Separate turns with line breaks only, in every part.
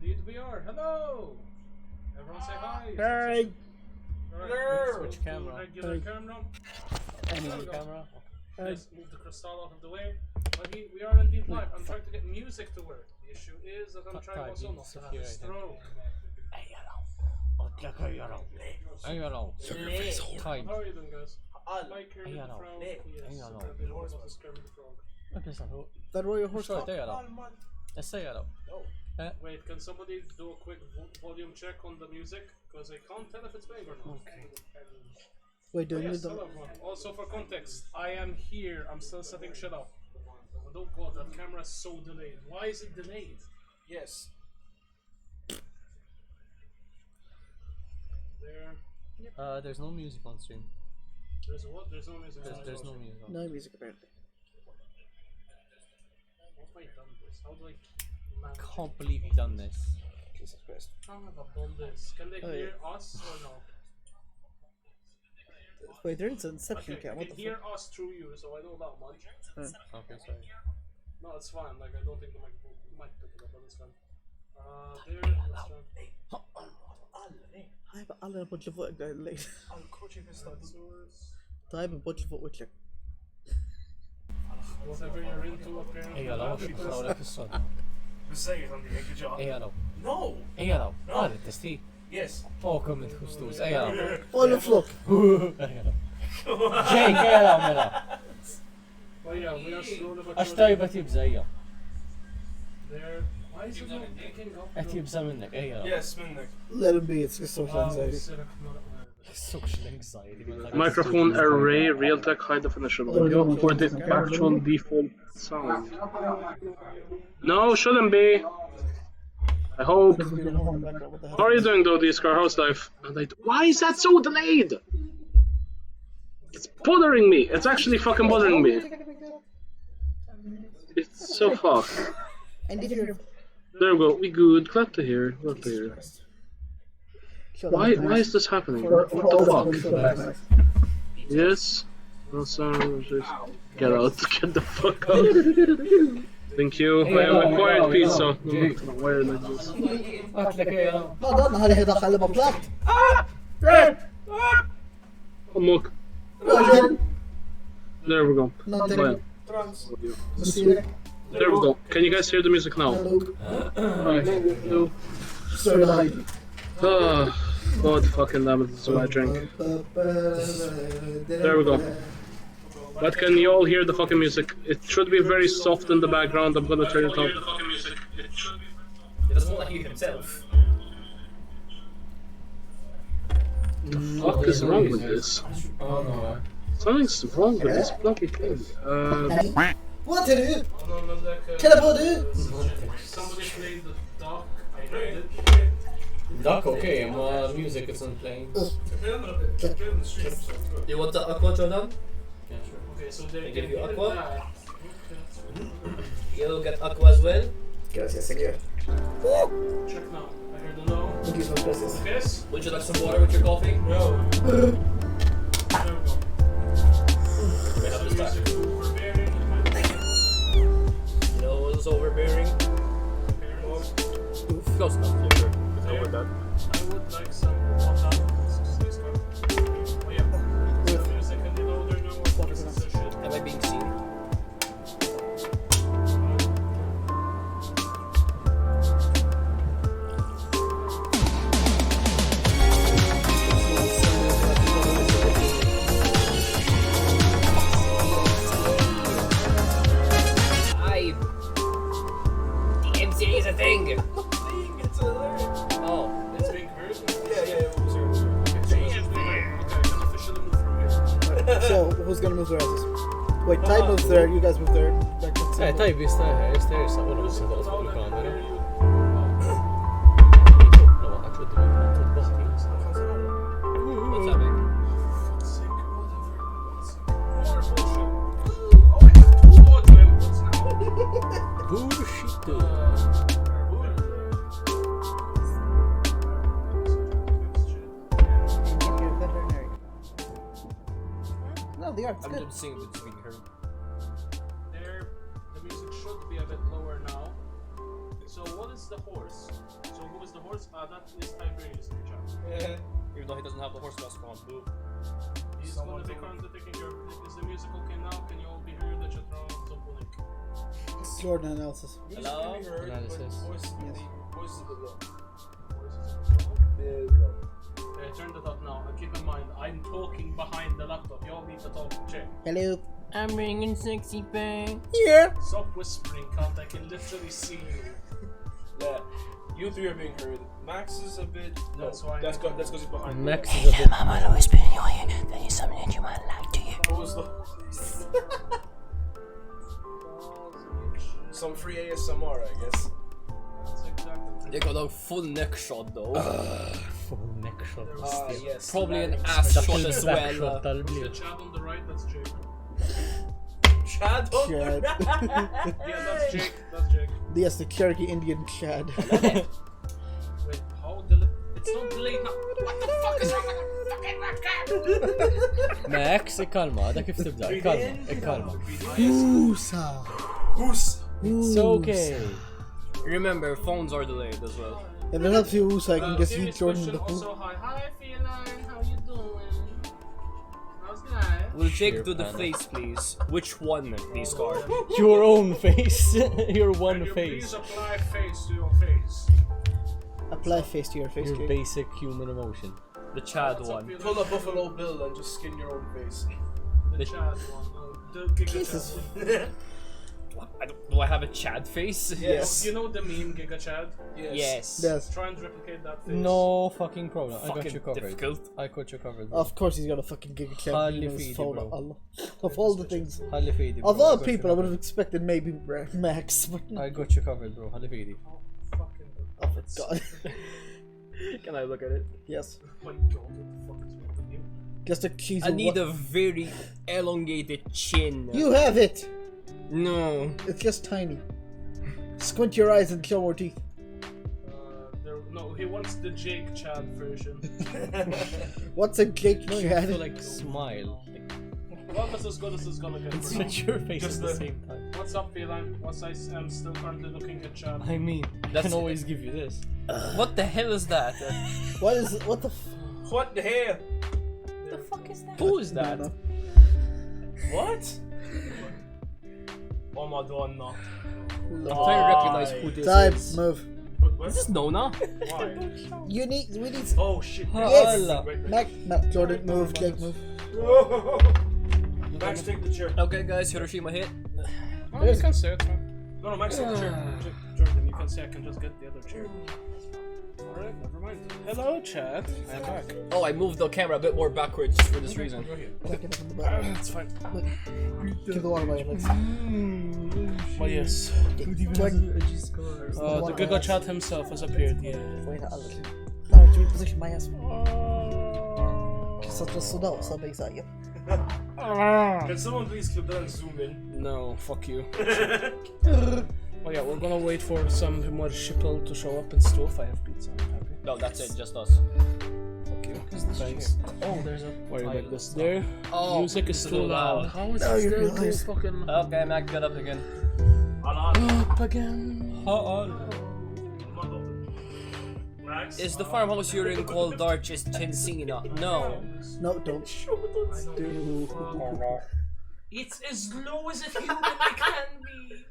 Indeed we are. Hello! Everyone say hi.
Hey!
Alright,
Which camera?
Regular camera.
Any
There we go.
camera?
Let's move the crystal out of the way. But we are indeed live. I'm trying to get music to work. The issue is that I'm trying also not to have a stroke.
Time.
How are you doing, guys? Like Kermit the Frog. Yes, Kermit the Frog.
That Royal Horse
Förstår
Cock.
inte jag då. Jag säger då.
Wait, can somebody do a quick volume check on the music? Because I can't tell if it's playing or not.
Okay.
Wait, do
Oh,
you need
yes,
them?
hello everyone. Also for context, I am here. I'm still setting shit up. And oh god, that camera is so delayed. Why is it delayed?
Yes.
There.
There's no music on stream.
There's what? There's no music.
There's no music on.
No music apparently.
How have I done this? How do I manage?
Can't believe you've done this.
Jesus Christ.
How have I done this? Can they
Oh,
hear us or no?
Wait, they're in Inception
Okay,
cam.
I
What
can
the
hear
fuck?
us through you, so I know that much.
Okay, sorry.
No, it's fine. Like I don't think the mic pick it up, but it's fine. There. Let's try.
Hij heeft alle een potje voor leeg.
Source.
Hij heeft een potje voor uitleg.
Whatever you're into, apparently.
Hey hallå, förstår du förstår?
We säger han det, good job.
Hey hallå.
No!
Hey hallå. Ja, det är Stig.
Yes.
Bakom ett hustos. Hey hallå.
Oh, een vlog!
Hey hallå. Jake, hey hallå menar.
Oh yeah, we are slowly but
اشتاي بتجيب زيه.
There. Why is it not picking up?
أتجيب منك. Hey hallå.
Yes, منك.
Let him be, it's social anxiety.
Social anxiety.
Microphone array, Realtek high definition audio for the actual default sound. No, shouldn't be. I hope. How are you doing though, DSCar? How's life? Why is that so delayed? It's bothering me. It's actually fucking bothering me. It's so fucked.
And if you're...
There we go. We good. Glad to hear. Glad to hear. Why is this happening? What the fuck? Yes? No, sorry. Get out. Get the fuck out. Thank you. I am acquired pizza. I'm not gonna wear it like this.
Nou dan, had hij dat helemaal plat.
Come look. There we go.
Nothing.
There we go. Can you guys hear the music now?
Hallo. Sorry, Heidi.
God fucking damn it, this is what I drink. There we go. But can you all hear the fucking music? It should be very soft in the background. I'm gonna turn it up.
He doesn't want to hear himself.
The fuck is wrong with this? Something's wrong with this bloody thing.
What är du? Kolla på du!
Somebody played the dock. I heard it.
Duck, okay, my music isn't playing.
You want the aqua, Jordan?
Yeah, sure.
Okay, so they
give you
hear
aqua?
that.
You'll get aqua as well?
Gracias, señor.
Check now. I heard the no.
Muchísimas gracias.
Yes?
Would you like some water with your coffee?
No. There we go.
We have this back.
Music overbearing.
Nose overbearing. Close enough.
I would like some water. Oh yeah. The music and the older now. This is the shit.
Am I being seen? I... The MC is a thing! Oh.
It's being heard?
Yeah.
So, who's gonna move the rest? Wait, Ty moves there, you guys move there. Back to the
Nej,
same.
taj, visst är det så håller vi sätta oss på kameran. Jag trodde det var tog bort
What's happening?
bullshit.
No, the art's
I'm
good.
just seeing if it's being heard.
There, the music should be a bit lower now. So what is the horse? So horse? That is Tiberius in the chat.
Yeah. Even though he doesn't have the horse mask on. Boo.
He's gonna be currently taking care of it. Is the music okay now? Can you all be heard? The chat round Zoponik.
Jordan analysis.
Hello?
Analysis.
Voices a bit low.
There you go. Okay, I turned it up now. And keep in mind, I'm talking behind the laptop. You all need to talk. Check.
Hello.
I'm bringing sexy bang.
Here.
Stop whispering, Count. I can literally see you.
Yeah. You three are being heard. Max is a bit.
That's why.
That's because he's behind.
Max is a bit.
Mama always been in your ear. There is something that you might like to you.
What was the? Some free ASMR, I guess.
That's exactly.
They got a full neck shot though.
Full neck shot.
Yes. Probably an ass shot as well.
Tal
The chat on the right, that's Jake.
Chad.
Chad.
Yeah, that's Jake. That's Jake.
Yes, the Cherokee Indian Chad.
Wait, how delayed? It's not delayed now. What the fuck is wrong with the fucking webcam?
Max, kalma, da kif tibda, kalma.
Usa.
It's okay.
Remember, phones are delayed as well.
If it helps you, Usa, I can just
Serious
eat Jordan
question
the food.
also, hi, Feline. How you doing? How's life?
Will Jake
Sure,
do the
Panda.
face, please? Which one, please, card?
Your own face. Your one
Can you
face.
please apply face to your face?
Apply face to your face,
Your
Jake.
basic human emotion.
The Chad
What's up,
one.
Feline?
Pull a Buffalo Bill and just skin your own face.
The Chad one. The Giga
Jesus.
Chad.
Do I have a Chad face?
Yes.
You know the meme Giga Chad?
Yes.
Yes.
Try and replicate that face.
No fucking problem. I got
Fucking
you covered.
difficult.
I got you covered. Bro.
Of course he's got a fucking Giga Chad
Holy
on his
feedy,
phone.
bro.
Allah. Of all the things.
Halifidi,
Of
bro.
all
got
people, I
you
would have expected maybe Max, but
covered. I got you covered, bro. Halifidi.
Fucking
oh my god.
Can I look at it?
Yes.
Oh my god, what the fuck is wrong with you?
Just a cheese.
I need a very elongated chin.
You have it!
No.
It's just tiny. Squint your eyes and show more teeth.
No, he wants the Jake Chad version.
What's a Jake
No, you
Chad?
have to like smile.
Well, that's as good as it's gonna get. for now.
Stretch your face
Just
at the
the-
same time.
What's up, Feline? I'm still currently looking at Chad.
I mean, I
That's-
can always give you this.
What the hell is that?
What is what the
What the hell?
Who is that?
No.
What? Oh Madonna.
I'm trying to recognize who this
Type
is.
move.
Is this Nona?
Why?
We need
Oh shit.
Yes!
Allah.
Mac, Jordan, move, Jake, move.
Max, take the chair. Okay, guys, Hiroshima hit.
Oh, you can say it, man. No, Max, take the chair. Jordan, you can say I can just get the other chair. Alright, never mind. Hello, Chad. I'm back.
Oh, I moved the camera a bit more backwards just for this reason.
Back it up in the back.
It's fine.
Look. Give the water by your legs.
But yes.
Jordan.
The Giga Chad himself has appeared, yeah.
Wait, I'll no, to reposition my ass. Just så där så big säger.
Can someone please clip that and zoom in?
No, fuck you. Oh yeah, we're gonna wait for some more shipple to show up and stuff. I have pizza, I'm happy.
No, that's it, just us.
Fuck you. Thanks.
Oh, there's a.
Why you like this there?
Oh,
Music is too loud. How is
No,
this
you're
still
nice.
too fucking
Okay, Max, get up again.
up again?
Is the farmhouse you're in called Darch's Chinsina? No.
No, don't. Do.
It's as low as a human can be.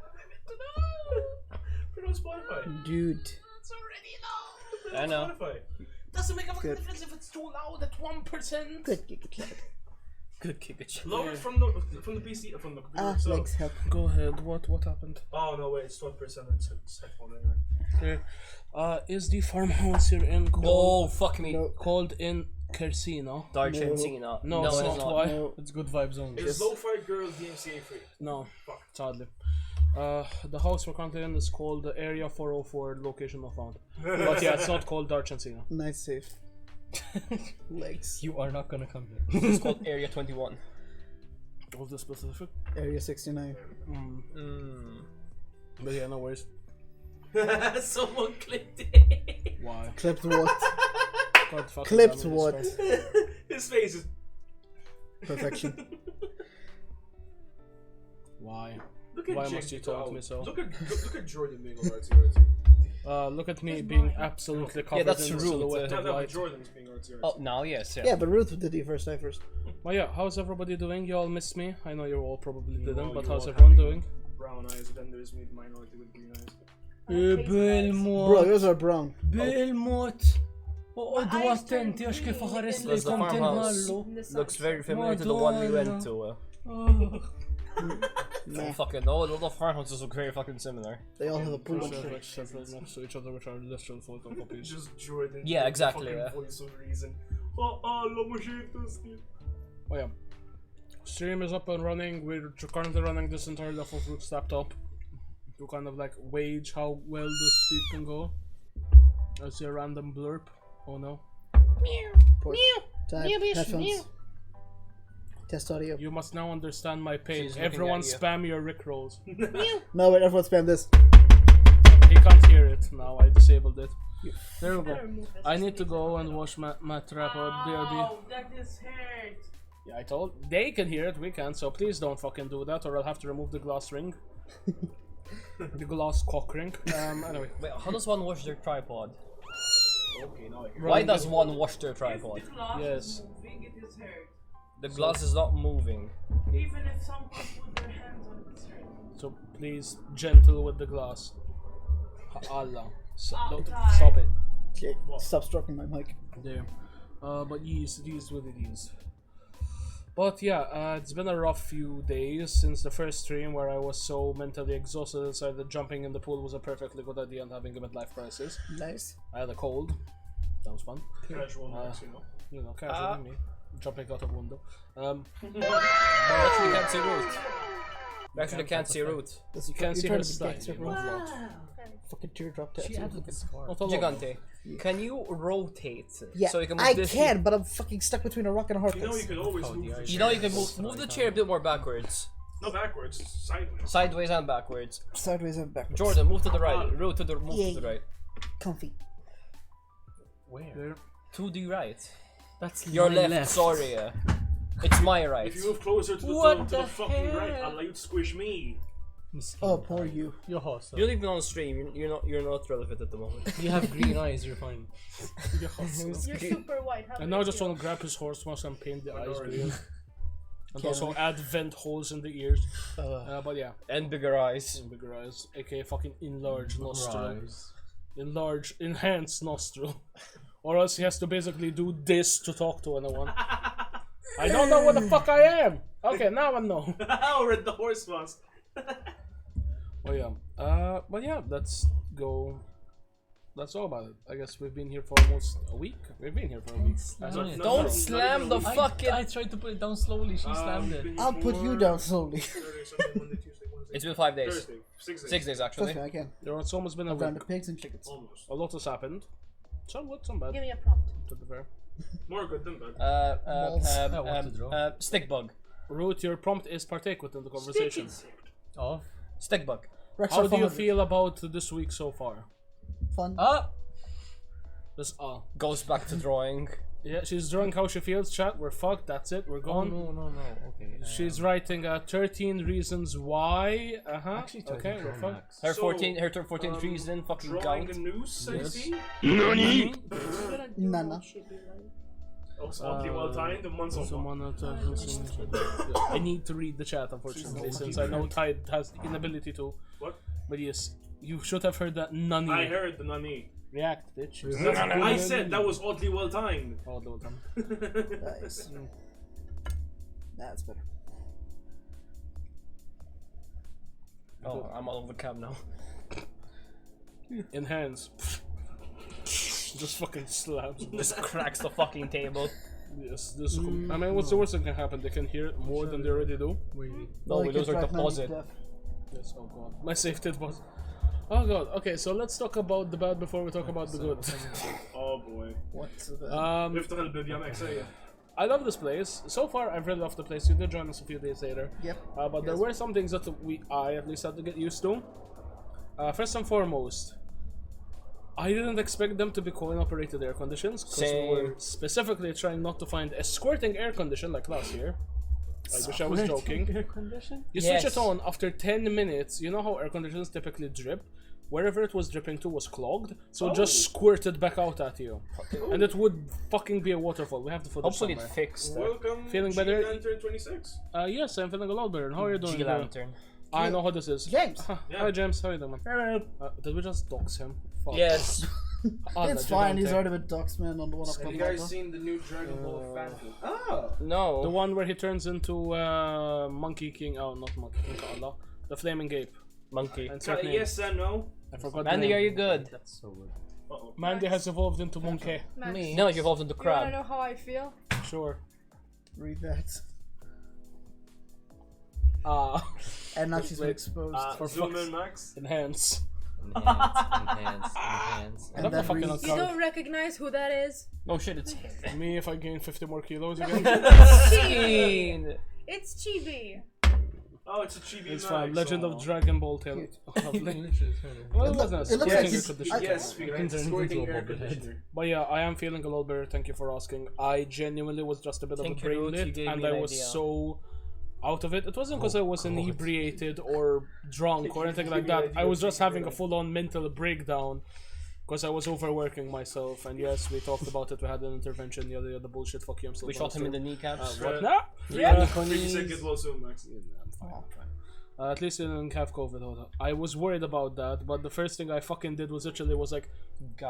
Put on Spotify.
Dude.
It's already low.
I know.
Doesn't make a fucking
Good.
difference if it's too loud at 1%.
Good Giga Chad.
Good kick it.
Lower it from the PC from the computer.
Ah,
so.
legs help.
Go ahead. What happened?
Oh no, wait, it's 12%. It's headphone anyway.
Okay. Is the farmhouse you're in
Oh,
called
fuck me.
No.
called in Kersino?
Darch
No.
Chinsina.
No,
No,
it's
it
not.
is not.
Why?
No.
It's good vibes only.
Is Lo-Fi Girl DMCA free?
No. Fuck. Sadly. The house we're currently in is called the Area 404. Location not found. But yeah, it's not called Darchancina.
Nice save. Legs.
You are not gonna come here.
It's called Area 21.
Was this specific?
Area 69.
But yeah, no worries.
Someone clipped it.
Why?
Clipped what?
God fucking
Clipped
damn it,
what?
this face.
His face is.
Perfection.
Why?
Look at
Why
Jake
must you
go
talk
out.
me so?
Look at Jordan being all artsy.
Look at me being absolutely covered
that's
in the
rude.
silhouette
Yeah,
of
no,
light.
Jordan's being artsy.
Oh, now yes, yeah.
Yeah, but Ruth did the first time first.
Well, yeah, how's everybody doing? You all missed me. I know you all probably didn't,
Well,
but
you
how's
all
everyone
having
doing?
Brown eyes, then there's me, the minority with green eyes.
Bro, yours are brown.
Bil-mot! Uqdu attenti għax kif ħares li
Does the farmhouse
tinħallu.
looks very familiar to the one we went to?
Nah,
Fucking no, all the farmhouses look very fucking similar.
they all have a pool.
Several next to each other, which are literal photocopies.
Just Jordan.
Yeah,
doing the
exactly,
fucking
yeah.
Voice of reason. Oh,
Oh yeah. Stream is up and running. We're currently running this entire level of Root's laptop to kind of like wage how well the speed can go. I see a random blurb. Oh no.
Port. Type. Headphones. Test audio.
You must now understand my pain.
She's looking
Everyone
at you.
spam your Rickrolls.
No, wait, everyone spam this.
He can't hear it now. I disabled it. There we go. I need to go and wash my tripod. BRB.
That is hurt.
Yeah, I told. They can hear it. We can't. So please don't fucking do that, or I'll have to remove the glass ring. The glass cock ring. Anyway.
Wait, how does one wash their tripod?
Okay, now I hear
Why does one wash their tripod?
The glass
Yes.
is moving, it is hurt.
The glass is not moving.
Even if someone put their hands on it, it's hurt.
So please, gentle with the glass. Allah. Don't
Outside.
stop it.
Okay, stop stroking my mic.
There. But yes, it is what it is. But yeah, it's been a rough few days since the first stream where I was so mentally exhausted and decided that jumping in the pool was a perfectly good idea and having a midlife crisis.
Nice.
I had a cold. That was fun.
casual marks, you know.
You know, casually me. Jumping out of window.
We actually can't see root. We actually can't see root.
This
You can't see
trying
her
to be
style.
gangster, bro. Fucking teardrop tattoo.
Gigante, can you rotate
Yeah,
so you can move
I
this?
can, but I'm fucking stuck between a rock and a hard
You know you
place.
can always move the
You know you can move the chair a bit more backwards,
No, backwards, sideways.
sideways and backwards.
Sideways and backwards.
Jordan, move to the right. Root to the move
Yeah.
to the right.
Comfy.
Where?
To the right.
That's
Your
my
left. Sorry, it's my right.
If you move closer to
What
the
the
fucking right,
hell?
I'll let you squish me.
Oh, poor you.
You're hot.
You're not even on stream. You're not relevant at the moment.
You have green eyes, you're fine.
You're super white. How
And now I just want to grab his horse mask and paint the eyes green. And also add vent holes in the ears. But yeah,
And bigger eyes.
and bigger eyes, aka fucking enlarge nostril. Enlarge, enhance nostril. Or else he has to basically do this to talk to anyone. I don't know what the fuck I am! Okay, now I know.
I read the horse mask.
Oh yeah. But yeah, let's go. That's all about it. I guess we've been here for almost a week. We've been here for a week.
Don't slam the fucking.
I tried to put it down slowly, she slammed it.
I'll put you down slowly.
Saturday, Sunday, Monday, Tuesday, Wednesday.
It's been 5 days.
Thursday. 6 days.
6 days
Trust
actually.
me, I can.
It's almost been a
I've gone
week.
to pigs and chickens.
Almost.
A lot has happened. Some good, some bad.
Give me a prompt.
To be fair.
More good than bad.
I want to draw.
Stick bug.
Root, your prompt is partake within the conversation.
Off.
Stick bug.
Rexor
How do you
400.
feel about this week so far?
Fun.
This
Goes back to drawing.
Yeah, she's drawing how she feels, chat. We're fucked, that's it, we're
Oh,
gone.
no. Okay.
She's writing 13 reasons why.
Actually,
Okay, we're fucked.
Her
So,
14 reason fucking
Drawing
count.
a noose, I
Yes.
see.
Nana.
Oh, it's oddly well timed. The months of
Someone I need to read the chat, unfortunately, since I know Tide has the inability to.
What?
But yes, you should have heard that nani.
I heard the nani.
React, bitch.
I said that was oddly well timed.
Oh, the whole time.
Nice. That's better.
Oh, I'm all over the cab now.
In hands. Just fucking slams.
Just cracks the fucking table.
Yes, this is cool. I mean, what's the worst that can happen? They can hear it more than they already do.
No, we
Like
lose
it's
our
right now,
deposit.
deaf.
Yes, oh god. My safety deposit. Oh god, okay, so let's talk about the bad before we talk about the good.
Oh boy.
What's the
Lift a bit, yeah, next day.
I love this place. So far, I've really loved the place. You did join us a few days later.
Yep.
But there were some things that I at least had to get used to. First and foremost, I didn't expect them to be coin-operated air conditions because we were specifically trying not to find a squirting air condition like last year. I wish I was joking.
Air condition?
You switch
Yes.
it on after 10 minutes. You know how air conditioners typically drip? wherever it was dripping to was clogged, so it just squirted back out at you. And it would fucking be a waterfall. We have the footage
Hopefully
somewhere.
it fixed.
Welcome,
Feeling better?
Lantern 26.
Yes, I'm feeling a lot better. And how are you doing?
G Lantern.
I know how this is.
James.
Hi James, how are you doing, man?
Hello.
Did we just dox him? Fuck.
Yes.
It's fine. He's already been doxed, man, on the one up.
Have you guys seen the new Dragon Ball Phantom? Oh!
No.
The one where he turns into Monkey King. Oh, not Monkey King. Allah. The Flaming Ape.
Monkey.
And certain name.
Yes and no.
I forgot. the
Mandy,
name.
are you good?
That's so good.
Uh-oh.
Mandy has evolved into Monkey.
Max,
No, you evolved into
you wanna
crab.
know how I feel?
Sure.
Read that. And now she's been
Wait.
exposed.
For
Zoom
fuck's-
in, Max.
Enhance.
Enhance.
I love
that
the fucking
reads-
You
account.
don't recognize who that is?
Oh shit, it's
Me if I gain 50 more kilos again.
Chibi.
It's Chibi.
Oh, it's a chibi
It's
Max.
fine. Legend
Oh.
of Dragon Ball Tale. Lovely. Well, it wasn't a
It looks
squirting
like
air
he's-
condition.
Yes, we
can
can
turn
squirting
into a
air
bobblehead.
conditioner.
But yeah, I am feeling a lot better. Thank you for asking. I genuinely was just a bit
Thank
of
you,
a brain
Ruth, you
lit,
gave
and
me
I
an
was
idea.
so out of it. It wasn't because I was
God.
inebriated or drunk or anything like that. I was just having a full-on mental breakdown because I was overworking myself. And yes, we talked about it. We had an intervention. The bullshit. Fuck you. I'm still.
We shot him in the kneecaps.
What now?
Yeah.
Pretty sick, get well soon, Max.
I'm fine. I'm fine. At least you didn't have COVID. Hold on. I was worried about that, but the first thing I fucking did was literally like,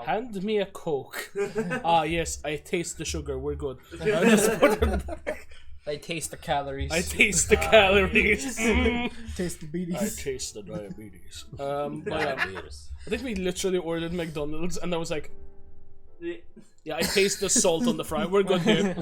hand me a Coke. Yes, I taste the sugar. We're good. I just put it back.
I taste the calories.
I taste the calories.
Taste the
I
beaties.
taste the diabetes. But yeah, I think we literally ordered McDonald's, and I was like, yeah, I taste the salt on the fry. We're good here.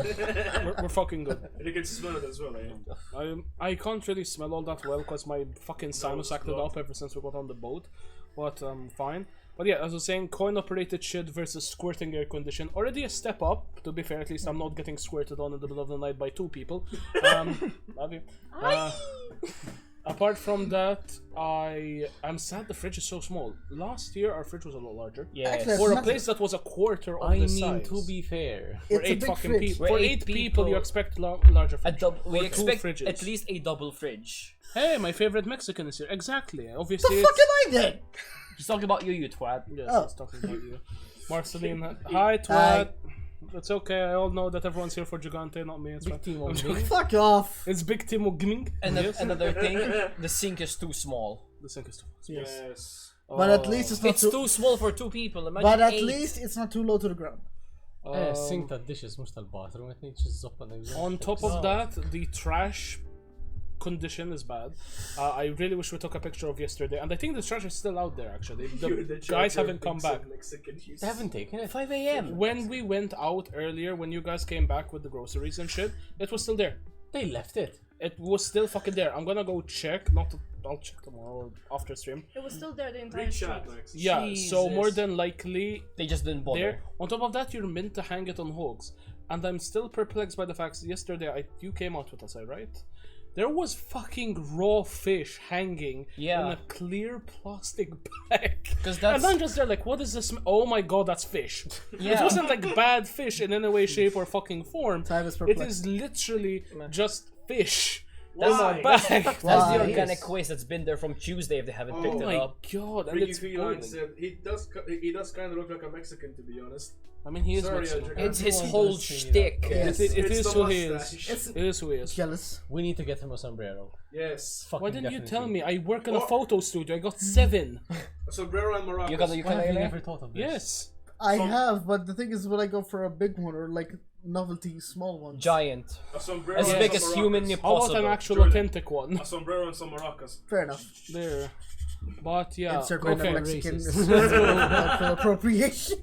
We're fucking good.
And you can smell it as well, eh?
I can't really smell all that well because my fucking sinus acted
blocked.
up ever since we got on the boat. But fine. But yeah, as I was saying, coin-operated shit versus squirting air condition. Already a step up, to be fair. At least I'm not getting squirted on in the middle of the night by 2 people. Love you. Apart from that, I'm sad the fridge is so small. Last year our fridge was a lot larger.
Yes.
Actually,
For a
Massive.
place that was a quarter of
I
the
mean,
size.
to be fair,
For
It's a
8
big
fucking
fridge.
people.
We're
For 8
eight
people, you
people.
expect larger fridge.
We
Or 2
expect
fridges.
at least a double fridge.
Hey, my favorite Mexican is here. Exactly. Obviously,
The fuck am I then?
He's talking about you twat.
Yes,
Oh.
I was talking about you. Marceline, hi, Twat. It's okay, I all know that everyone's here for Gigante, not me. It's
big
fine.
team
I'm
of
joking.
me.
Fuck off.
It's Big Timo Gming.
And
Yes.
another thing, the sink is too small.
The sink is too small.
Yes.
But at least it's not
It's
too.
too small for 2 people. Imagine
But at
8.
least it's not too low to the ground.
سنك الدشز مش الباثروم. I think it's just up on the
On top of that, the trash condition is bad. I really wish we took a picture of yesterday, and I think the trash is still out there actually. The guys haven't come back.
They haven't taken it.
5 a.m.
When we went out earlier, when you guys came back with the groceries and shit, it was still there.
They left it.
It was still fucking there. I'm gonna go check. I'll check tomorrow after stream.
It was still there the entire
Great
street.
shot, Max.
Yeah, so
Jesus.
more than likely
They just didn't bother.
there. On top of that, you're meant to hang it on hooks, and I'm still perplexed by the fact yesterday you came out with us, right? There was fucking raw fish hanging
Yeah.
in a clear plastic bag.
'Cause that's-
And I'm just there like, what is this? Oh my god, that's fish.
Yeah.
It wasn't like bad fish in any way, shape, or fucking form.
Time is
It
perplexed.
is literally just fish.
That's,
in a bag.
that's the
Why?
organic waste that's been there from Tuesday if they haven't picked
Oh
it
my
up.
god, and
Ricky
it's
Feline
boiling.
said he does kind of look like a Mexican, to be honest.
I mean, he is
Sorry,
Mexican.
Adrian.
It's his
Everyone
whole
does say that.
shtick.
Yes.
It
It's
is
the
who he is.
mustache.
It is who he is.
Jealous.
We need to get him a sombrero.
Yes.
Why
Fucking
didn't you
definitely.
tell me? I work in a
Oh.
photo studio. I got 7.
A sombrero and maracas.
You got
Why have you
ukulele?
never thought of this?
Yes.
I have, but the thing is, when I go for a big one or like novelty small ones.
Giant.
A sombrero
As
and
big
some
as
maracas.
humanly
How about an
possible.
actual
Jordan.
authentic one?
A sombrero and some maracas.
Fair enough.
There. But yeah.
Insert random
Okay.
Mexican
Racist.
appropriation.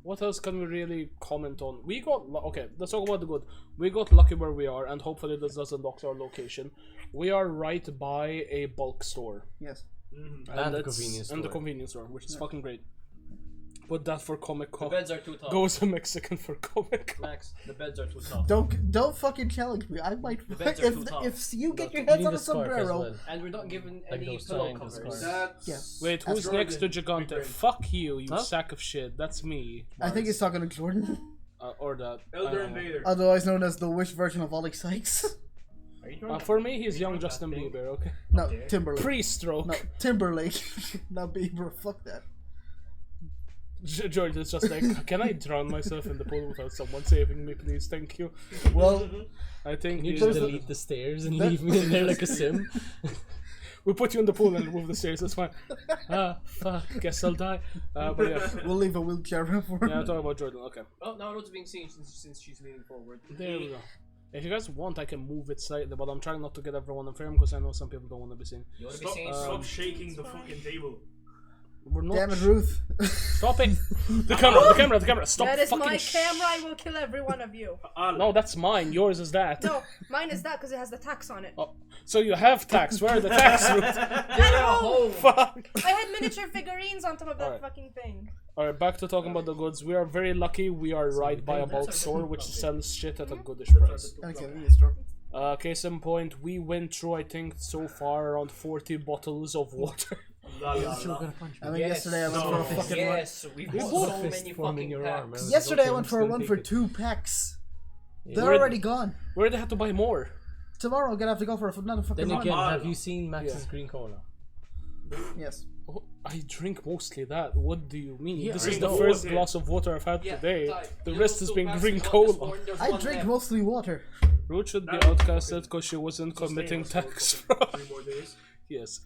What else can we really comment on? We got okay. Let's talk about the good. We got lucky where we are, and hopefully this doesn't dox our location. We are right by a bulk store.
Yes.
And the
it's-
convenience
And the
store.
convenience store, which is fucking great. Put that for Comic
The
Con.
beds are too tall.
Goes a Mexican for Comic Con.
Max, the beds are too tall.
Don't fucking challenge me. I might.
beds are too tough.
If you get your
You
hands
need
on
a
a
scarf as
sombrero,
well.
And we're not given
Like
any
those
pillow
triangle
covers.
scarves.
That's...
Yeah.
Wait, who's
Jordan,
next to Gigante?
Big Brain.
Fuck you, you
Huh?
sack of shit. That's me.
I think he's talking to Jordan,
Or that. I
Elder
don't know.
Invader.
otherwise known as the Wish version of Alex Sykes.
Are you drunk?
For me, he's young Justin Bieber, okay?
No, Timberlake.
Pre-stroke.
No, Timberlake. Not Bieber. Fuck that.
George is just like, can I drown myself in the pool without someone saving me, please? Thank you.
Well,
I think
You
he's
just delete the stairs and leave me in there like a sim.
we'll put you in the pool and remove the stairs, that's fine. Fuck, guess I'll die. But yeah.
we'll leave a wheelchair for him.
Yeah, I'm talking about Jordan, okay.
Oh, now it's being seen since she's leaning forward.
There we go. If you guys want, I can move it slightly, but I'm trying not to get everyone in frame because I know some people don't want to be seen.
You want to be seen?
Stop shaking the fucking table.
We're not.
Damn it, Ruth.
Stop it! The camera! Stop
That is
fucking
my camera. I will kill every one of you.
No, that's mine. Yours is that.
No, mine is that because it has the tax on it.
Oh, so you have tax. Where are the tax routes?
At home.
Fuck!
I had miniature figurines on top of that
Alright.
fucking thing.
Alright, back to talking about the goods. We are very lucky we are right by a bulk store which sells shit at a goodish price.
Okay, let me start.
Case in point, we went through, I think, so far around 40 bottles of water.
I mean, yesterday I went for a fucking run.
Yes, we've got so many fucking packs.
Yesterday I went for a run for 2 packs. They're
Where-
already gone.
Where they had to buy more?
Tomorrow I'm gonna have to go for another fucking
Then
run.
again, have you seen Max's green cola?
Yes.
Oh, I drink mostly that. What do you mean?
Yeah,
This
I
is the
know.
first glass of water I've had
Yeah,
today.
Ty,
The
you
rest
know
has
so
been
fast
green
you got this
cola.
morning, there's
I
one
drink
left.
mostly water.
Ruth should be
That was
outcasted
fucking
because she wasn't
sustain
committing
us
tax
for
fraud.
3 more days.
Yes.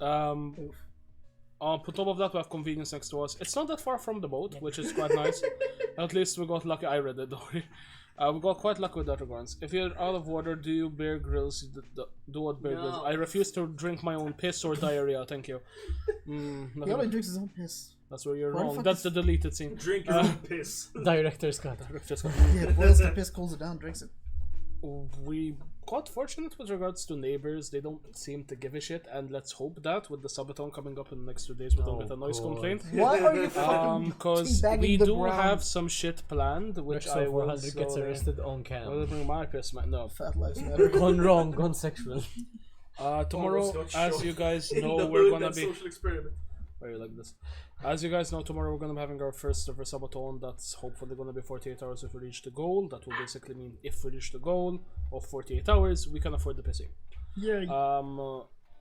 On top of that, we have convenience next to us. It's not that far from the boat, which is quite nice. At least we got lucky. I read it, don't worry. We got quite lucky with that regards. If you're out of water, do you Bear Grylls? Do what Bear Grylls? I refuse to drink my own piss or diarrhea, thank you.
He
Nothing-
only drinks his own piss.
That's where you're
Why the
wrong.
fuck
That's
is-
the deleted scene.
Drink your own piss.
Director's cut.
Just-
Yeah, boils the piss, cools it down, drinks it.
we got fortunate with regards to neighbors. They don't seem to give a shit, and let's hope that with the Subathon coming up in the next 2 days, we don't get a noise
God.
complaint.
Why are you fucking
Because
teabagging
we
the
do
ground?
have some shit planned, which I
Rexor
will
400 gets
slowly-
arrested on
I
cam.
will bring my piss, man. No.
Fat lives matter.
Gone wrong, gone sexual.
Tomorrow,
Almost got
as
shot
you guys
in
know,
the
we're
hood,
gonna
that
be.
social experiment.
Why you like this? As you guys know, tomorrow we're gonna be having our first ever Subathon. That's hopefully gonna be 48 hours if we reach the goal. That will basically mean if we reach the goal of 48 hours, we can afford the pissing.
Yeah.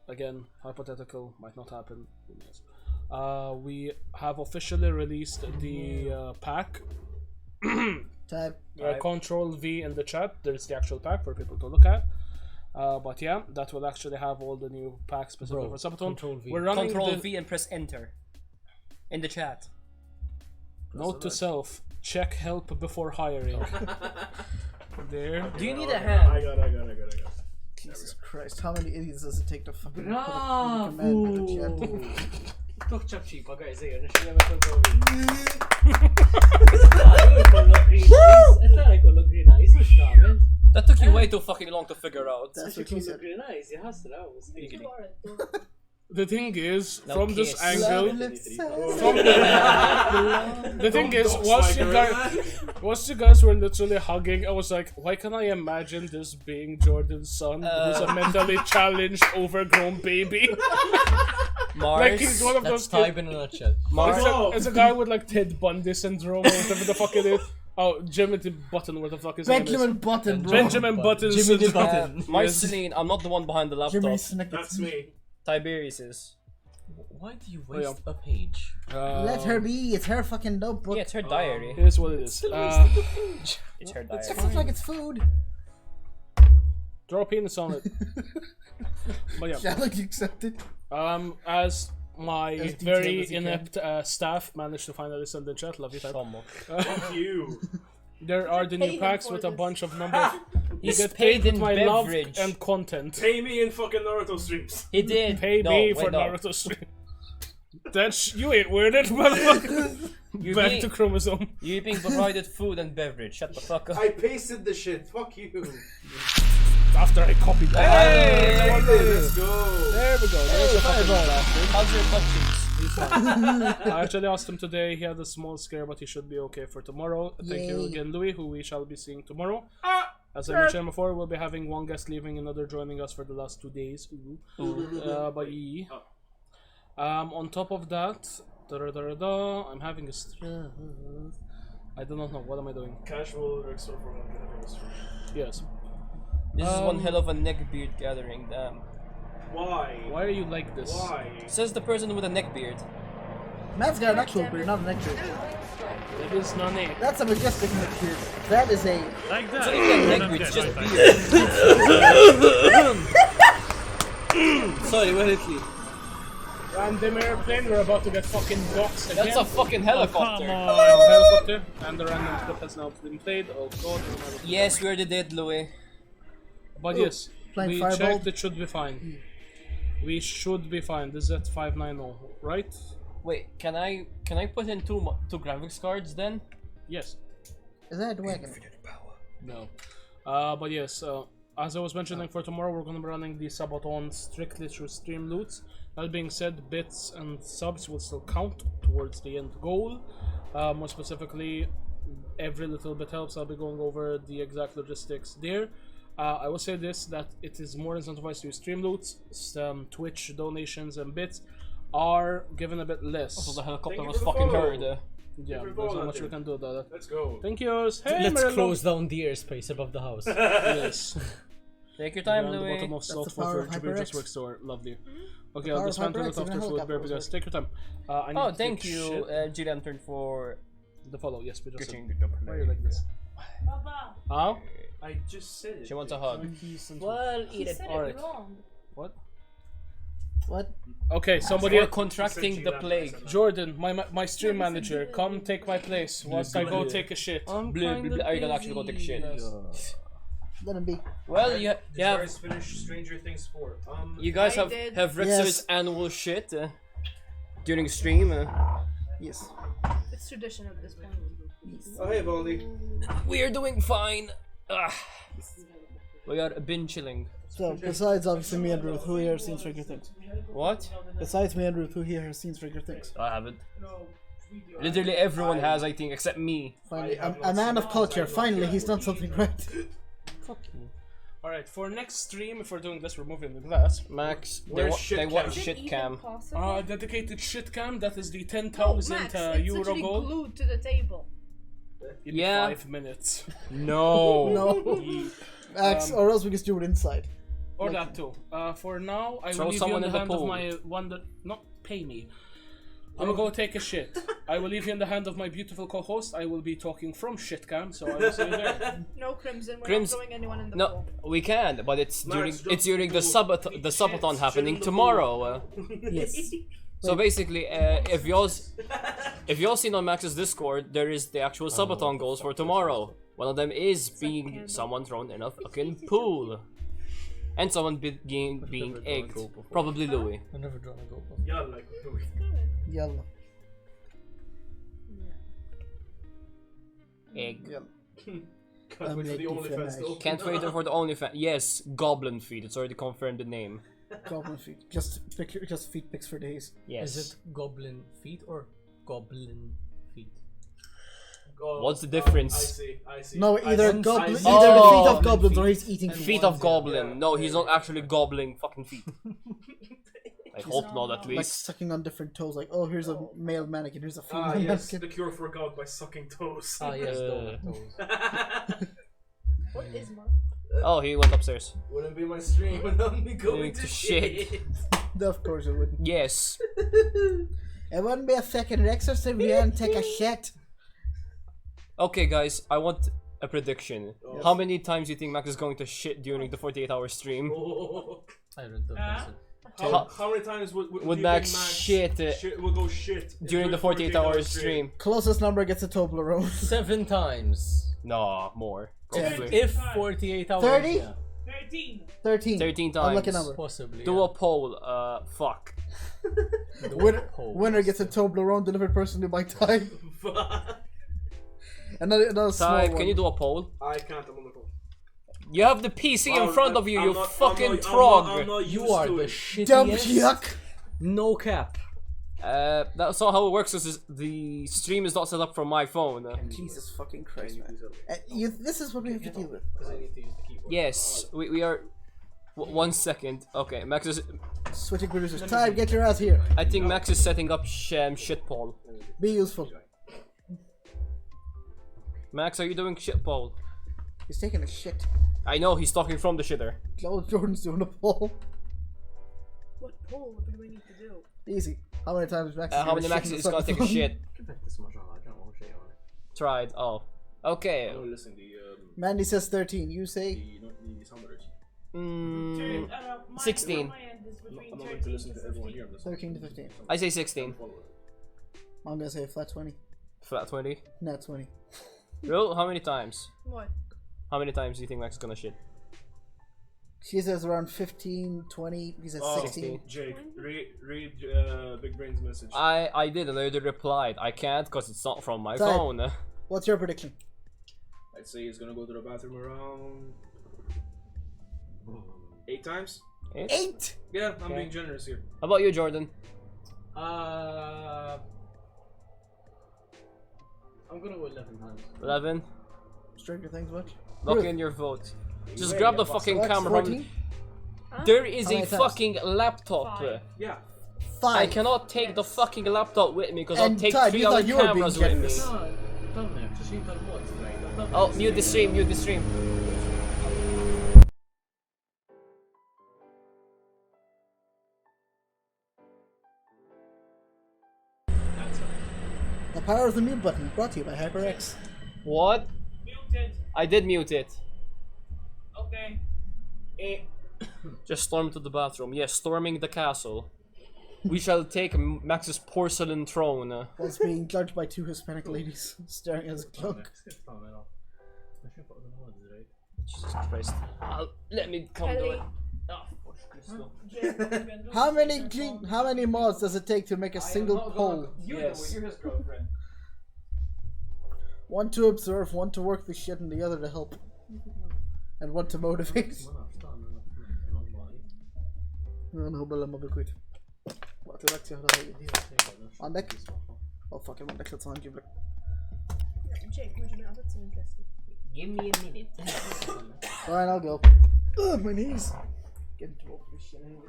Again, hypothetical, might not happen. Who knows? We have officially released the pack.
Type.
Control V in the chat. There's the actual pack for people to look at. But yeah, that will actually have all the new packs specifically
Bro,
for Subathon.
Control V.
We're running
Control
the
V and press enter. In the chat.
note to self: check help before hiring. There.
Do you need a
I
hand?
got it.
Jesus Christ, how many idiots does it take to fucking put a command in the chat?
Toch chop cheap, okay, say, ano siya naman itong
That took you way too fucking long to figure out.
That's what she said.
The thing is,
No
from this
kiss.
angle,
From
the thing is,
dox
once
my
you
girl.
once you guys were literally hugging, I was like, why can I imagine this being Jordan's son, who's a mentally challenged, overgrown baby?
Mars.
Like he's one of
That's
those kids.
type in a nutshell.
Mars.
It's a guy with like Ted Bundy syndrome or whatever the fuck it is. Oh, Jimmy Button, what the fuck is his name?
Benjamin Button, bro.
Benjamin Button
Jimmy the
syndrome.
Button.
Marceline, I'm not the one behind the laptop.
Jimmy Snicket.
That's me.
Tiberius is.
Why do you waste a page?
Let her be. It's her fucking notebook.
Yeah, it's her diary.
Here's what it is.
It's her
It
diary.
looks like it's food.
Draw a penis on it. But yeah.
Challenge accepted.
As my
As detailed
very
as you can.
inept staff managed to finally send the chat, love you type.
Shomo.
Fuck you.
There are the
Pay
new
him
packs
for
with a
this.
bunch of numbers. You
He's
get
paid
paid with
in
my
beverage.
love and content.
Pay me in fucking Naruto streams.
He did.
Pay
no,
me
wait,
for
no.
Naruto stream. That's you ain't worded, motherfucker.
You're
Back
being-
to chromosome.
You're being provided food and beverage. Shut the fuck up.
I pasted the shit. Fuck you.
After I copied that.
Hey!
Let's go.
There we go. There's a fucking bastard.
How's your butt cheeks?
I actually asked him today. He had a small scare, but he should be okay for tomorrow. Thank you
Yay.
again, Louis, who we shall be seeing tomorrow. As I mentioned before, we'll be having one guest leaving, another joining us for the last 2 days. Bye. On top of that, I'm having a stress. I do not know. What am I doing?
Casual Rexor for one stream.
Yes.
This is one hell of a neckbeard gathering, damn.
Why?
Why are you like this?
Why?
Says the person with a neckbeard.
Matt's got an actual beard, not a neck beard.
It is none.
That's a majestic neck beard. That is a.
Like that.
It's not even a neckbeard, it's just beard.
Sorry, where did he?
Random airplane, we're about to get fucking doxed again.
That's a fucking helicopter.
Come on.
Helicopter, and the random clip has now been played. Oh god.
Yes, we already did, Louis.
But yes,
Flying
we
fireball.
checked, it should be fine. We should be fine. This is at 590, right?
Wait, can I put in two graphics cards then?
Yes.
Is that a wagon?
No. But yes, as I was mentioning, for tomorrow we're going to be running the subathon strictly through stream loots. That being said, bits and subs will still count towards the end goal. More specifically, every little bit helps. I'll be going over the exact logistics there. I will say this, that it is more incentivized to use stream loots. Some Twitch donations and bits are given a bit less.
Also, the helicopter
Thank you
was
for the
fucking
follow.
heard.
Yeah,
for
there's not
following
much we
it.
can do about that.
Let's go.
Thank yous. Hey,
Let's
Marilyn.
close down the airspace above the house.
Yes.
Take your time,
Around the
Louis.
bottom of
That's
Salt
the power of
for Tribute
HyperX.
Rexor. Lovely. Okay,
The
I'll
power of
dismantle
HyperX,
it after
even
food.
helicopters
Baby guys,
work.
take your time. I need
Oh,
to
thank
take
you,
shit.
G Lantern, for
The follow, yes, we just
getting
said.
the
Why are you like this? How?
I just said it.
She wants a hug.
Well,
He
eat it.
said
Alright.
it wrong.
What?
What?
Okay, somebody.
For contracting the plague.
Jordan, my stream manager, come take my place whilst I go take a shit.
Are you gonna actually go take a shit?
Let him be.
Well, you have
Guys, finish Stranger Things 4.
you guys
I
have
did.
Rexor's
Yes.
annual shit during stream.
Yes.
It's tradition at this point.
Oh, hey, Baldy.
We are doing fine. We are binge chilling.
So, besides obviously me and Ruth, who here has seen Stranger Things?
What?
Besides me and Ruth, who here has seen Stranger Things?
I haven't. Literally everyone has, I think, except me.
Finally, a man of culture. Finally, he's done something right.
Fuck you.
Alright, for next stream, if we're doing this, we're moving the glass.
Max,
Where's shit
they want
cam?
shit cam.
Dedicated shit cam, that is the
Oh,
10,000
Max, it's
euro
literally
goal.
glued to the table.
In
Yeah.
5 minutes.
No.
No. Max, or else we just do it inside.
Or that too. For now, I
Throw
will leave you
someone
in
in
the
the
hand of
pool.
my one that not pay me. I'm gonna go take a shit. I will leave you in the hand of my beautiful co-host. I will be talking from shitcam, so I will see you there.
No Crimson, we're
Crims-
not throwing anyone in the
No,
pool.
we can, but it's during
Max,
it's during the subathon
shit
happening
in the
tomorrow.
Yes.
So basically, if y'all seen on Max's Discord, there is the actual subathon goals for tomorrow. One of them is being someone thrown in a fucking pool, and someone being egged. Probably Louis.
I've never drawn a goal.
Yeah, like.
Yalla.
Egg.
Can't wait for the OnlyFans though.
Can't wait for the OnlyFans. Yes, Goblin Feet. It's already confirmed the name.
Goblin feet. Just feet pics for days.
Yes.
Is it goblin feet or goblin feet?
Oh,
What's the difference?
I see.
No,
I
either
see.
goblin,
I
either
see.
the feet
Oh.
of goblins or he's eating
Feet of Goblin.
Yeah.
No, he's not actually gobbling fucking feet. I hope not, at
Like
least.
sucking on different toes. Like, oh, here's a male mannequin. Here's a female
Ah, yes,
mannequin.
the cure for gout by sucking toes.
Ah yes,
Uh,
toes.
What is my?
Oh, he went upstairs.
Wouldn't be my stream without me going
Going
to
to
shit.
shit.
Of course it wouldn't.
Yes.
It wouldn't be a fucking Rexor stream. We didn't take a shit.
Okay, guys, I want a prediction. How many times do you think Max is going to shit during the 48-hour stream?
Oh.
I read the pencil.
How many times would
Would
do you
Max
think
shit,
will go shit
during the 48-hour stream?
Closest number gets a Toblerone.
7 times.
No, more.
If 48 hours.
30?
Yeah,
13.
13
Unlucky
times.
number.
possibly.
Do
yeah.
a poll. Fuck.
Winner gets a Toblerone delivered personally by time. Another small
Ty,
one.
can you do a poll?
I can't. I'm on the phone.
You have the PC in front of you, you fucking
I'm
trog.
not
You
used
are
to
the
it.
Dump
shittiest.
yuck.
No cap.
That's not how it works. Is the stream is not set up from my phone.
Jesus fucking Christ, man. This is what we have to deal with.
Yes, we are. 1 second. Okay, Max is.
Switching producers. Time, get your ass here.
I think Max is setting up shit poll.
Be useful.
Max, are you doing shit poll?
He's taking a shit.
I know, he's talking from the shitter.
Close Jordan's doing a poll.
What poll? What do we need to do?
Easy. How many times Max?
How many Max is gonna take a shit? Tried. Oh. Okay.
I'm listen the
Mandy says 13. You say
the sound alert.
16.
I'm not going to listen to everyone here. I'm listening.
13 to 15.
I say 16.
I'm gonna say a flat 20.
Flat 20.
Not 20.
Bro, how many times?
What?
How many times do you think Max is gonna shit?
She says around 15, 20. He says 16.
Jake, read Big Brain's message.
I did and I already replied. I can't because it's not from my
Type.
phone.
What's your prediction?
I'd say he's gonna go to the bathroom around 8 times.
8!
Yeah, I'm being generous here.
How about you, Jordan?
I'm gonna go 11 times.
11?
Stranger Things much?
Lock in your vote. Just grab the fucking
What?
camera.
14?
There is
How
a
many times?
fucking laptop.
5.
Yeah.
5.
I cannot take the fucking laptop with me because I'll
And
take
Todd,
3
you thought
other
you were being
cameras with me.
generous.
Oh, mute the stream, mute the stream.
The power of the mute button, brought to you by HyperX.
What?
Muted.
I did mute it.
Okay.
Just storm to the bathroom. Yes, storming the castle. We shall take Max's porcelain throne.
Was being judged by 2 Hispanic ladies staring at his cloak.
Jesus Christ. Let me come to it.
How many mods does it take to make a single poll?
Yes.
You're his girlfriend.
One to observe, one to work the shit, and the other to help. And one to motivate. نهبل لما بكويت وقت لك هذا عندك؟ Oh fuck, ما عندك لتصان نجيب لك.
Jake, would you know that's so interesting?
Give me a minute.
Fine, I'll go. Ugh, my knees. Getting too old for this shit anyway.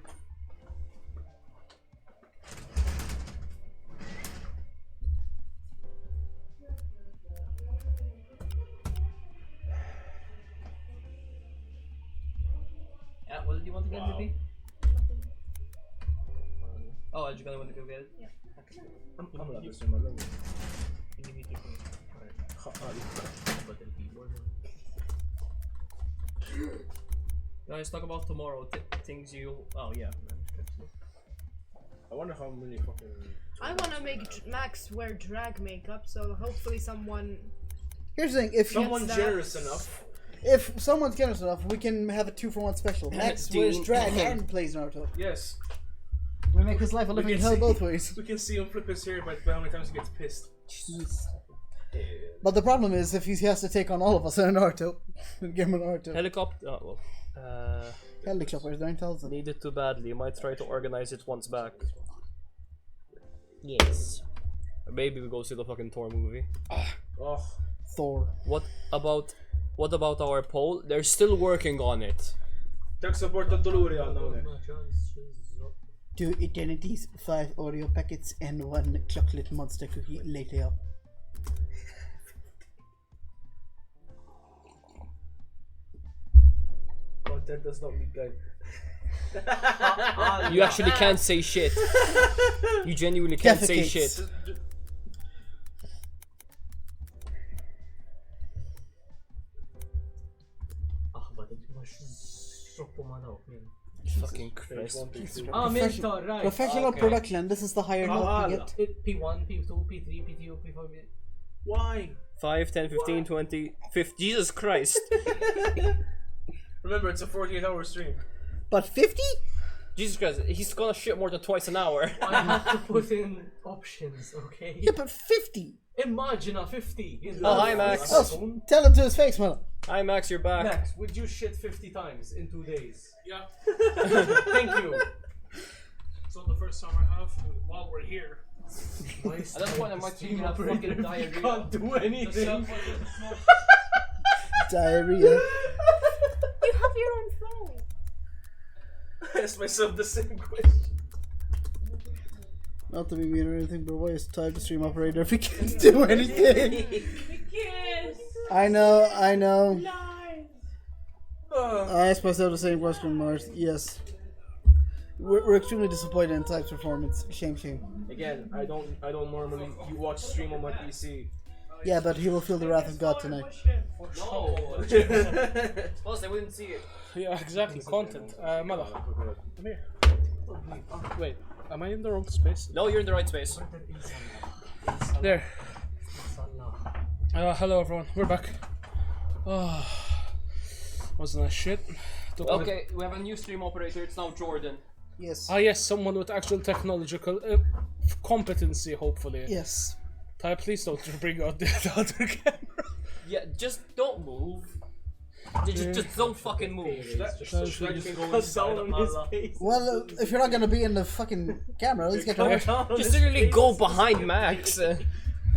What did you want to get, Libby? Oh, are you gonna want to go get it?
Yeah.
I'm not listening, my love.
Guys, talk about tomorrow. Things you. Oh, yeah.
I wonder how many fucking.
I want to make Max wear drag makeup, so hopefully someone.
Here's the thing, if
Someone
that.
generous enough.
if someone's generous enough, we can have a 2-for-1 special. Max wears drag and plays Naruto.
Yes.
We make his life a living
can
hell
see-
both ways.
We can see him flip his hair by how many times he gets pissed.
But the problem is if he has to take on all of us in a Naruto. Game of Naruto.
Helicopter. Oh, well.
Helicopters, don't tell them.
Needed too badly. Might try to organize it once back.
Yes.
Maybe we go see the fucking Thor movie.
Oh.
Thor.
What about our poll? They're still working on it.
Tech support the Doluri on now.
2 eternities, 5 Oreo packets, and 1 chocolate monster cookie later.
Content does not mean guide.
You actually can't say shit. You genuinely can't say
Defecates.
shit. Fucking Christ.
Mentor, right.
Professional
Okay.
production, this is the higher note we get.
P1, P2, P3, P2, P4.
Why?
5, 10, 15, 20, 50. Jesus Christ.
Remember, it's a 48-hour stream.
But 50?
Jesus Christ. He's gonna shit more than twice an hour.
I have to put in options, okay?
Yeah, but 50!
Imagine a 50.
Oh, hi, Max.
Oh, tell it to his face, man.
Hi, Max. You're back.
Max, would you shit 50 times in 2 days?
Yeah.
Thank you.
So the first time I have while we're here.
At
that point, I might think you have fucking diarrhea.
Can't do anything.
Diarrhea.
You have your own phone.
I asked myself the same question.
Not to be mean or anything, but why is Type the stream operator if he can't do anything?
Yes.
I know. I asked myself the same question, Mars. Yes. We're extremely disappointed in Type's performance. Shame.
Again, I don't normally watch stream on my PC.
Yeah, but he will feel the wrath of God tonight.
No. Plus, they wouldn't see it.
Yeah, exactly. Content. Mother. Come here. Wait, am I in the wrong space?
No, you're in the right space.
There. Hello everyone, we're back. Wasn't that shit?
Okay, we have a new stream operator. It's now Jordan.
Yes.
Ah yes, someone with actual technological competency, hopefully.
Yes.
Ty, please don't bring out the other camera.
Yeah, just don't move. Just don't fucking move.
Well, if you're not gonna be in the fucking camera, let's get over.
Just literally go behind Max.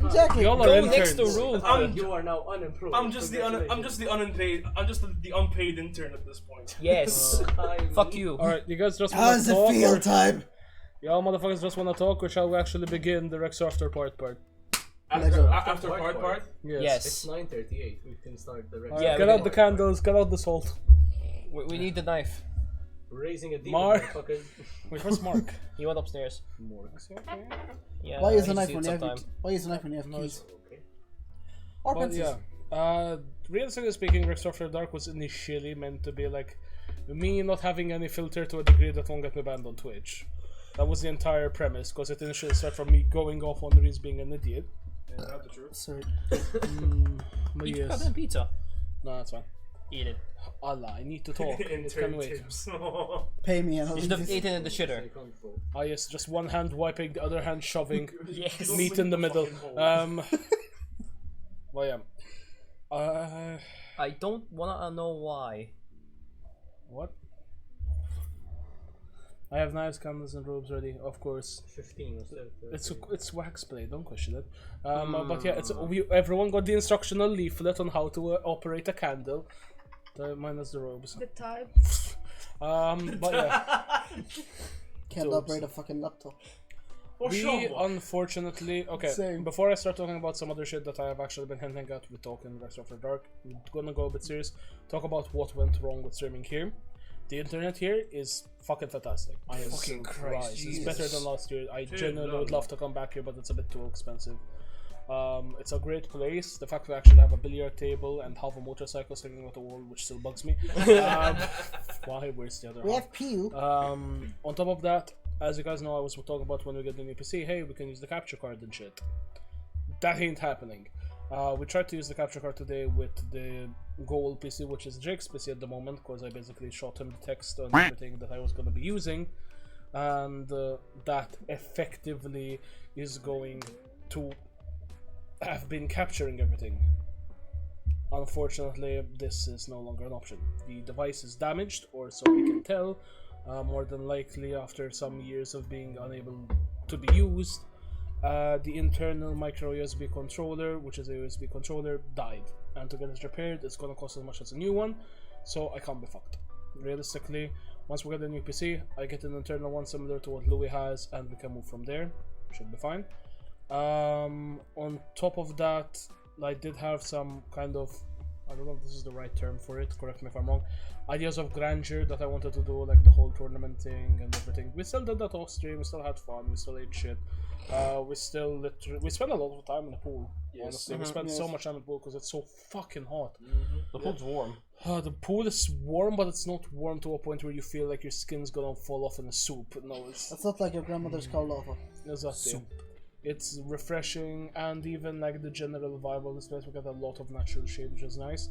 Exactly.
Y'all are
Go
interns.
next to Ruth.
You are now unemployed.
I'm just the unpaid. I'm just the unpaid intern at this point.
Yes. Fuck you.
Alright, you guys just
How
wanna
does it
talk?
feel,
Or
Type?
y'all motherfuckers just wanna talk, or shall we actually begin the Rexor after part?
After part.
Yes.
It's 9:38. We can start the rest.
Alright,
Yeah,
get
we
out
can-
the candles, get out the salt.
We need the knife.
Raising a demon.
Mark.
motherfucker.
Wait, where's Mark?
He went upstairs. Yeah.
Why use a
he's
knife
seen
when you have?
sometime.
Why use a knife when you have keys?
Okay.
Or
But
pencils?
yeah, realistically speaking, Rexor After Dark was initially meant to be like me not having any filter to a degree that won't get me banned on Twitch. That was the entire premise, because it initially started from me going off on Reese being an idiot.
Sorry.
But
Eat
yes.
goddamn pizza.
No, that's fine.
Eat it.
Allah, I need to talk. It can
Intern
wait.
tips.
Pay me and I'll
You
leave
should have
this.
eaten in the shitter.
Ah yes, just one hand wiping, the other hand shoving,
Yes.
meat in the middle. Well yeah.
I don't wanna know why.
What? I have knives, candles, and robes ready, of course.
15 or so.
It's wax play, don't question it. But yeah, everyone got the instructional leaflet on how to operate a candle. Minus the robes.
The type.
But yeah,
Can't operate a fucking laptop.
we unfortunately okay.
Same.
Before I start talking about some other shit that I have actually been hinting at with talking Rexor After Dark, we're gonna go a bit serious. Talk about what went wrong with streaming here. The internet here is fucking fantastic. I am
Fucking
surprised.
Christ,
It's better than last year. I genuinely would love to come back here, but it's a bit too expensive. It's a great place. The fact we actually have a billiard table and half a motorcycle sticking out the wall, which still bugs me. Why? Where's the other
We
half?
have Pew.
On top of that, as you guys know, I was talking about when we get the new PC, hey, we can use the capture card and shit. That ain't happening. We tried to use the capture card today with the goal PC, which is Jake's PC at the moment, because I basically shot him the text and everything that I was going to be using, and that effectively is going to have been capturing everything. Unfortunately, this is no longer an option. The device is damaged, or so we can tell. More than likely, after some years of being unable to be used, the internal micro USB controller, which is a USB controller, died. And to get it repaired, it's gonna cost as much as a new one, so I can't be fucked. Realistically, once we get a new PC, I get an internal one similar to what Louis has, and we can move from there. Should be fine. On top of that, I did have some kind of, I don't know if this is the right term for it, correct me if I'm wrong, ideas of grandeur that I wanted to do, like the whole tournament thing and everything. We still did that off stream, we still had fun, we still ate shit. We spent a lot of time in the pool. Yes. Honestly, we spent so much time in the pool because it's so fucking hot.
The pool's warm.
The pool is warm, but it's not warm to a point where you feel like your skin's gonna fall off in a soup. No, it's
That's not like your grandmother's cold lava.
exactly. It's refreshing, and even like the general vibe of this place, we got a lot of natural shade, which is nice.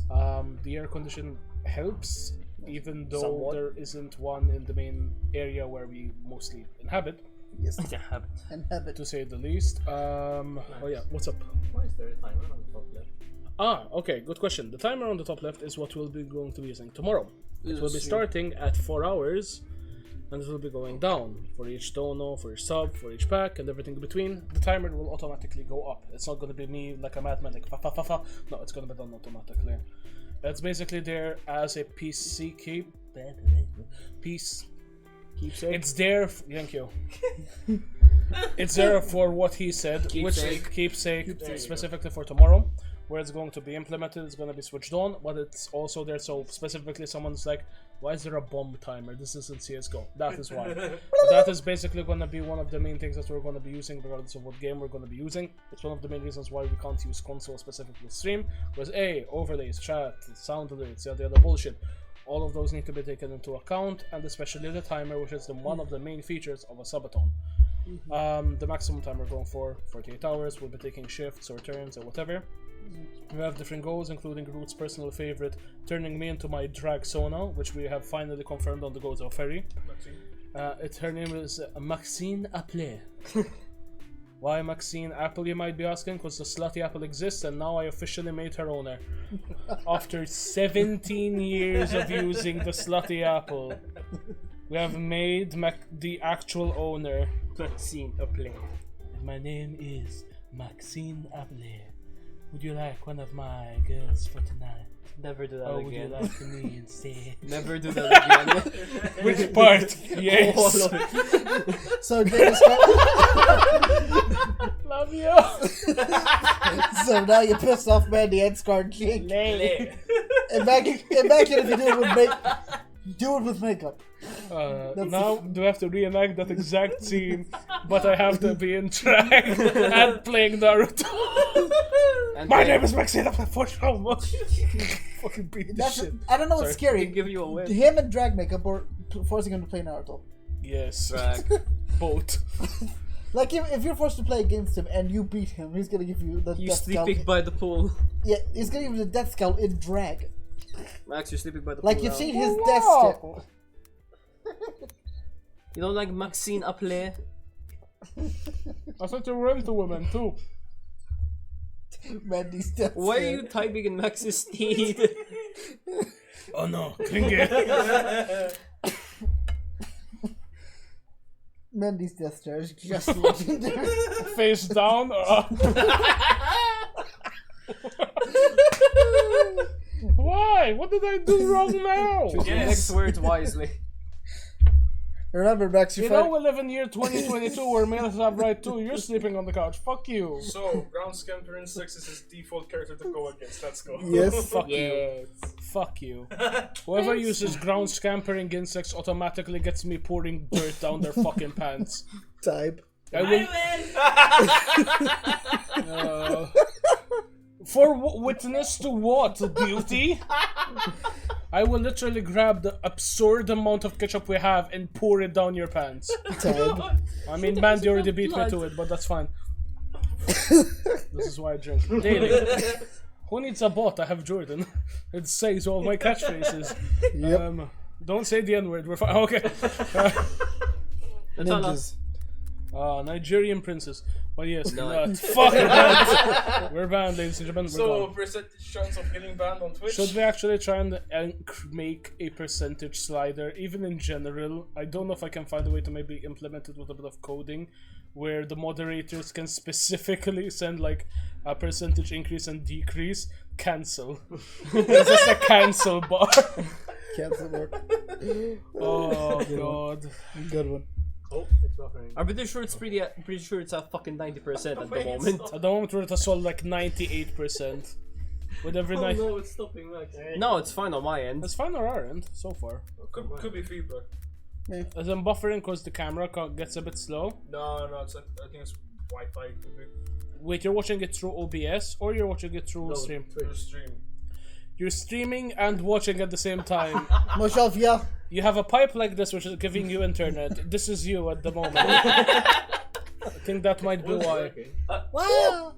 The air condition helps, even though
Somewhat.
there isn't one in the main area where we mostly inhabit,
Yes.
And
Inhabit.
to say the least. Oh yeah, what's up?
Why is there a timer on the top left?
Okay, good question. The timer on the top left is what we'll be going to be using tomorrow. It will be starting at 4 hours, and it will be going down for each dono, for each sub, for each pack, and everything in between. The timer will automatically go up. It's not going to be me like a madman, like fa fa fa fa. No, it's going to be done automatically. It's basically there as a PC keepsake. It's there. Thank you. It's there for what he said, which
Keepsake.
keepsake specifically for tomorrow. where it's going to be implemented. It's going to be switched on, but it's also there. So specifically, someone's like, "Why is there a bomb timer? This isn't CS:GO." That is why. But that is basically going to be one of the main things that we're going to be using, regardless of what game we're going to be using. It's one of the main reasons why we can't use console specifically stream, because overlays, chat, sound alerts, the other bullshit. All of those need to be taken into account, and especially the timer, which is one of the main features of a subathon. The maximum time we're going for 48 hours. We'll be taking shifts or turns or whatever. We have different goals, including Root's personal favorite, turning me into my drag Sona, which we have finally confirmed on the goals of Ferry. Her name is Maxine Apple. Why Maxine Apple, you might be asking? Because the slutty apple exists, and now I officially made her owner. After 17 years of using the slutty apple, we have made the actual owner.
Maxine Apple.
My name is Maxine Apple. Would you like one of my girls for tonight?
Never do that
Or
again.
would you like me instead?
Never do that again.
Which part? Yes.
All of it.
So Davis,
Love you.
so now you're pissed off, man. The end scarred cheek.
Lay.
Imagine if you do it with makeup.
Now do I have to reenact that exact scene, but I have to be in track and playing Naruto.
And
My
then
name is Maxine. I'm fucking beat this shit.
I don't know what's
we
scary.
give you a win.
Him and drag makeup or forcing him to play Naruto.
Yes,
Drag.
both.
Like if you're forced to play against him and you beat him, he's gonna give you the
You
death skull.
sleeping by the pool.
Yeah, he's gonna give you the death skull in drag.
Max, you're sleeping by the
Like
pool
you've
now.
seen his death step.
You don't like Maxine Apple?
I thought you were into women too.
Mandy's death
Why are
stare.
you typing in Max's steed?
Oh no, Klinge.
Mandy's death stare is just legendary.
Face down or up? Why? What did I do wrong now?
Choose your next words wisely.
Remember, Max,
You know we live in year 2022 where males have right too. You're sleeping on the couch. Fuck you.
So, ground scamper insects is his default character to go against. Let's go.
Yes.
Fuck you. Fuck you. Whoever uses ground scampering insects automatically gets me pouring dirt down their fucking pants.
Type.
I will. For witness to what, beauty? I will literally grab the absurd amount of ketchup we have and pour it down your pants.
Type.
I mean, Mandy already beat me to it, but that's fine. This is why I drink daily. Who needs a bot? I have Jordan. It says all my catchphrases.
Yep.
Don't say the N-word. We're fine. Okay.
Ninjas.
Nigerian princess. But yes,
No.
fuck we're banned. We're banned, ladies and gentlemen. We're
So,
gone.
percentage chance of getting banned on Twitch?
Should we actually try and make a percentage slider, even in general? I don't know if I can find a way to maybe implement it with a bit of coding, where the moderators can specifically send like a percentage increase and decrease. Cancel. It's just a cancel bar.
Cancel work.
Oh god.
Good one.
Oh, it's buffering.
I'm pretty sure it's pretty sure it's at fucking 90% at the moment.
At the moment we're at a solid like 98%. With every night.
No, it's stopping, Max.
No, it's fine on my end.
It's fine on our end so far.
Could be feedback.
As I'm buffering because the camera gets a bit slow.
No, it's I think it's Wi-Fi. Could be.
Wait, you're watching it through OBS or you're watching it through stream?
Through stream.
You're streaming and watching at the same time.
Myself, yeah.
You have a pipe like this which is giving you internet. This is you at the moment. I think that might be why.
Wow.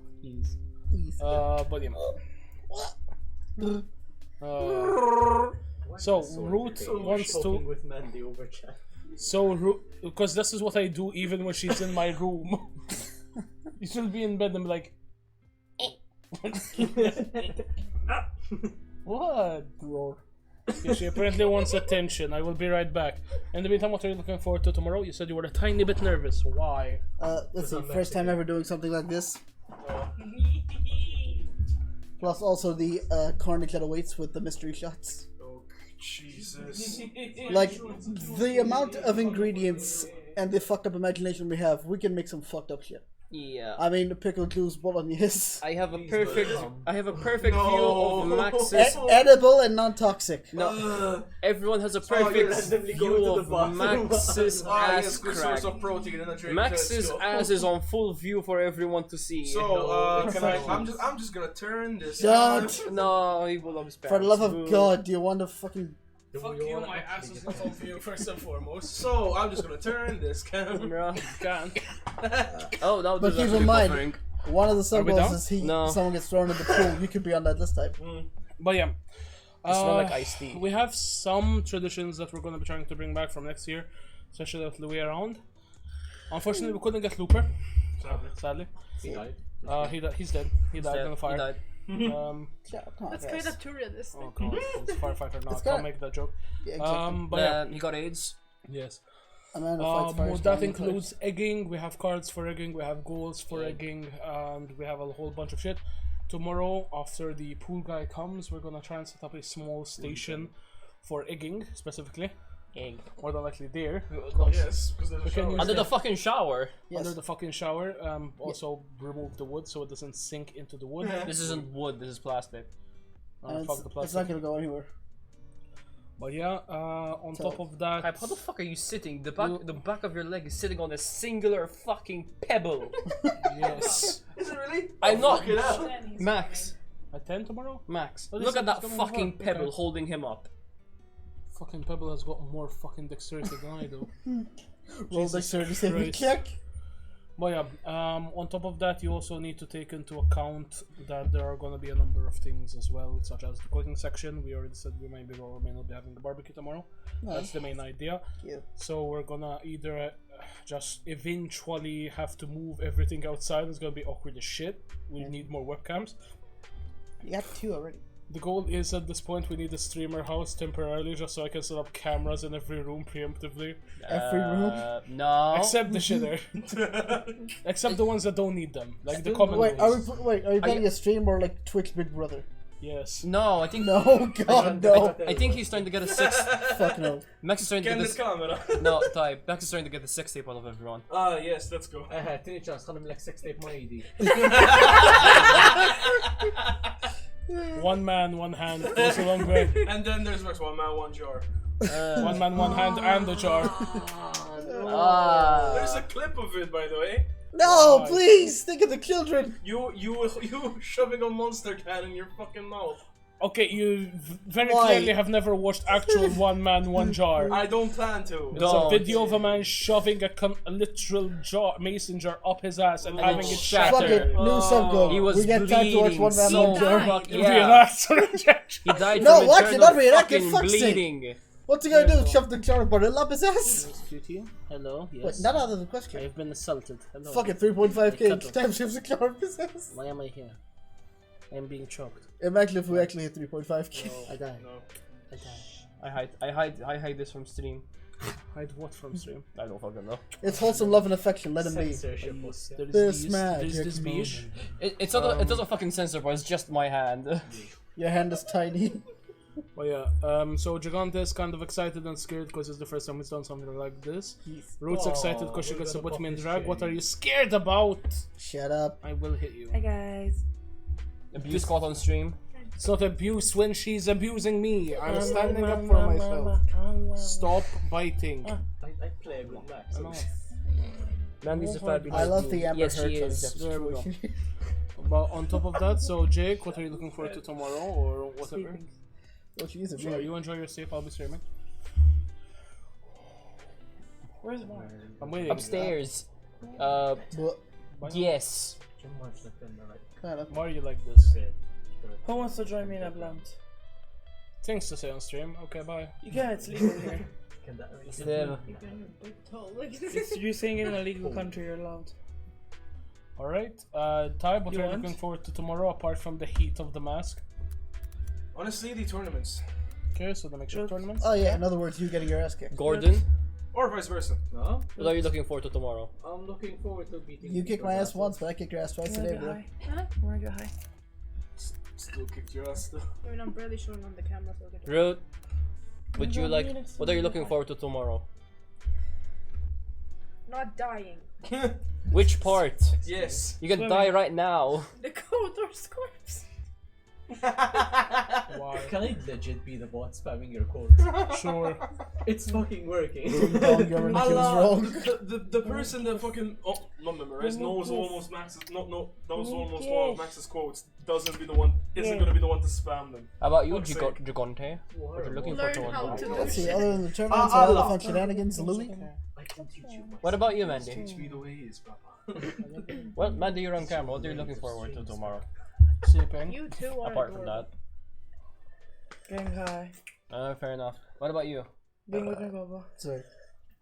But yeah. So Root wants to.
with Mandy over chat.
So because this is what I do even when she's in my room. You should be in bed and be like. What?
Roar.
Yeah, she apparently wants attention. I will be right back. In the meantime, what are you looking forward to tomorrow? You said you were a tiny bit nervous. Why?
Let's see. First time ever doing something like this. Plus also the carnage that awaits with the mystery shots.
Oh, Jesus.
Like, the amount of ingredients and the fucked up imagination we have, we can make some fucked up shit.
Yeah.
I mean, the pickled goose bolognese.
I have a perfect view of Max's.
Edible and non-toxic.
No, everyone has a perfect view of Max's ass crack. Max's ass is on full view for everyone to see.
So, I'm just gonna turn this.
Don't.
No, he will spam.
For the love of God, do you want to fucking...
Fuck you, my ass is not on view first and foremost.
So, I'm just gonna turn this camera.
Can.
Oh, that
But
was
keep in mind, one of the sub goals is
No.
someone gets thrown in the pool. You could be on that list type.
But yeah.
smell like iced tea.
We have some traditions that we're going to be trying to bring back from next year, especially with Louis around. Unfortunately, we couldn't get Looper. Sadly.
He died.
He's dead. He died in the fire.
He died.
That's kind of too realistic.
Oh god, he's a firefighter now. I
It's
can't
kinda-
make that joke.
Yeah, exactly.
But yeah,
He got AIDS.
yes.
A man who fights fires
That
down
includes egging. We have cards for egging. We have goals for egging, and we have a whole bunch of shit. Tomorrow, after the pool guy comes, we're gonna try and set up a small station for egging specifically.
Egg.
More than likely there.
Yes, because there's a
can
shower.
use
Under the fucking shower.
Yes.
Under the fucking shower. Also remove the wood so it doesn't sink into the wood.
This isn't wood. This is plastic.
And
Fuck the
it's
plastic.
not gonna go anywhere.
But yeah, on top of that,
Hype, how the fuck are you sitting? The back of your leg is sitting on a singular fucking pebble.
yes.
Is it really?
I'm not.
Then he's
Max.
At 10 tomorrow?
Max.
Oh, they
Look
said
at that
it's gonna
fucking
work,
pebble
okay.
holding him up.
Fucking Pebble has got more fucking dexterity than I do.
Roll dexterity saving
Christ.
check.
But yeah, on top of that, you also need to take into account that there are gonna be a number of things as well, such as the cooking section. We already said we may be or may not be having a barbecue tomorrow. That's the main idea.
Yeah.
So we're gonna either just eventually have to move everything outside. It's gonna be awkward as shit. We need more webcams.
You got 2 already.
The goal is at this point we need a streamer house temporarily just so I can set up cameras in every room preemptively.
Every room.
No.
Except the shitter. Except the ones that don't need them. Like the common
Wait,
ones.
are you planning a stream or like Twitch Big Brother?
Yes.
No, I think.
No, God, no.
I think he's trying to get a sex.
Fuck no.
Max is trying to get
Candid
this.
camera.
No, type. Max is trying to get the sex tape out of everyone.
Ah, yes, let's go.
تاني chance خلنا لك sex tape ما يدي.
One man, one hand goes a long way.
And then there's next one man, one jar.
One man, one hand, and a jar.
There's a clip of it, by the way.
No, please! Think of the children!
You shoving a monster can in your fucking mouth.
Okay, you very
Why?
clearly have never watched actual one man, one jar.
I don't plan to.
It's a video of a man shoving a literal jar, mason jar up his ass and having it
shattered.
Fuck it,
shatter.
new sub goal.
He was
We get time to watch
bleeding
one man
so
one jar.
fucking.
Yeah.
Yeah. He died
No,
from
watch it,
internal
not me, that kid
fucking
fuck's sake.
bleeding.
What's he gonna do? Shove the jar barrel up his ass?
Cutie, hello, yes.
Wait, not out of the question.
I've been assaulted. Hello.
Fuck it, 3.5k.
Cut off.
Time shoves the jar up his ass.
Why am I here? I'm being choked.
Imagine if we actually hit 3.5k.
I die.
No.
I die.
I hide this from stream.
Hide what from stream?
I don't fucking know.
It's wholesome love and affection, let him be.
Censorship was
There is
This
these,
magic
there's this beach.
It's not. It doesn't fucking censor, but it's just my hand.
Your hand is tiny.
But yeah, so Gigante is kind of excited and scared because it's the first time he's done something like this. Root's excited because she gets to put me in drag. What are you scared about?
Shut up.
I will hit you.
Hi guys.
Abuse caught on stream.
It's not abuse when she's abusing me. I'm standing up for myself. Stop biting.
I play a good Max.
Enough.
Mandy's a fabulous.
I love the Amber
Yes,
Heard
she
Johnny
is.
Depp
There we go.
situation.
But on top of that, so Jake, what are you looking forward to tomorrow or whatever?
What you use it
Sure,
for?
you enjoy your sleep. I'll be streaming.
Where's Mark?
I'm waiting.
Upstairs.
But,
Yes.
kind of.
Why are you like this?
Who wants to join me in a blunt?
Things to say on stream. Okay, bye.
You can, it's legal here.
Steve.
It's you saying in a legal country, you're allowed.
Alright, Ty, what
You
are you
want?
looking forward to tomorrow apart from the heat of the mask?
Honestly, the tournaments.
Okay, so the makeshift tournaments.
Oh yeah, in other words, you getting your ass kicked.
Gordon,
Or vice versa.
No?
what are you looking forward to tomorrow?
I'm looking forward to beating
You kicked my ass once, but I kicked your ass twice
You wanna
today,
go
bro.
high?
Huh?
Wanna go high?
Still kicked your ass though.
I mean, I'm barely showing on the camera, so I'll get
Root, would you
No,
like?
minutes,
What are you
no,
looking
high.
forward to tomorrow?
Not dying.
Which part?
Yes.
You can die right now.
The Cotor's corpse.
Why?
Can I legit be the bot spamming your code?
Sure.
It's fucking working.
Dog, your kills wrong.
The person that fucking not memorized knows almost Max's knows almost all of Max's quotes isn't gonna be the one to spam them.
How about you,
Fuck's sake.
Gigante? What you're looking for
Learn
to
how to do
Let's see,
shit.
other than the tournaments and all the fun shenanigans, Louis.
I can teach you.
What about you, Mandy?
Teach me the ways, Papa.
Well, Mandy, you're on camera. What are you looking forward to tomorrow?
Sleeping.
You two are
Apart from
adorable.
that.
Getting high.
Fair enough. What about you?
Being with my baba.
Sorry.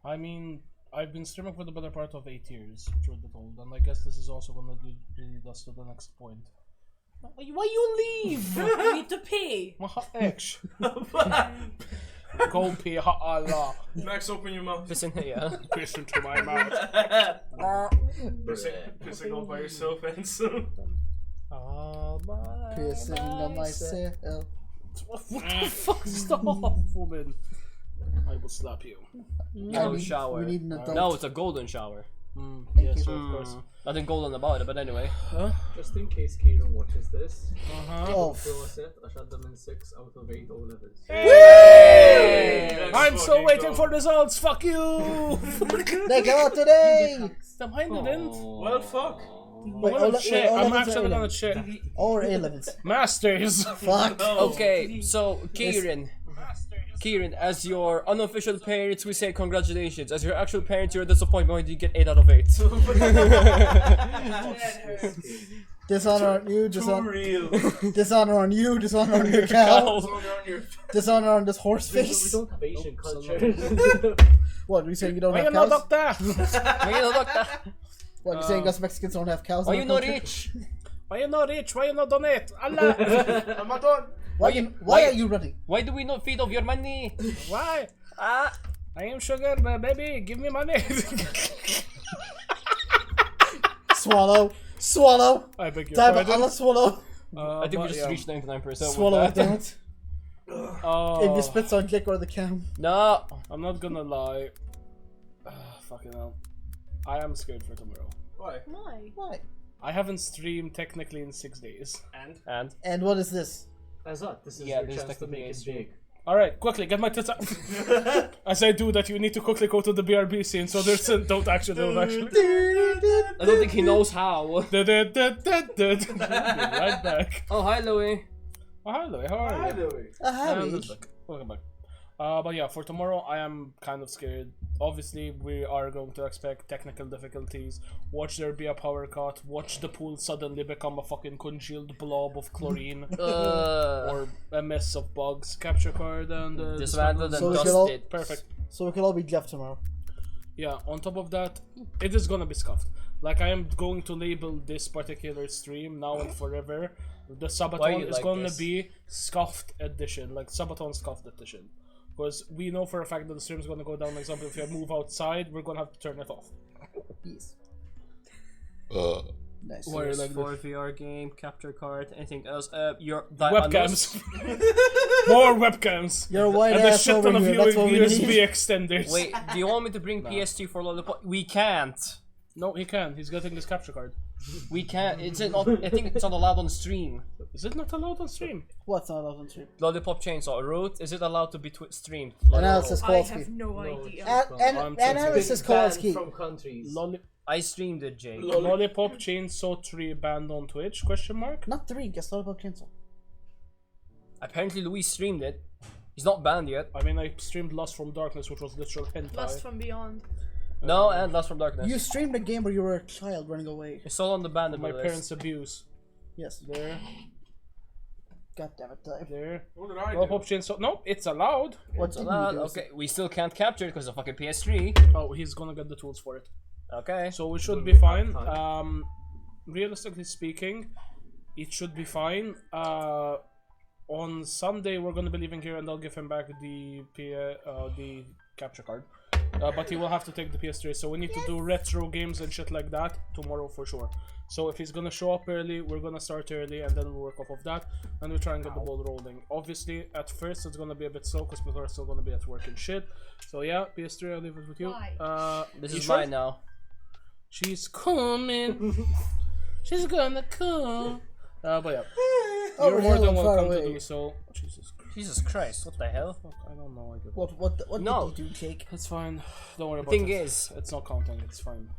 I mean, I've been streaming for the better part of 8 years, truth be told, and I guess this is also gonna lead us to the next point. Why you leave?
I need to pee.
Ex. Go pee, ha Allah.
Max, open your mouth.
Piss in here.
Piss into my mouth.
Pissing all by yourself, Ansel.
Pissing on myself.
What the fuck? Stop, woman. I will slap you.
No shower.
We need an adult.
No, it's a golden shower.
Yes, of course.
Nothing golden about it, but anyway.
Just in case Kieran watches this,
Oh,
throw a set, I shot them in 6 out of 8 O levels.
I'm still waiting for results. Fuck you.
they come out today!
Mine didn't.
Well, fuck.
Wait,
I'm gonna check. I'm actually gonna check.
Or A-levels.
Masters.
Fuck.
Okay, so Kieran, as your unofficial parents, we say congratulations. As your actual parents, you're disappointed when you get 8 out of 8.
Dishonor on you,
Real.
dishonor on you, dishonor on your cow, dishonor on this horse
We
face.
don't have Asian culture.
What, you saying you don't
Why you
have
not
cows?
doctor?
What, you saying us Mexicans don't have cows?
Why
in
you
our
not
country?
rich?
Why you not rich? Why you not donate? Allah.
I'm not done.
Why are you running?
Why do we not feed off your money?
Why?
Ah,
I am sugar, baby. Give me money.
Swallow. Swallow.
I beg your
Damn it,
pardon.
Allah, swallow.
I think we just reached 99%
Swallow it,
with
damn
that.
it. If you spits on click or the cam.
No.
I'm not gonna lie. Fucking hell. I am scared for tomorrow.
Why?
Why?
Why?
I haven't streamed technically in 6 days.
And what is this?
As what? This is
Yeah,
your
this is
chance to
technically
make
a
it
stream.
big.
Alright, quickly, get my tits out. As I do that, you need to quickly go to the BRB scene, so there's don't actually.
I don't think he knows how.
Be right back.
Oh, hi, Louis.
Oh, hi, Louis, how are you?
Harry.
Welcome back. But yeah, for tomorrow, I am kind of scared. Obviously, we are going to expect technical difficulties. Watch there be a power cut. Watch the pool suddenly become a fucking congealed blob of chlorine. Or a mess of bugs. Capture card and...
Dismantled and
So we can all-
dusted.
Perfect.
So we can all be Jeff tomorrow.
Yeah, on top of that, it is gonna be scuffed. Like, I am going to label this particular stream now and forever. The Sabaton
you
is
like
gonna
this?
be scuffed edition. Like, Sabaton scuffed edition. Because we know for a fact that the stream is gonna go down. For example, if you move outside, we're gonna have to turn it off.
Yes. Nice.
Warriors 4 VR game, capture card, anything else? Your
Webcams. More webcams.
You're a white
And a
ass
shit
over
ton of
here, that's what we
USB
need.
extenders.
Wait, do you want me to bring PS2 for Lollipop? We can't.
No, he can. He's getting this capture card.
We can't. It's not. I think it's not allowed on stream.
Is it not allowed on stream?
What's not allowed on stream?
Lollipop Chainsaw Root. Is it allowed to be streamed?
Analysis
I
Kowalski.
have no idea.
Analysis Kowalski.
From countries.
I streamed it, Jake.
Lollipop Chainsaw 3 banned on Twitch? Question mark.
Not 3, guess Lollipop Chainsaw.
Apparently, Louis streamed it. He's not banned yet.
I mean, I streamed Lust from Darkness, which was literal hentai.
Lust from Beyond.
No, and Lust from Darkness.
You streamed a game where you were a child running away.
It's all on the banned
My
list.
parents' abuse.
Yes.
There,
God damn it, Dave.
there.
What did I do?
Lollipop Chainsaw. No, it's allowed.
What
It's
did
allowed.
you do?
Okay, we still can't capture it because of fucking PS3.
Oh, he's gonna get the tools for it.
Okay.
So we should be fine. Realistically speaking, it should be fine. On Sunday we're gonna be leaving here, and I'll give him back the capture card. But he will have to take the PS3, so we need to do retro games and shit like that tomorrow for sure. So if he's gonna show up early, we're gonna start early, and then we'll work off of that, and we'll try and get the ball rolling. Obviously, at first it's gonna be a bit slow because people are still gonna be at work and shit. So yeah, PS3, I'll leave it with you.
Why?
This
you
is
sure?
mine now.
She's coming. She's gonna come. But yeah,
Oh,
you're more
hell,
than
far
welcome to
away.
do so. Jesus Christ.
Jesus Christ, what the hell?
Fuck, I don't know. I give up.
What
No.
did you do, Jake?
It's fine. Don't worry
The
about
thing
it.
is,
It's not counting. It's fine.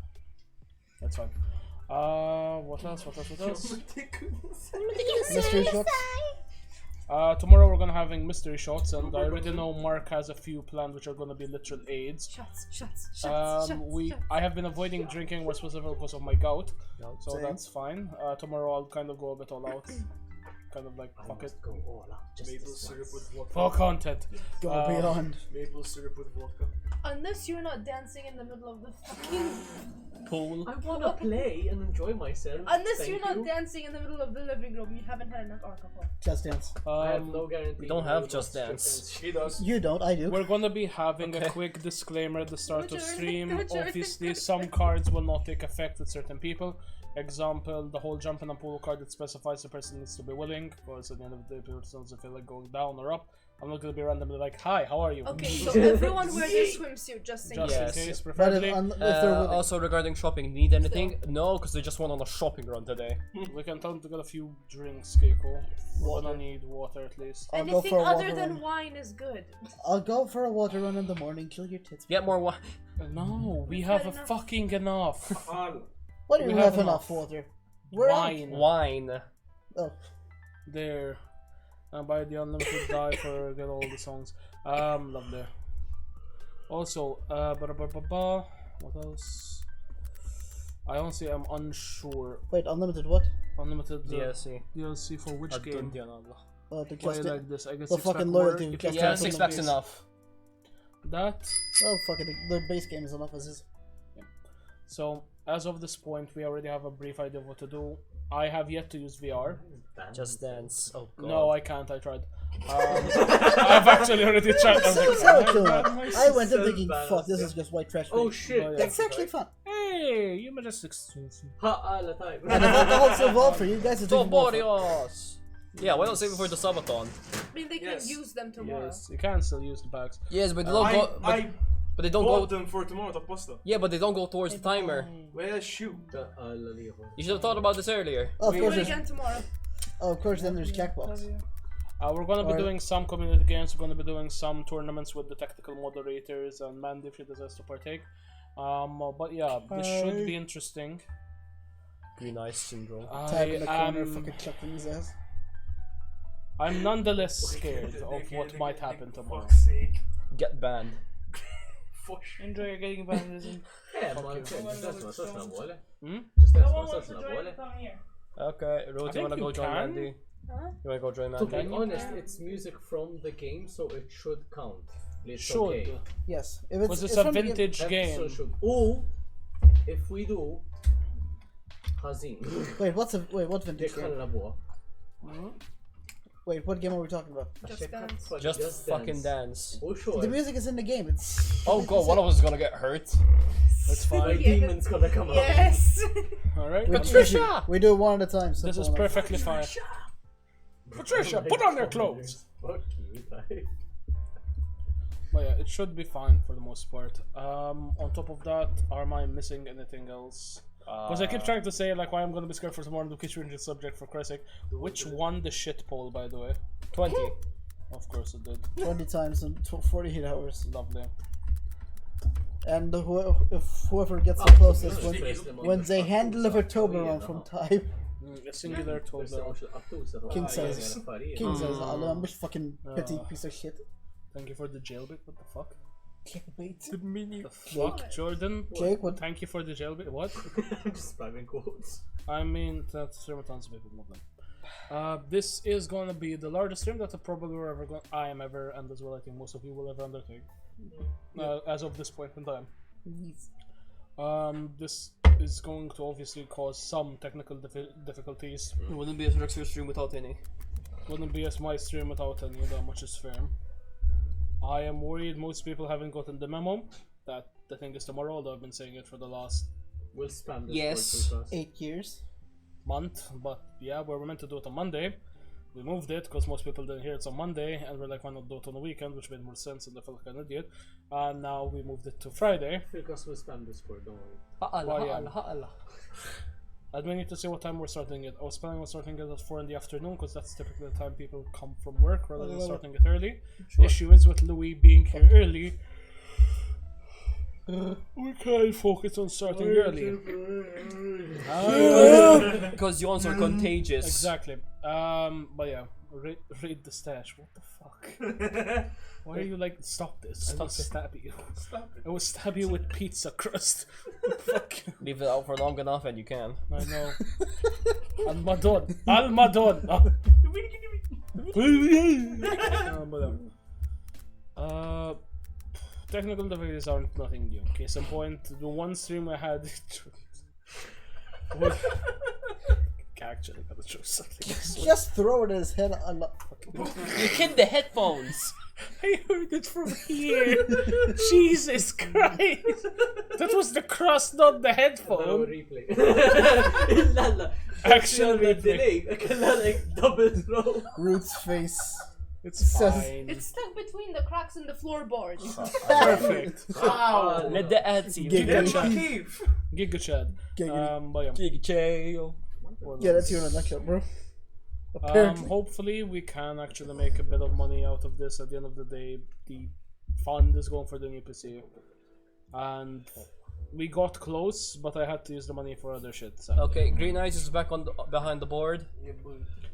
That's fine. What else?
Mystery shots?
Tomorrow we're gonna having mystery shots, and I already know Mark has a few planned which are gonna be literal aids.
Shots.
I have been avoiding drinking more specifically because of my gout, so
Same.
that's fine. Tomorrow I'll kind of go a bit all out, kind of like fuck it,
Go all out. Just
Maple
this
syrup
once.
with vodka.
full content.
Go
Um,
beyond.
Maple syrup with vodka.
Unless you're not dancing in the middle of the fucking.
pool.
I wanna play and enjoy myself.
Unless
Thank
you're not
you.
dancing in the middle of the living room, you haven't had enough alcohol.
Just Dance.
I have no guarantee.
we don't
that
have
will
Just
not
Dance.
strip
He does.
You don't, I do.
We're gonna be having a
Okay.
quick disclaimer at the start of
Don't you-
stream.
don't you-
Obviously, some cards will not take effect with certain people. Example, the whole jump in a pool card that specifies the person needs to be willing, because at the end of the day, person doesn't feel like going down or up. I'm not gonna be randomly like, hi, how are you?
Okay, so everyone wear their swimsuit just in
Just
case.
in
Yes.
case,
But
preferably.
if they're willing.
Also regarding shopping, need anything? No, because they just went on a shopping run today.
We can tell them to get a few drinks, Keiko. We're
Water.
gonna need water at least.
I'll go
Anything
for a
other
water
than
run.
wine is good.
I'll go for a water run in the morning, kill your tits.
Get more wine.
No, we
We've
have
had
a
enough.
fucking enough.
What do
We
you
have
have enough
enough.
water? We're out.
Wine.
Wine.
Oh,
There. And buy the unlimited die for get all the songs. Lovely. Also, what else? I honestly am unsure.
wait, unlimited what?
Unlimited
DLC.
DLC for which game?
The
Play
just
like this. I guess
the
6 pack
fucking
more.
loyalty
If
just
you
Yeah,
can
6
put
packs
in
enough.
that.
Oh fuck it, the base game is enough as is.
So as of this point, we already have a brief idea of what to do. I have yet to use VR.
Just Dance. Oh god.
No, I can't. I tried. I've actually already tried. I was
So
like,
so
"Ah,
cool.
man,
I went in
so
thinking,
bad.
fuck, this is just white trash.
Oh
Shit.
shit.
Oh, yeah.
That's actually fun.
Hey, you Majestics.
Ha all the time.
And if alcohol's involved for you guys, it's even more fun.
Toborios! Yeah, why not save it for the subathon?
I mean, they can
Yes.
use them tomorrow.
Yes, you can still use the packs.
Yes, but they don't go. But they don't
bought
go.
them for tomorrow, the pasta.
Yeah, but they don't go towards the timer.
Well, shoot.
You should have thought about this earlier.
Oh, of
Do
course,
it
there's,
again tomorrow.
oh, of course, then there's Jackbox.
We're gonna be
Or-
doing some community games. We're gonna be doing some tournaments with the technical moderators and Mandy if she decides to partake. But yeah, this should be interesting.
Green Eyes Syndrome.
Tag in the corner,
am
fucking chucking his ass.
I'm nonetheless scared of what might happen
For
tomorrow.
fuck's sake.
Get banned.
Enjoy getting vandalism.
Okay, Ruth, you
think
wanna go
you
join
can.
Mandy? You wanna go join
To
Mandy?
be honest, it's music from the game, so it should count. It's
Should.
okay.
Yes, if
Because it's a
from the game-
vintage
So
game.
should. Or if we do Hazin.
Wait, what vintage game?
game?
Wait, what game are we talking about?
Just dance.
Just fucking dance.
Oh sure.
The music is in the game. It's.
Oh god, one of us is gonna get hurt.
That's
My
fine.
demon's gonna come out.
Yes.
Alright.
Patricia!
We do it one at a time. So
This is
hold on.
perfectly fine. Patricia, put on your clothes!
Fuck you, guys.
But yeah, it should be fine for the most part. On top of that, am I missing anything else? Because I keep trying to say like why I'm gonna be scared for tomorrow to keep changing the subject for Christ's sake. Which won the shit poll, by the way?
20.
Of course it did.
20 times in 48 hours.
Lovely.
And if whoever gets the closest wins a hand-delivered Toblerone from Time.
A singular Toblerone.
King size. King size. I'm just fucking petty piece of shit.
Thank you for the jailbait. What the fuck?
Clickbait.
The fuck, Jordan?
Cake, what?
Thank you for the jailbait. What?
I'm just spamming quotes.
I mean, that's tons of people. Not them. This is gonna be the largest stream that I am ever, and as well I think most of you will ever undertake. As of this point in time. This is going to obviously cause some technical difficulties.
It wouldn't be a Rexor stream without any.
Wouldn't be as my stream without any, that much is fair. I am worried most people haven't gotten the memo that the thing is tomorrow, although I've been saying it for the last
We'll spam this
Yes.
word too fast.
8 years.
month, but yeah, we were meant to do it on Monday. We moved it because most people didn't hear it's on Monday, and we're like, why not do it on the weekend, which made more sense, and I felt like an idiot. And now we moved it to Friday.
Because we spam Discord, don't worry.
Ha'ala.
And we need to see what time we're starting it. I was planning on starting it at 4 in the afternoon because that's typically the time people come from work rather than starting it early. The issue is with Louis being here early, we can't focus on starting early.
Because yawns are contagious.
Exactly. But yeah, read the stash. What the fuck? Why are you like, stop this? I will stab you.
Stop it.
I will stab you with pizza crust. Fuck you.
Leave it out for long enough and you can.
I know. Almadon. Almadon. Technical difficulties aren't nothing new. Case in point, the one stream I had. Actually, gotta show something.
Just throw it at his head.
You hit the headphones!
I heard it from here. Jesus Christ! That was the crust, not the headphone.
replay.
Action replay.
delay. I cannot like double throw.
Ruth's face.
It's
Says-
fine.
It's stuck between the cracks in the floorboards.
Perfect.
Wow.
Let the ad see.
Giga Chad.
Giga Chad. But yeah.
Giga Chail.
Yeah, that's you in a nutshell, bro. Apparently.
Hopefully we can actually make a bit of money out of this. At the end of the day, the fund is going for the new PC, and we got close, but I had to use the money for other shit. So.
Okay, Green Eyes is back on behind the board.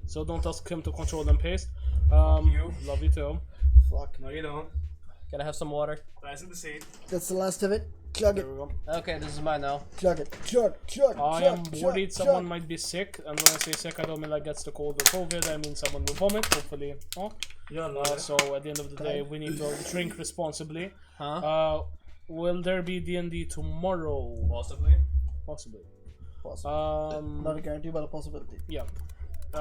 So don't ask him to control and paste. Love you too.
Fuck.
No, you don't.
Can I have some water?
That's in the seat.
That's the last of it. Chug it.
There we go.
Okay, this is mine now.
Chug it. Chug.
I am worried someone might be sick, and when I say sick, I don't mean like gets the cold or COVID. I mean someone will vomit. Hopefully, so at the end of the day, we need to drink responsibly.
Huh?
Will there be D&D tomorrow?
Possibly.
Possibly.
Not a guarantee, but a possibility.
Yeah.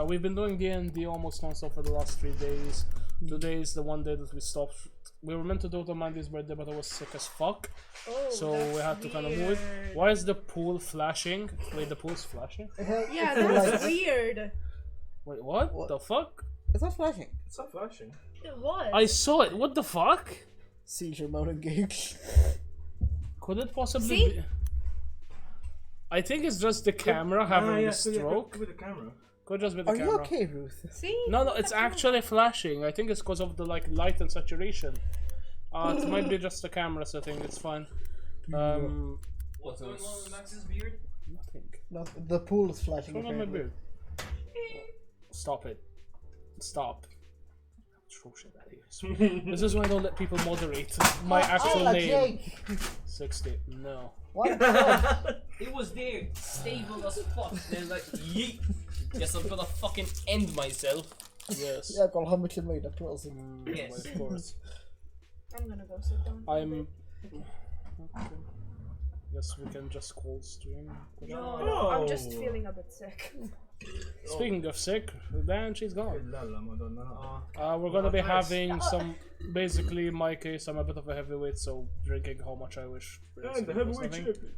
We've been doing D&D almost non-stop for the last 3 days. Today is the one day that we stopped. We were meant to do it on Mandy's birthday, but I was sick as fuck.
Oh,
So we had to kind of move it. Why is the pool flashing? Wait, the pool's flashing?
Yeah, that's weird.
Wait, what? The fuck?
It's not flashing.
It's not flashing.
It was.
I saw it. What the fuck?
Seizure mode engaged.
Could it possibly
See?
be? I think it's just the camera having a stroke.
With the camera.
Could just be the
Are
camera.
you okay, Ruth?
See?
No, it's actually flashing. I think it's because of the like light and saturation. It might be just the camera setting. It's fine.
What's going on with Max's beard?
Nothing.
No, the pool is flashing.
Turn on my
apparently.
beard. Stop it. Stop. Throw shit at you. This is why I don't let people moderate. My actual name.
Jake.
60. No.
What?
It was there, stable as fuck. Then like, yeet. Guess I'm gonna fucking end myself.
Yes.
Jag har mycket made up to us.
Yes.
Of course.
I'm gonna go sit down.
I'm. Okay. Guess we can just call stream.
No, I'm just feeling a bit sick.
Speaking of sick, then she's gone. We're gonna be having some. Basically, in my case, I'm a bit of a heavyweight, so drinking how much I wish.
And the heavyweight champion.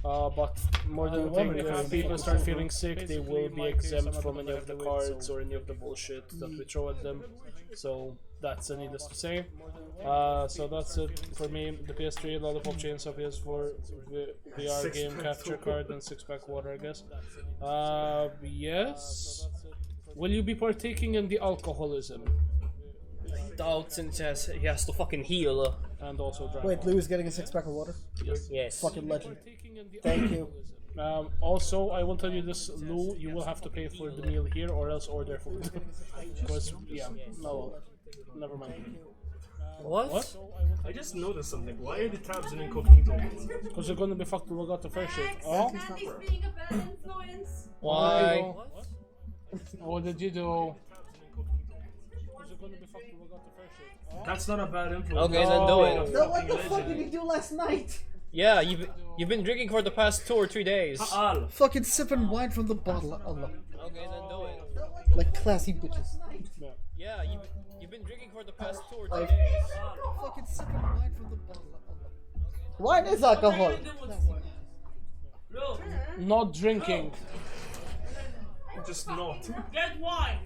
But more than anything, if people start feeling sick, they will be exempt from any of the cards or any of the bullshit that we throw at them. So that's needless to say. So that's it for me. The PS3, Lollipop Chainsaw, PS4, VR game capture card, and 6-pack water, I guess. Yes. Will you be partaking in the alcoholism?
Doubt since he has to fucking heal.
And also drive.
Wait, Lou is getting a 6-pack of water?
Yes.
Fucking legend. Thank you.
Also, I will tell you this, Lou, you will have to pay for the meal here or else order food. Because, yeah, no, never mind.
What?
I just noticed something. Why are the tabs in incognito?
Because you're gonna be fucked with got the first shit. Oh?
Mandy's being a bad influence.
Why?
What did you do? You're gonna be fucked with got the first shit. Oh?
That's not a bad influence.
Okay, then do it.
No, what the fuck did you do last night?
Yeah, you've been drinking for the past 2 or 3 days.
Fucking sipping wine from the bottle. Allah.
Okay, then do it.
Like classy bitches.
Yeah, you've been drinking for the past 2 or 3
Like-
days.
Fucking sipping wine from the bottle. Allah. Wine is alcohol.
Not drinking.
just not.
Get wine!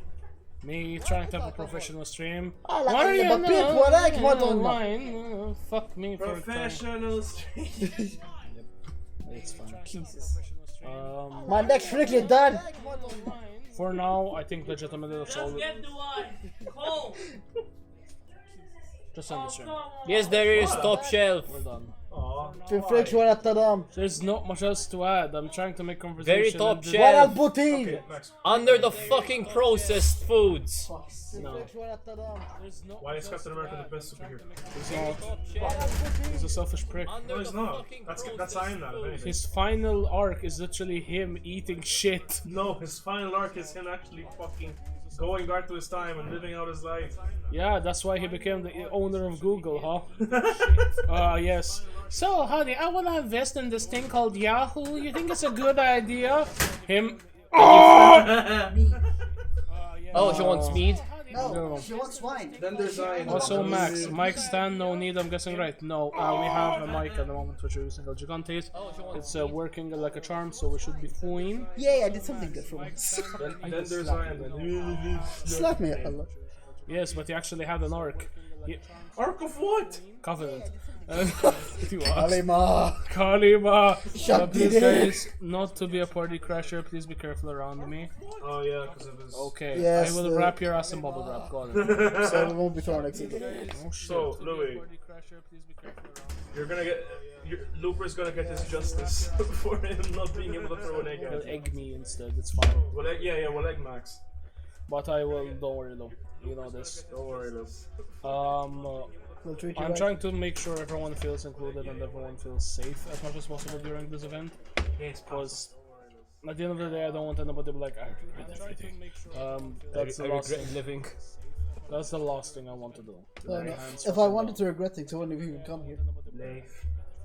Me trying to have a professional stream.
I like it, but people like what on
online. Fuck me for a time.
Professional stream.
It's fine.
Jesus. My next freaking done.
For now, I think legitimately that's all.
Just get the wine! Cold!
Just on the stream.
Yes, there is top shelf.
We're done.
في فريكش ولا التضام.
There's not much else to add. I'm trying to make conversation.
Very top
and
shelf.
ولا البوتين.
Under the fucking processed foods.
No.
There's no.
Why is Captain America the best superhero?
He's not. He's a selfish prick.
No, he's not. That's Iron Man, if anything.
His final arc is literally him eating shit.
No, his final arc is him actually fucking going back to his time and living out his life.
Yeah, that's why he became the owner of Google, huh? Yes. So, honey, I want to invest in this thing called Yahoo. You think it's a good idea? Him.
Oh, she wants mead?
No, she wants wine.
Then there's Iron Man.
Also, Max. Mic stand, no need, I'm guessing right. No, we have a mic at the moment which we're using El Gigantes. It's working like a charm, so we should be fine.
Yay, I did something good for once.
Then there's Iron Man.
Slap me, Allah.
Yes, but he actually had an arc.
Arc of what?
Covenant.
Kalima.
Kalima.
Shut
Please,
it.
guys, not to be a party crasher. Please be careful around me.
Oh yeah, because of his...
Okay,
Yes,
I will wrap your ass in bubble wrap. Got it.
So we won't be throwing next either.
Oh, shit.
So, Louis, you're gonna get... Looper's gonna get his justice for him not being able to throw an egg
He'll
at you.
egg me instead. It's fine.
Well, we'll egg Max.
But I will. Don't worry though. You know this.
Don't worry, Lou.
We'll treat you
I'm
right.
trying to make sure everyone feels included and everyone feels safe as much as possible during this event.
Yes,
Because at the end of the day, I don't want anybody to be like, I regret everything. That's the last thing.
living.
That's the last thing I want to do.
No, no.
Hands
If I
fucking
wanted
down.
to regret things, I wouldn't have even come here.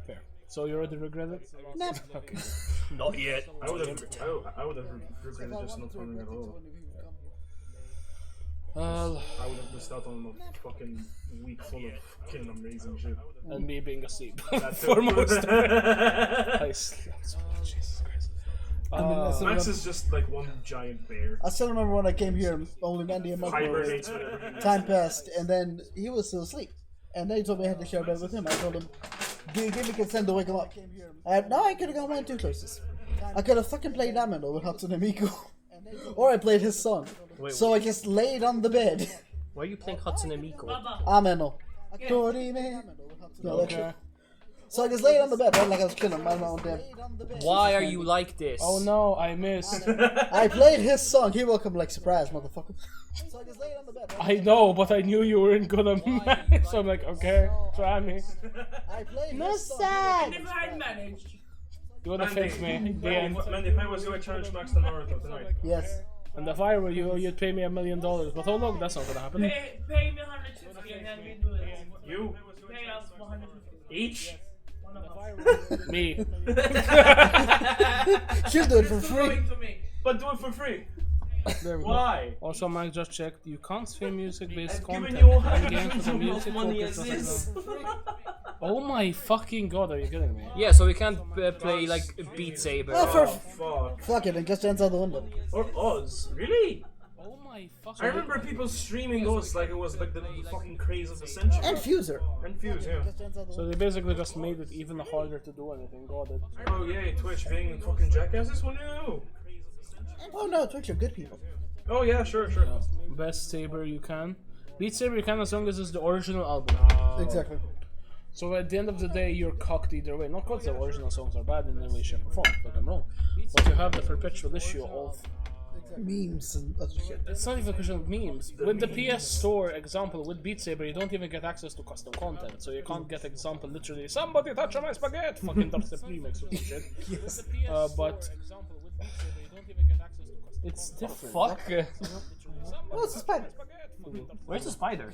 Fair. So you already regret it?
Nah.
Okay.
Not yet.
I would have regretted just not coming at all.
Well,
I would have missed out on a fucking week full of fucking amazing shit.
and me being asleep
That's
for
it.
most of it. I slept so much. Jesus Christ.
Max is just like one giant bear.
I still remember when I came here, only Mandy and Mike were.
Hibernates whenever he needs
Time
to.
passed, and then he was still asleep. And then he told me I had to share a bed with him. I told him, give me consent to wake him up. No, I could have gone one or two places. I could have fucking played Amino with Hatsune Miku. Or I played his song. So I just laid on the bed.
Why are you playing Hatsune Miku?
Ameno. Dorime. No, that shit. So I just laid on the bed, right, like I was killing him. I don't know, damn.
Why are you like this?
Oh no, I missed.
I played his song. He woke up like, surprise, motherfucker. So I just laid on the bed.
I know, but I knew you weren't gonna manage, so I'm like, okay, try me.
I played
No
his song.
sad.
If I had managed.
You wanna fake me? The end.
Mandy, if I was you, I'd challenge Max to Naruto tonight.
Yes.
And if I were you, you'd pay me $1 million. But oh look, that's not gonna happen.
Pay me 150 and then we do it.
You?
Pay us 150.
Each?
One of us.
Me.
She'll do it for free.
Going to me.
But do it for free.
There we go.
Why?
Also, Mike just checked. You can't stream music-based
I've given
content.
you
And again, for the
enough
music
money
focus
as
doesn't
this.
know. Oh my fucking god, are you kidding me?
Yeah, so we can't play like Beat Saber.
Oh, for
Fuck.
fuck it, it just ends out the window.
Or Oz. Really?
Oh my fucking.
I remember people streaming Oz like it was like the fucking craze of the century.
And Fuser.
And Fuse, yeah.
So they basically just made it even harder to do anything. Got it.
Oh yay, Twitch being fucking jackasses? Who knew?
Oh no, Twitch are good people.
Oh yeah, sure.
Best Saber you can. Beat Saber you can as long as it's the original album.
Exactly.
So at the end of the day, you're cocked either way. Not because the original songs are bad in any way, shape, or form. But I'm wrong. But you have the perpetual issue of.
Memes and other shit.
It's not even a question of memes. With the PS Store example, with Beat Saber, you don't even get access to custom content. So you can't get example literally, somebody touch my spaghetti! Fucking dubstep remix or some shit.
Yes.
But it's different.
Fuck.
Oh, it's a spider.
Where's the spider?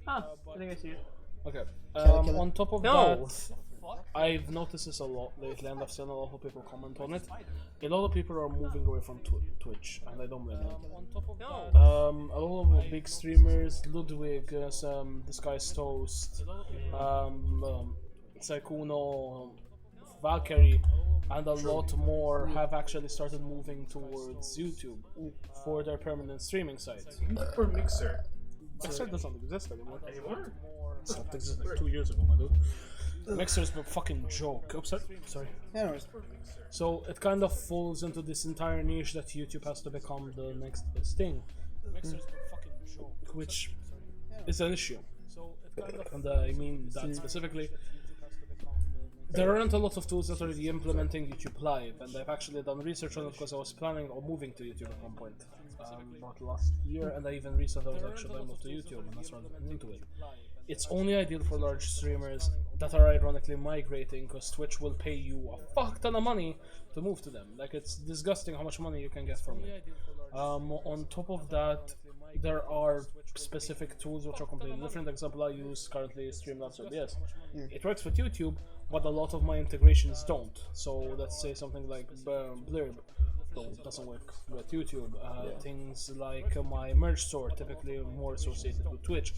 Ah, I think I see it.
Okay.
kill it.
On top of
No.
that, I've noticed this a lot lately, and I've seen a lot of people comment on it. A lot of people are moving away from Twitch, and I don't blame them. A lot of big streamers, Ludwig, this guy's Toast, Saikuno, Valkyrie and a lot more have actually started moving towards YouTube for their permanent streaming sites.
For Mixer.
Mixer doesn't exist anymore.
Anymore?
It existed like 2 years ago, my dude. Mixer's a fucking joke. Oh, sorry.
Anyways,
So it kind of falls into this entire niche that YouTube has to become the next best thing. Mixer's a fucking joke, which is an issue. And I mean that specifically. There aren't a lot of tools that are already implementing YouTube Live, and I've actually done research on it because I was planning on moving to YouTube at one point, about last year, and I even recently was actually moved to YouTube, and that's why I'm into it. It's only ideal for large streamers that are ironically migrating, because Twitch will pay you a fuck ton of money to move to them. Like, it's disgusting how much money you can get from it. On top of that, there are specific tools which are completely different. Example I use currently is Streamlabs OBS. It works with YouTube, but a lot of my integrations don't. So let's say something like Blurb doesn't work with YouTube. Things like my merge store, typically more associated with Twitch.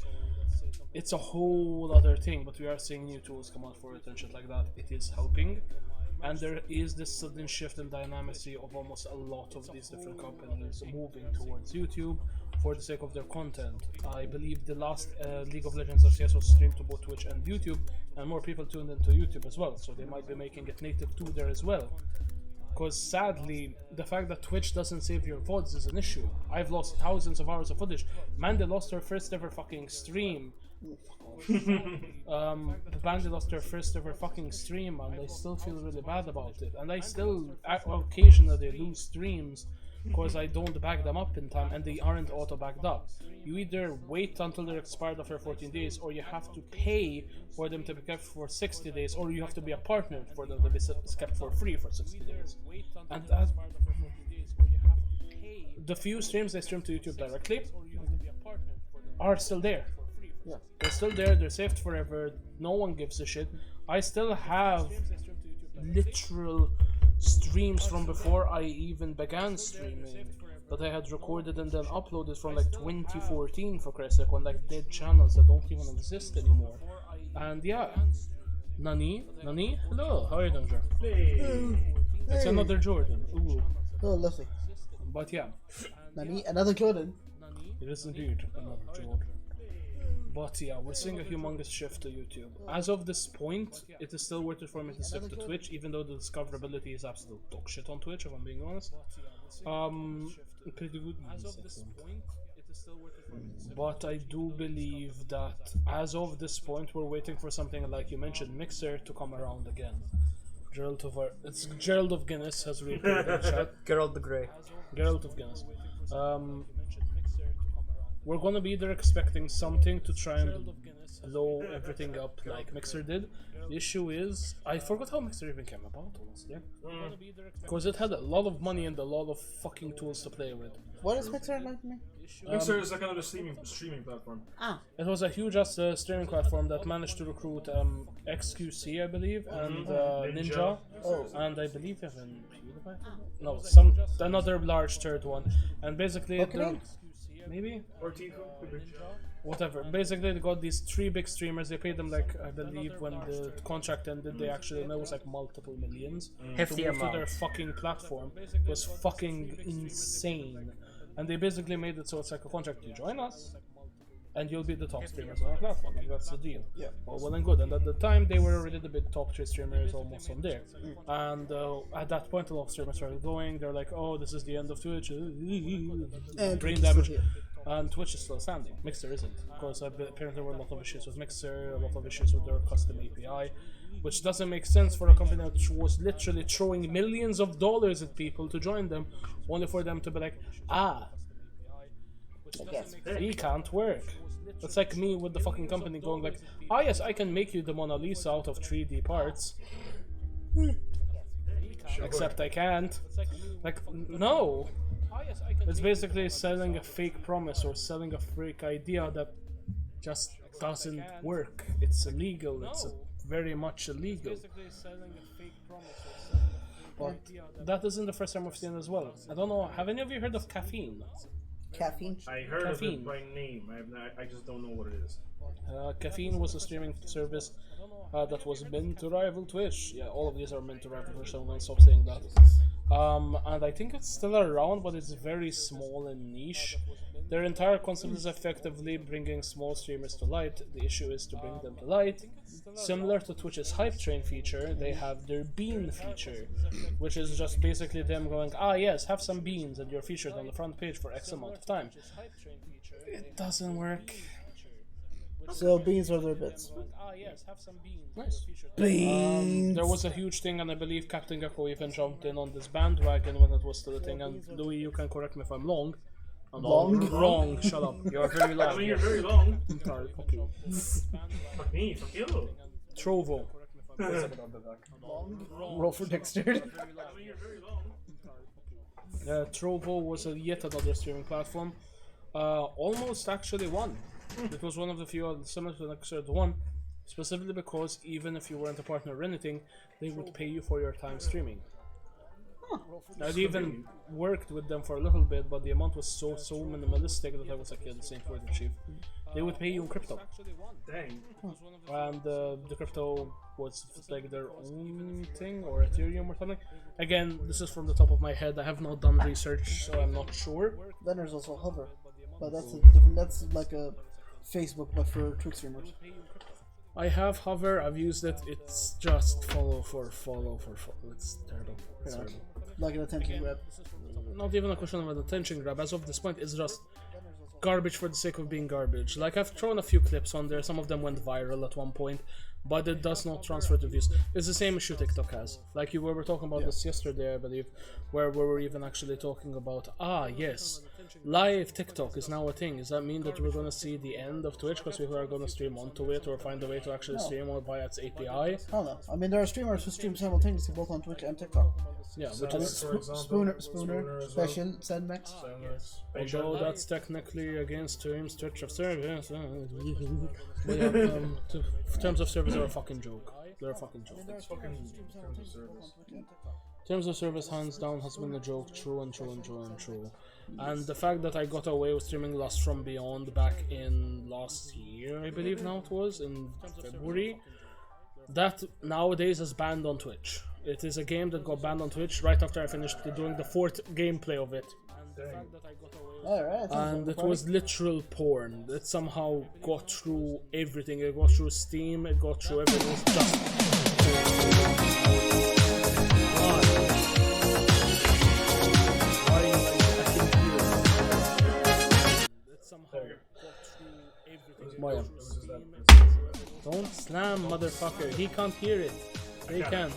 It's a whole other thing, but we are seeing new tools come out for it and shit like that. It is helping. And there is this sudden shift in dynamicy of almost a lot of these different companies moving towards YouTube for the sake of their content. I believe the last League of Legends RTS was streamed to both Twitch and YouTube, and more people tuned into YouTube as well, so they might be making it native to there as well. Because sadly, the fact that Twitch doesn't save your VODs is an issue. I've lost thousands of hours of footage. Mandy lost her first ever fucking stream. Bandy lost their first ever fucking stream, and I still feel really bad about it. And I still occasionally lose streams because I don't back them up in time, and they aren't auto backed up. You either wait until they're expired after 14 days, or you have to pay for them to be kept for 60 days, or you have to be a partner for them to be kept for free for 60 days. And the few streams I stream to YouTube directly are still there.
yeah.
They're still there, they're saved forever, no one gives a shit. I still have literal streams from before I even began streaming that I had recorded and then uploaded from like 2014, for Christ's sake, on like dead channels that don't even exist anymore. And yeah, Nani, hello, how are you doing, Jordan? It's another Jordan. Ooh.
Oh, lovely.
But yeah,
Nani, another Jordan.
it is indeed another Jordan. But yeah, we're seeing a humongous shift to YouTube. As of this point, it is still worth it for me to shift to Twitch, even though the discoverability is absolute dog shit on Twitch, if I'm being honest. Pretty good. As of this point, it is still worth it for me to shift. But I do believe that as of this point, we're waiting for something like you mentioned, Mixer, to come around again. Gerald of Guinness has reappeared in chat.
Gerald the Grey.
Gerald of Guinness. We're gonna be either expecting something to try and blow everything up like Mixer did. The issue is, I forgot how Mixer even came about, honestly. Because it had a lot of money and a lot of fucking tools to play with.
What is Mixer like to me?
Mixer is like another streaming platform.
Ah.
It was a huge ass streaming platform that managed to recruit XQC, I believe, and Ninja.
Oh.
And I believe even PewDiePie? No, another large third one. And basically, maybe?
Or Tico.
Whatever. Basically, they got these 3 big streamers. They paid them like, I believe, when the contract ended, they actually, and it was like multiple millions
Hefty
to move to their
amounts.
fucking platform. It was fucking insane. And they basically made it so it's like a contract. You join us, and you'll be the top streamers on our platform. Like, that's the deal.
Yeah.
Well and good. And at the time, they were already the big top 3 streamers almost on there. And at that point, a lot of streamers started going. They're like, oh, this is the end of Twitch. Brain damage. And Twitch is still standing. Mixer isn't. Because apparently there were a lot of issues with Mixer, a lot of issues with their custom API. Which doesn't make sense for a company that was literally throwing millions of dollars at people to join them, only for them to be like, we can't work. That's like me with the fucking company going like, yes, I can make you the Mona Lisa out of 3D parts. Except I can't. Like, no. It's basically selling a fake promise or selling a fake idea that just doesn't work. It's illegal. It's very much illegal. But that isn't the first time we've seen it as well. I don't know, have any of you heard of caffeine?
Caffeine.
I heard
Caffeine.
of it by name. I just don't know what it is.
Caffeine was a streaming service that was meant to rival Twitch. Yeah, all of these are meant to rival Twitch, so I'm gonna stop saying that. And I think it's still around, but it's very small and niche. Their entire concept is effectively bringing small streamers to light. The issue is to bring them to light. Similar to Twitch's Hype Train feature, they have their Bean feature, which is just basically them going, ah yes, have some beans and you're featured on the front page for X amount of time. It doesn't work.
So beans are their bits.
Nice.
Beans.
There was a huge thing, and I believe Captain Gecko even jumped in on this bandwagon when it was still a thing. And Louis, you can correct me if I'm wrong. I'm wrong. Shut up. You're very
I
long.
mean, you're very long.
Sorry, fuck you.
Fuck me, fuck you.
Trovo.
Roll for dexterity.
Trovo was yet another streaming platform. Almost actually won. It was one of the few similar to Rexor one, specifically because even if you weren't a partner or anything, they would pay you for your time streaming. I'd even worked with them for a little bit, but the amount was so minimalistic that I was like, yeah, this ain't worth it, chief. They would pay you in crypto.
Dang.
And the crypto was like their own thing, or Ethereum or something. Again, this is from the top of my head. I have not done research, so I'm not sure.
Then there's also Hover, but that's a different. That's like a Facebook, but for Twitch streamers.
I have Hover. I've used it. It's just follow for follow. It's terrible. It's terrible.
Like an attention grab.
Not even a question of an attention grab. As of this point, it's just garbage for the sake of being garbage. Like, I've thrown a few clips on there. Some of them went viral at one point, but it does not transfer to views. It's the same issue TikTok has. Like, we were talking about this yesterday, I believe, where we were even actually talking about, yes, live TikTok is now a thing. Does that mean that we're going to see the end of Twitch because people are going to stream onto it, or find a way to actually stream or via its API?
I don't know. I mean, there are streamers who stream simultaneously both on Twitch and TikTok.
Yeah, which is
Spooner, Special, Sandmax.
although that's technically against terms of service. But yeah, terms of service are a fucking joke. They're a fucking joke. Terms of service, hands down, has been a joke, true. And the fact that I got away with streaming Lost from Beyond back in last year, I believe now it was, in February, that nowadays is banned on Twitch. It is a game that got banned on Twitch right after I finished doing the 4th gameplay of it.
Alright.
And it was literal porn. It somehow got through everything. It got through Steam, it got through everything. It was Don't slam, motherfucker. He can't hear it. They can't.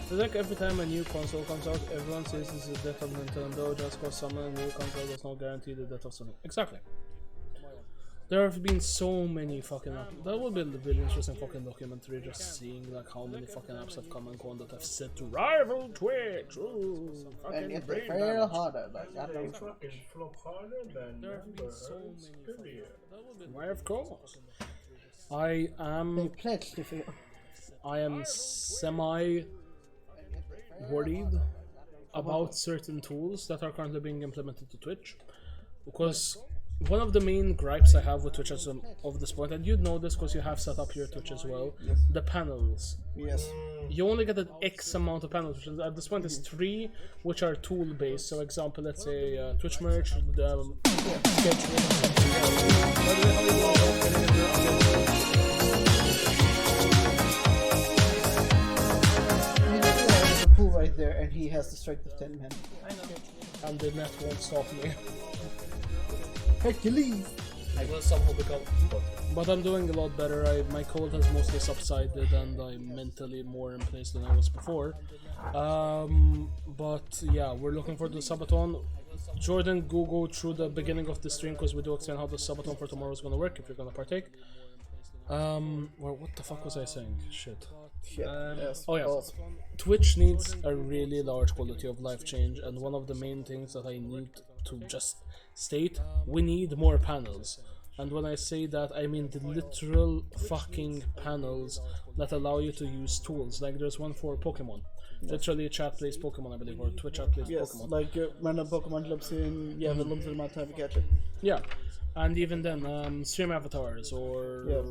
It's like every time a new console comes out, everyone says this is the death of Nintendo just because someone a new console does not guarantee the death of Sony. Exactly. There have been so many fucking apps. That would be a really interesting fucking documentary, just seeing like how many fucking apps have come and gone that have said to rival Twitch. Ooh,
And if they
brain
fail
damage.
harder, like that.
They fucking flop harder than
There have been so
ever.
many fucking... Why, of course. I am...
They pledge to fail.
I am semi worried about certain tools that are currently being implemented to Twitch, because one of the main gripes I have with Twitch as of this point, and you'd know this because you have set up your Twitch as well, the panels.
Yes.
You only get an X amount of panels, which at this point is 3, which are tool based. So, example, let's say Twitch merch, scheduling, and something else. By the way, how do you go about getting in there?
There's a pool right there, and he has the strength of 10 men.
And the net won't stop me.
Hercules!
I will somehow become.
But I'm doing a lot better. My cold has mostly subsided, and I'm mentally more in place than I was before. But yeah, we're looking for the subathon. Jordan, go through the beginning of the stream because we do explain how the subathon for tomorrow is gonna work if you're gonna partake. Well, what the fuck was I saying? Shit.
Yes.
Oh yeah.
Balls.
Twitch needs a really large quality of life change, and one of the main things that I need to just state, we need more panels. And when I say that, I mean the literal fucking panels that allow you to use tools. Like there's one for Pokemon. Literally, chat plays Pokemon, I believe, or Twitch chat plays
Yes,
Pokemon.
like random Pokemon clubs in, you have a limited amount of time to catch it.
Yeah, and even then, stream avatars or
Yeah.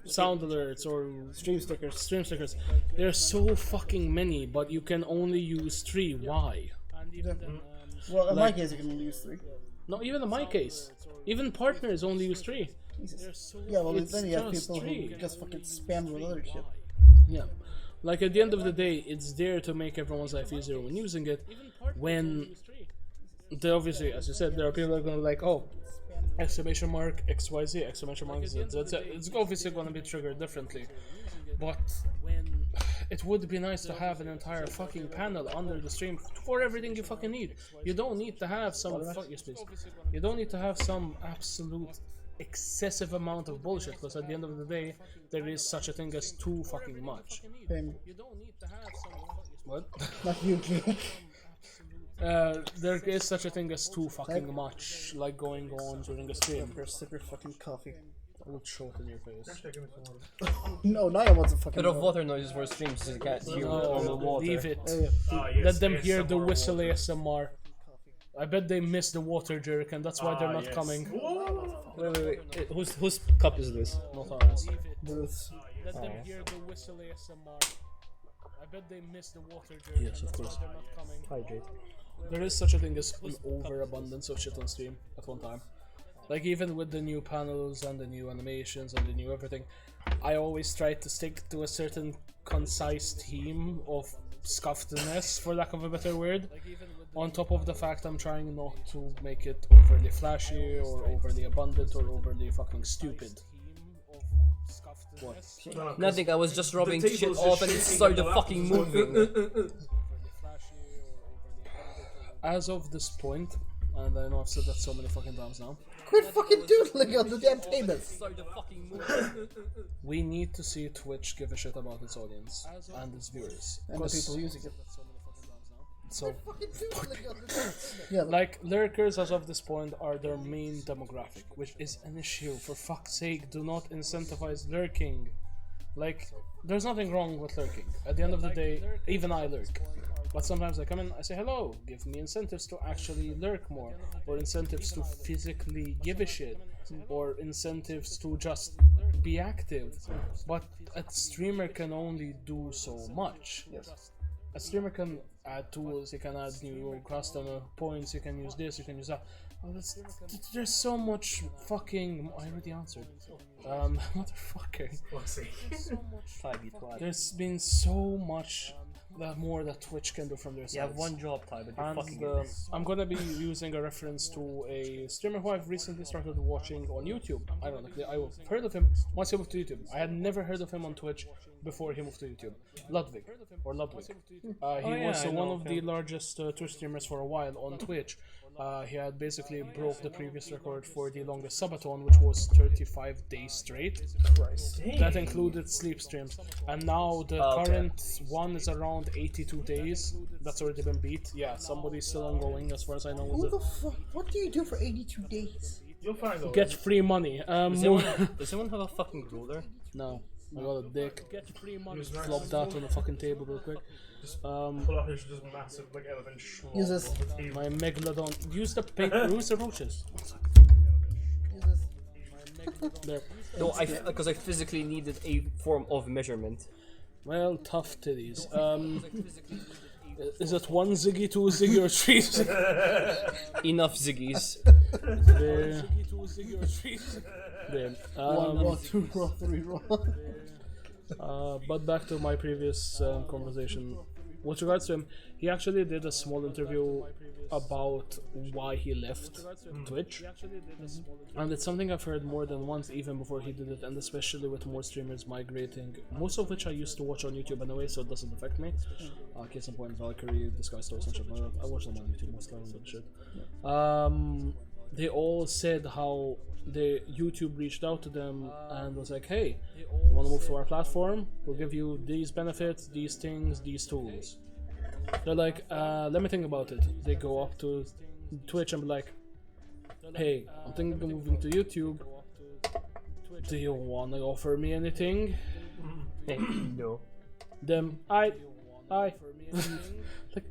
sound alerts or
Stream stickers.
stream stickers. There's so fucking many, but you can only use 3. Why?
Well, in my
Like-
case, you can only use 3.
Not even in my case. Even partners only use 3.
Jesus. Yeah, well,
It's
then you have
just
people
three.
who just fucking spam with other shit.
Yeah. Like at the end of the day, it's there to make everyone's life easier when using it. When they obviously, as you said, there are people that are gonna be like, oh, exclamation mark XYZ, exclamation mark Z. It's obviously gonna be triggered differently. But it would be nice to have an entire fucking panel under the stream for everything you fucking need. You don't need to have some yes, please. You don't need to have some absolute excessive amount of bullshit, because at the end of the day, there is such a thing as too fucking much.
Same.
You don't need to have some what?
Not you, Jake.
There is such a thing as too fucking much, like going on during a stream.
Sip your fucking coffee.
I will show it in your face.
No, Naya wants a fucking
Bit of water noises for streams so you can't hear all the
No,
water.
leave it.
Yeah.
Let them hear the whistle ASMR. I bet they miss the water jerk, and that's why they're not coming.
Wait. Whose cup is this?
Not ours.
Bruce.
Let them hear the whistle ASMR. I bet they miss the water jerk. Yes, of course. They're not coming.
Hydrate.
There is such a thing as an overabundance of shit on stream at one time. Like even with the new panels and the new animations and the new everything, I always try to stick to a certain concise theme of scuffedness, for lack of a better word. On top of the fact I'm trying not to make it overly flashy or overly abundant or overly fucking stupid. What?
Nothing, I was just rubbing shit off and it started fucking moving.
As of this point, and I know I've said that so many fucking times now,
Quit fucking doodling on the damn tables.
Started fucking moving.
we need to see Twitch give a shit about its audience and its viewers.
And the
'Cause-
people using it.
So,
Fucking doodling on the tables. Yeah,
like, lurkers as of this point are their main demographic, which is an issue. For fuck's sake, do not incentivize lurking. Like, there's nothing wrong with lurking. At the end of the day, even I lurk. But sometimes I come in, I say hello, give me incentives to actually lurk more, or incentives to physically give a shit, or incentives to just be active. But a streamer can only do so much.
Yes.
A streamer can add tools, you can add new custom points, you can use this, you can use that. Oh, there's so much fucking. I already answered. Motherfucker. There's been so much more that Twitch can do from their side.
You have one job, Ty, but you're
And
fucking it.
I'm gonna be using a reference to a streamer who I've recently started watching on YouTube. Ironically, I've heard of him once he moved to YouTube. I had never heard of him on Twitch before he moved to YouTube. Ludwig. He was
I
one
know
of the largest Twitch streamers for a while on Twitch. He had basically broke the previous record for the longest subathon, which was 35 days straight. That included sleep streams. And now the current one is around 82 days. That's already been beat. Yeah, somebody's still ongoing as far as I know.
Who the fuck? What do you do for 82 days?
You'll find out.
Get free money.
Does anyone have a fucking ruler?
No. I got a dick. Get free money. Flop that on the fucking table real quick.
Pull up just massive like elephant schlong
Use this.
on the table.
My megalodon. Use the pink rooster roaches. There.
No, because I physically needed a form of measurement.
Well, tough titties. Is it 1 ziggy, 2 ziggy, or 3 ziggy?
Enough ziggies.
There. There.
Raw, 2 raw, 3 raw.
But back to my previous conversation. With regards to him, he actually did a small interview about why he left Twitch. And it's something I've heard more than once, even before he did it, and especially with more streamers migrating, most of which I used to watch on YouTube anyway, so it doesn't affect me. Case in point, Valkyrie, Disguise Stores, and shit like that. I watch them on YouTube most of the shit. They all said how YouTube reached out to them and was like, hey, you want to move to our platform? We'll give you these benefits, these things, these tools. They're like, let me think about it. They go up to Twitch and be like, hey, I'm thinking of moving to YouTube. Do you want to offer me anything?
No.
Them, Aye. Like,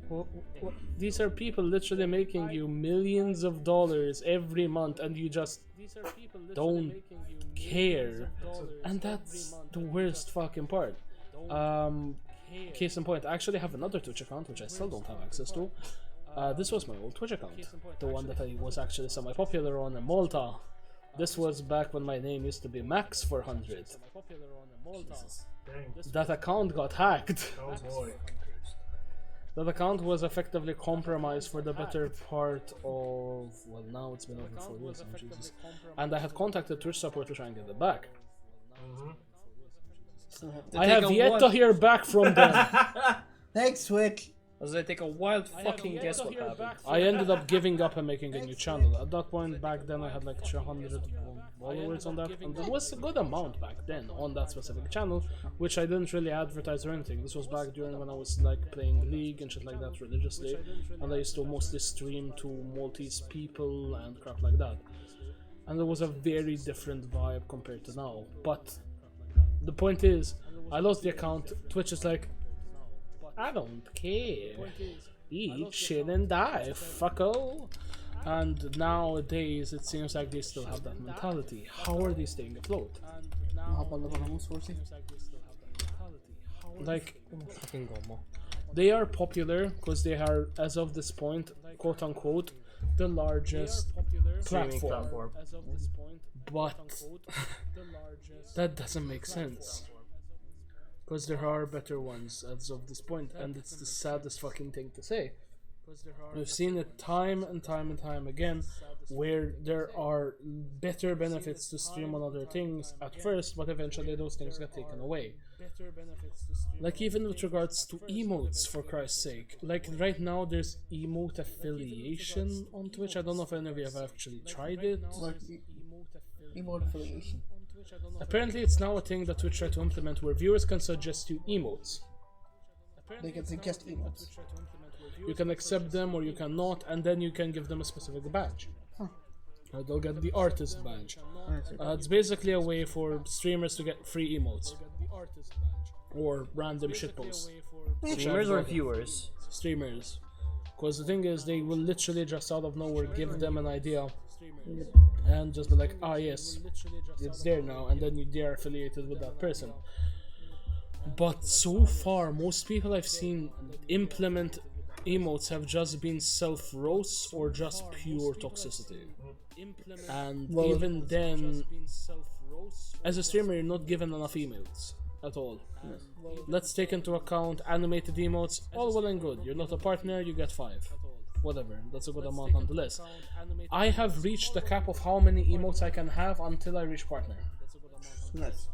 these are people literally making you millions of dollars every month, and you just don't care. And that's the worst fucking part. Case in point, I actually have another Twitch account which I still don't have access to. This was my old Twitch account, the one that I was actually semi-popular on in Malta. This was back when my name used to be Max400. That account got hacked.
Oh boy.
That account was effectively compromised for the better part of, well, now it's been over 4 years, oh Jesus. And I had contacted Twitch support to try and get it back. I have yet to hear back from them.
Thanks, Twitch.
As I take a wild fucking guess what happened.
I ended up giving up and making a new channel. At that point, back then, I had like 300 followers on that, and it was a good amount back then on that specific channel, which I didn't really advertise or anything. This was back during when I was like playing League and shit like that religiously, and I used to mostly stream to Maltese people and crap like that. And it was a very different vibe compared to now. But the point is, I lost the account. Twitch is like, I don't care. Eat shit and die, fucko. And nowadays it seems like they still have that mentality. How are they staying afloat? Like, they are popular because they are, as of this point, quote unquote, the largest platform. But that doesn't make sense. Because there are better ones as of this point, and it's the saddest fucking thing to say. We've seen it time and time and time again, where there are better benefits to stream on other things at first, but eventually those things get taken away. Like even with regards to emotes, for Christ's sake. Like right now there's emote affiliation on Twitch. I don't know if any of you have actually tried it.
Emote affiliation.
Apparently it's now a thing that Twitch try to implement where viewers can suggest you emotes.
They can suggest emotes.
You can accept them or you cannot, and then you can give them a specific badge. They'll get the artist badge. It's basically a way for streamers to get free emotes. Or random shitposts.
Streamers or viewers?
Streamers. Because the thing is, they will literally just out of nowhere give them an idea and just be like, ah yes, it's there now, and then they are affiliated with that person. But so far, most people I've seen implement emotes have just been self-roasts or just pure toxicity. And even then, as a streamer, you're not given enough emotes at all. Let's take into account animated emotes, all well and good. You're not a partner, you get 5. Whatever, that's a good amount nonetheless. I have reached the cap of how many emotes I can have until I reach partner.
Nice.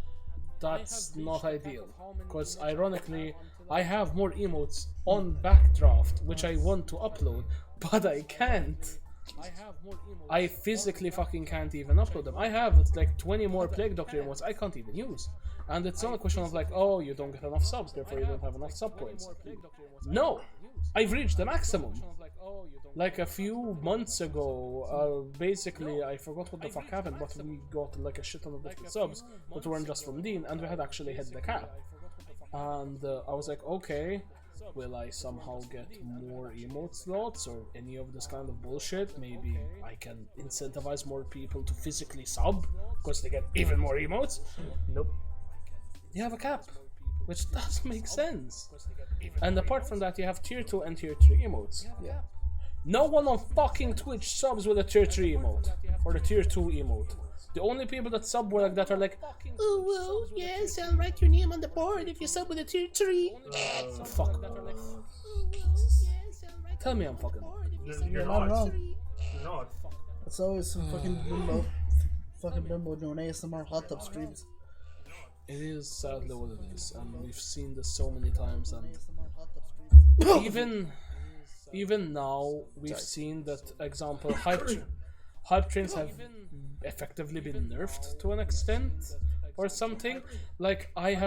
That's not ideal, because ironically, I have more emotes on Backdraft, which I want to upload, but I can't. I physically fucking can't even upload them. I have like 20 more Plague Doctor emotes I can't even use. And it's not a question of like, oh, you don't get enough subs, therefore you don't have enough sub points. No! I've reached the maximum. Like a few months ago, basically, I forgot what the fuck happened, but we got like a shit ton of different subs that weren't just from Dean, and we had actually hit the cap. And I was like, okay, will I somehow get more emote slots or any of this kind of bullshit? Maybe I can incentivize more people to physically sub, because they get even more emotes? Nope. You have a cap, which does make sense. And apart from that, you have tier 2 and tier 3 emotes.
Yeah.
No one on fucking Twitch subs with a tier 3 emote or a tier 2 emote. The only people that sub like that are like, oh well, yes, I'll write your name on the board if you sub with a tier 3. Fuck. Tell me I'm fucking wrong.
You're not wrong.
You're not.
It's always some fucking bimbo. Fucking bimbo doing ASMR hot tub streams.
It is sadly what it is, and we've seen this so many times, and even now we've seen that example hype trains have effectively been nerfed to an extent or something. Like I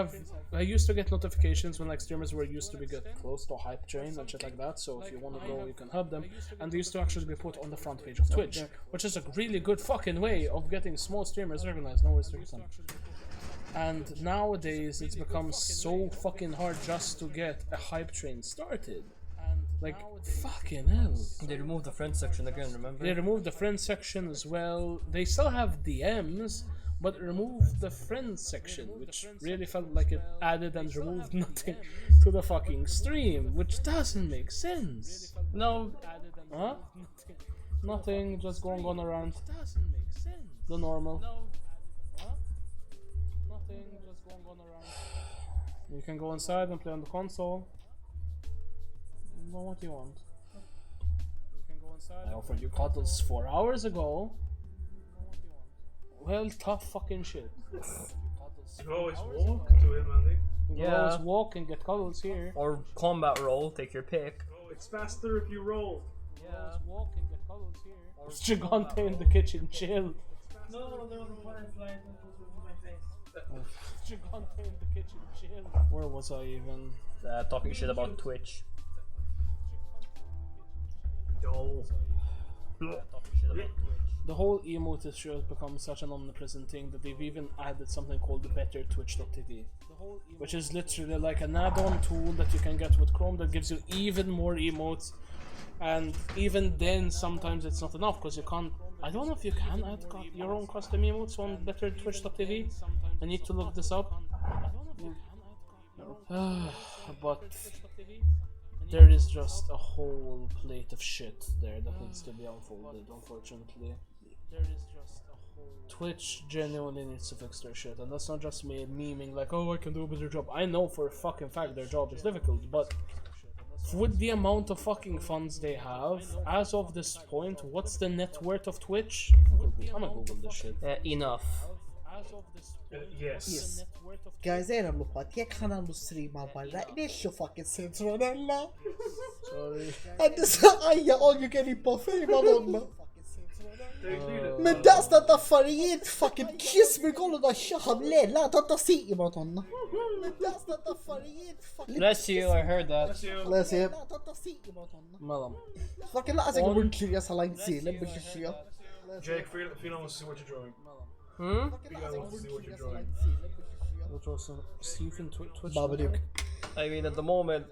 used to get notifications when like streamers were used to be get close to a hype train and shit like that, so if you want to go you can help them, and they used to actually be put on the front page of Twitch, which is a really good fucking way of getting small streamers recognized. No restriction. And nowadays it's become so fucking hard just to get a hype train started. Like, fucking hell.
They removed the friends section again, remember?
They removed the friends section as well. They still have DMs, but removed the friends section, which really felt like it added and removed nothing to the fucking stream, which doesn't make sense.
No.
Huh? Nothing, just going on around. The normal. Nothing, just going on around. You can go inside and play on the console. No, what do you want? You can go inside. I offered you cuddles 4 hours ago. Well, tough fucking shit.
You can always walk to him, Andy.
You can always walk and get cuddles here.
Or combat roll, take your pick.
Oh, it's faster if you roll.
Yeah. Walk and get cuddles here. Or Gigante in the kitchen, chill.
No, there was a butterfly that was with my face.
Gigante in the kitchen, chill. Where was I even?
Talking shit about Twitch.
The whole emote issue has become such an omnipresent thing that they've even added something called the better Twitch.tv, which is literally like an add-on tool that you can get with Chrome that gives you even more emotes. And even then, sometimes it's not enough because you can't. I don't know if you can add your own custom emotes on better Twitch.tv. I need to look this up. But there is just a whole plate of shit there that needs to be unfolded, unfortunately. Twitch genuinely needs to fix their shit, and that's not just me memeing like, oh, I can do a better job. I know for a fucking fact their job is difficult, but with the amount of fucking funds they have, as of this point, what's the net worth of Twitch? I'm gonna Google this shit.
Enough.
Yes.
Guys, era lupati, jak kanalnu streama bara, nisho fucking censurarella.
Sorry.
Għaddi għajja all you can eat buffet, madonna. Men daqs ta' taffarijiet fucking kismi kollu da xaħab le, la ta' tasiqi, madonna. Men daqs ta' taffarijiet fucking
Bless you, I heard that.
Bless you. La ta' tasiqi, madonna.
Madam.
Fucking laqas jgħu murklija salajn zile, biex xija.
Jake, Fina wants to see what you're drawing. Fina wants to see what you're drawing.
Which was Stephen Twitch.
Babadook.
I mean, at the moment,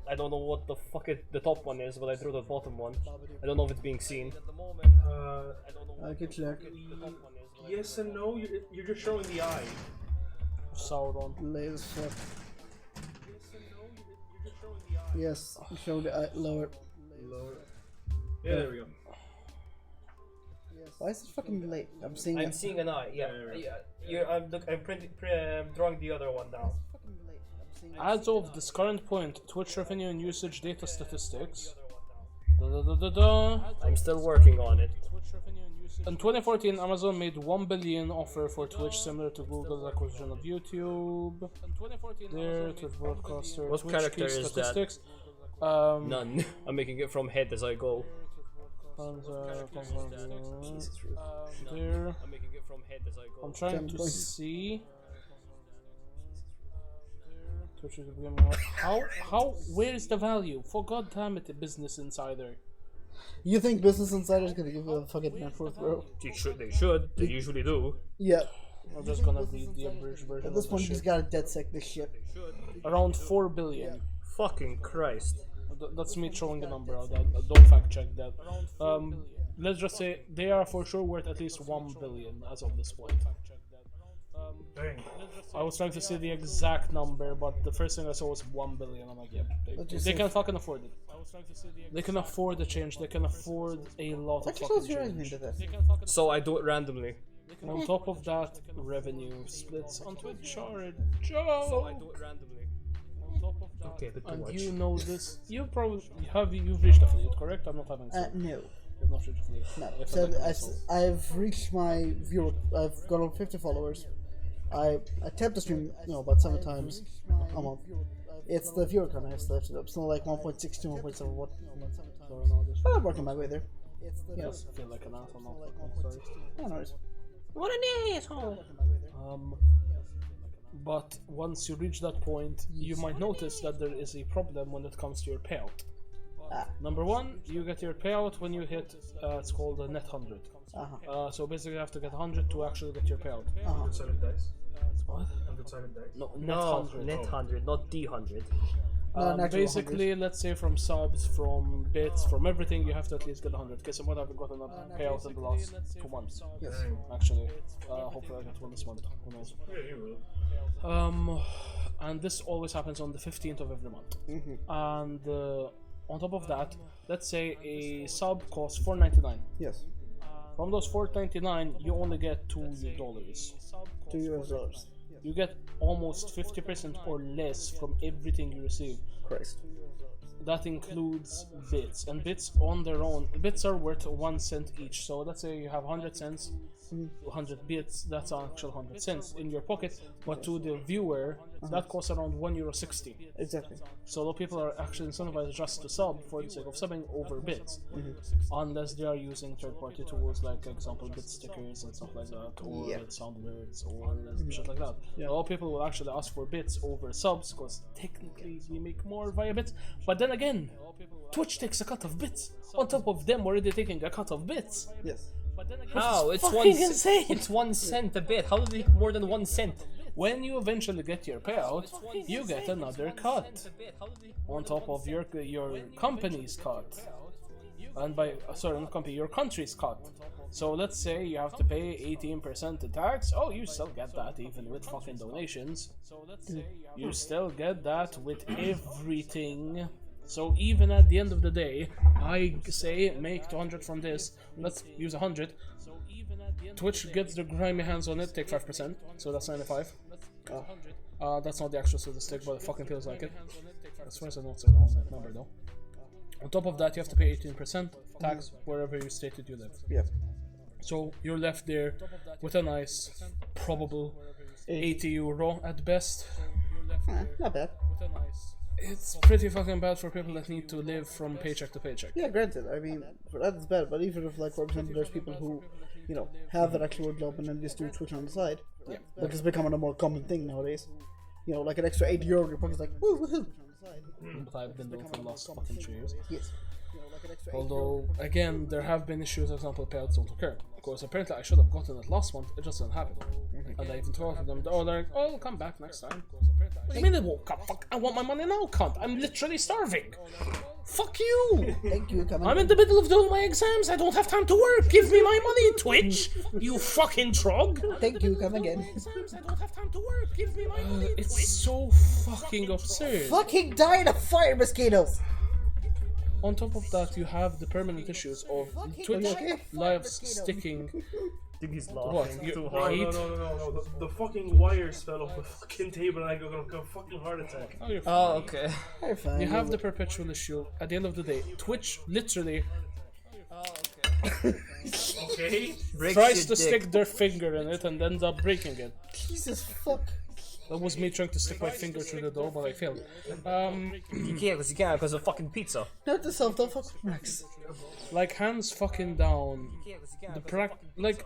I don't know what the fuck the top one is, but I drew the bottom one. I don't know if it's being seen.
I can check.
Yes and no, you're just showing the eye.
Sauron.
Latest check. Yes, show the eye lower.
Yeah, there we go.
Why is it fucking late? I'm seeing
I'm seeing an eye, yeah. I'm drawing the other one now.
As of this current point, Twitch revenue and usage data statistics.
I'm still working on it.
In 2014, Amazon made $1 billion offer for Twitch, similar to Google's acquisition of YouTube. There, Twitch broadcaster.
What
Twitch
character
key
is
statistics.
None. I'm making it from head as I go.
There.
I'm making it from head as I go.
I'm trying to see. Twitch is where is the value? For god damn it, Business Insider.
You think Business Insider's gonna give you a fucking net worth, bro?
They should. They usually do.
Yeah.
I'm just gonna read the abridged version.
At this
of
point,
the
he's
shit.
gotta dead sec this shit.
Around 4 billion.
Fucking Christ.
That's me throwing a number out. Don't fact check that. Let's just say they are for sure worth at least 1 billion as of this point.
Dang.
I was trying to see the exact number, but the first thing I saw was 1 billion. I'm like, yeah, they can fucking afford it. They can afford the change. They can afford a lot of fucking change.
So I do it randomly.
And on top of that, revenue splits on Twitch are a
So I
joke.
do it randomly.
On top of that,
Okay, a bit too
and
much.
you know this. You've reached affiliate, correct? I'm not having sex.
No.
You've not reached affiliate.
No.
If
So
I'm not having
I've reached my viewer. I've got on 50 followers. I attempt to stream, about 7 times a month. It's the viewer count I have left it up. It's not like 1.62, 1.7, what? But I'm working my way there.
Yes, I feel like an asshole now. Sorry.
No worries.
What an asshole!
But once you reach that point, you might notice that there is a problem when it comes to your payout. Number one, you get your payout when you hit, it's called a net 100. So basically you have to get 100 to actually get your payout.
Consider dice.
What?
one-sided dice.
No, net
No,
100.
net 100, not D100.
No, natural
Basically, let's say from subs, from bits, from everything, you have to at least get 100. Because what I've gotten a payout in the last 2 months.
Yes.
Actually, hopefully I get one this month. Who knows?
Yeah, you will.
And this always happens on the 15th of every month. And on top of that, let's say a sub costs $4.99.
Yes.
From those $4.99, you only get $2.
$2.
You get almost 50% or less from everything you receive.
Christ.
That includes bits, and bits on their own, bits are worth 1 cent each. So let's say you have 100 cents, 100 bits, that's an actual 100 cents in your pocket, but to the viewer, that costs around €1.60.
Exactly.
So a lot of people are actually incentivized just to sub for the sake of subbing over bits, unless they are using third-party tools like, example, bit stickers and stuff like that, or sound alerts, or shit like that. A lot of people will actually ask for bits over subs, because technically we make more via bits, but then again, Twitch takes a cut of bits, on top of them already taking a cut of bits.
Yes.
How? It's
fucking
1
insane.
It's 1 cent a bit. How do they more than 1 cent?
When you eventually get your payout, you get another cut on top of your company's cut, and by sorry, not company, your country's cut. So let's say you have to pay 18% in tax. Oh, you still get that even with fucking donations. You still get that with everything. So even at the end of the day, I say make 200 from this. Let's use 100. Twitch gets their grimy hands on it. Take 5%. So that's 95. That's not the actual statistic, but it fucking feels like it. As far as I don't say the wrong number though. On top of that, you have to pay 18% tax wherever you stated you live.
Yeah.
So you're left there with a nice, probable €80 at best.
Not bad.
It's pretty fucking bad for people that need to live from paycheck to paycheck.
Yeah, granted. I mean, for that it's bad. But even if, like, for example, there's people who, you know, have an actual job and then just do Twitch on the side, which is becoming a more common thing nowadays. You know, like an extra €80 in your pocket's like, woo, woohoo.
But I've been doing for the last fucking 3 years.
Yes.
Although, again, there have been issues, for example, payouts don't occur. Because apparently I should have gotten it last month, it just didn't happen. And I even told them, oh, they're like, oh, it'll come back next time. What do you mean it won't come? Fuck, I want my money now, cunt. I'm literally starving. Fuck you!
Thank you, come
I'm in the middle of doing my exams, I don't have time to work. Give me my money, Twitch! You fucking trog!
Thank you, come again.
I don't have time to work. Give me my money, It's so fucking absurd.
Fucking dying of fire mosquitoes!
On top of that, you have the permanent issues of Twitch live sticking.
I think he's
What?
laughing
You
too
No,
hard.
hate?
no. The fucking wires fell off the fucking table and I got a fucking heart attack.
Oh, you're fine.
Oh, okay.
You're fine.
You have the perpetual issue. At the end of the day, Twitch literally
Okay?
tries to stick their finger in it and ends up breaking it.
Jesus fuck.
That was me trying to stick my finger through the door, but I failed.
You can't because of fucking pizza.
Note to self, don't fuck with Max.
Like, hands fucking down. Like,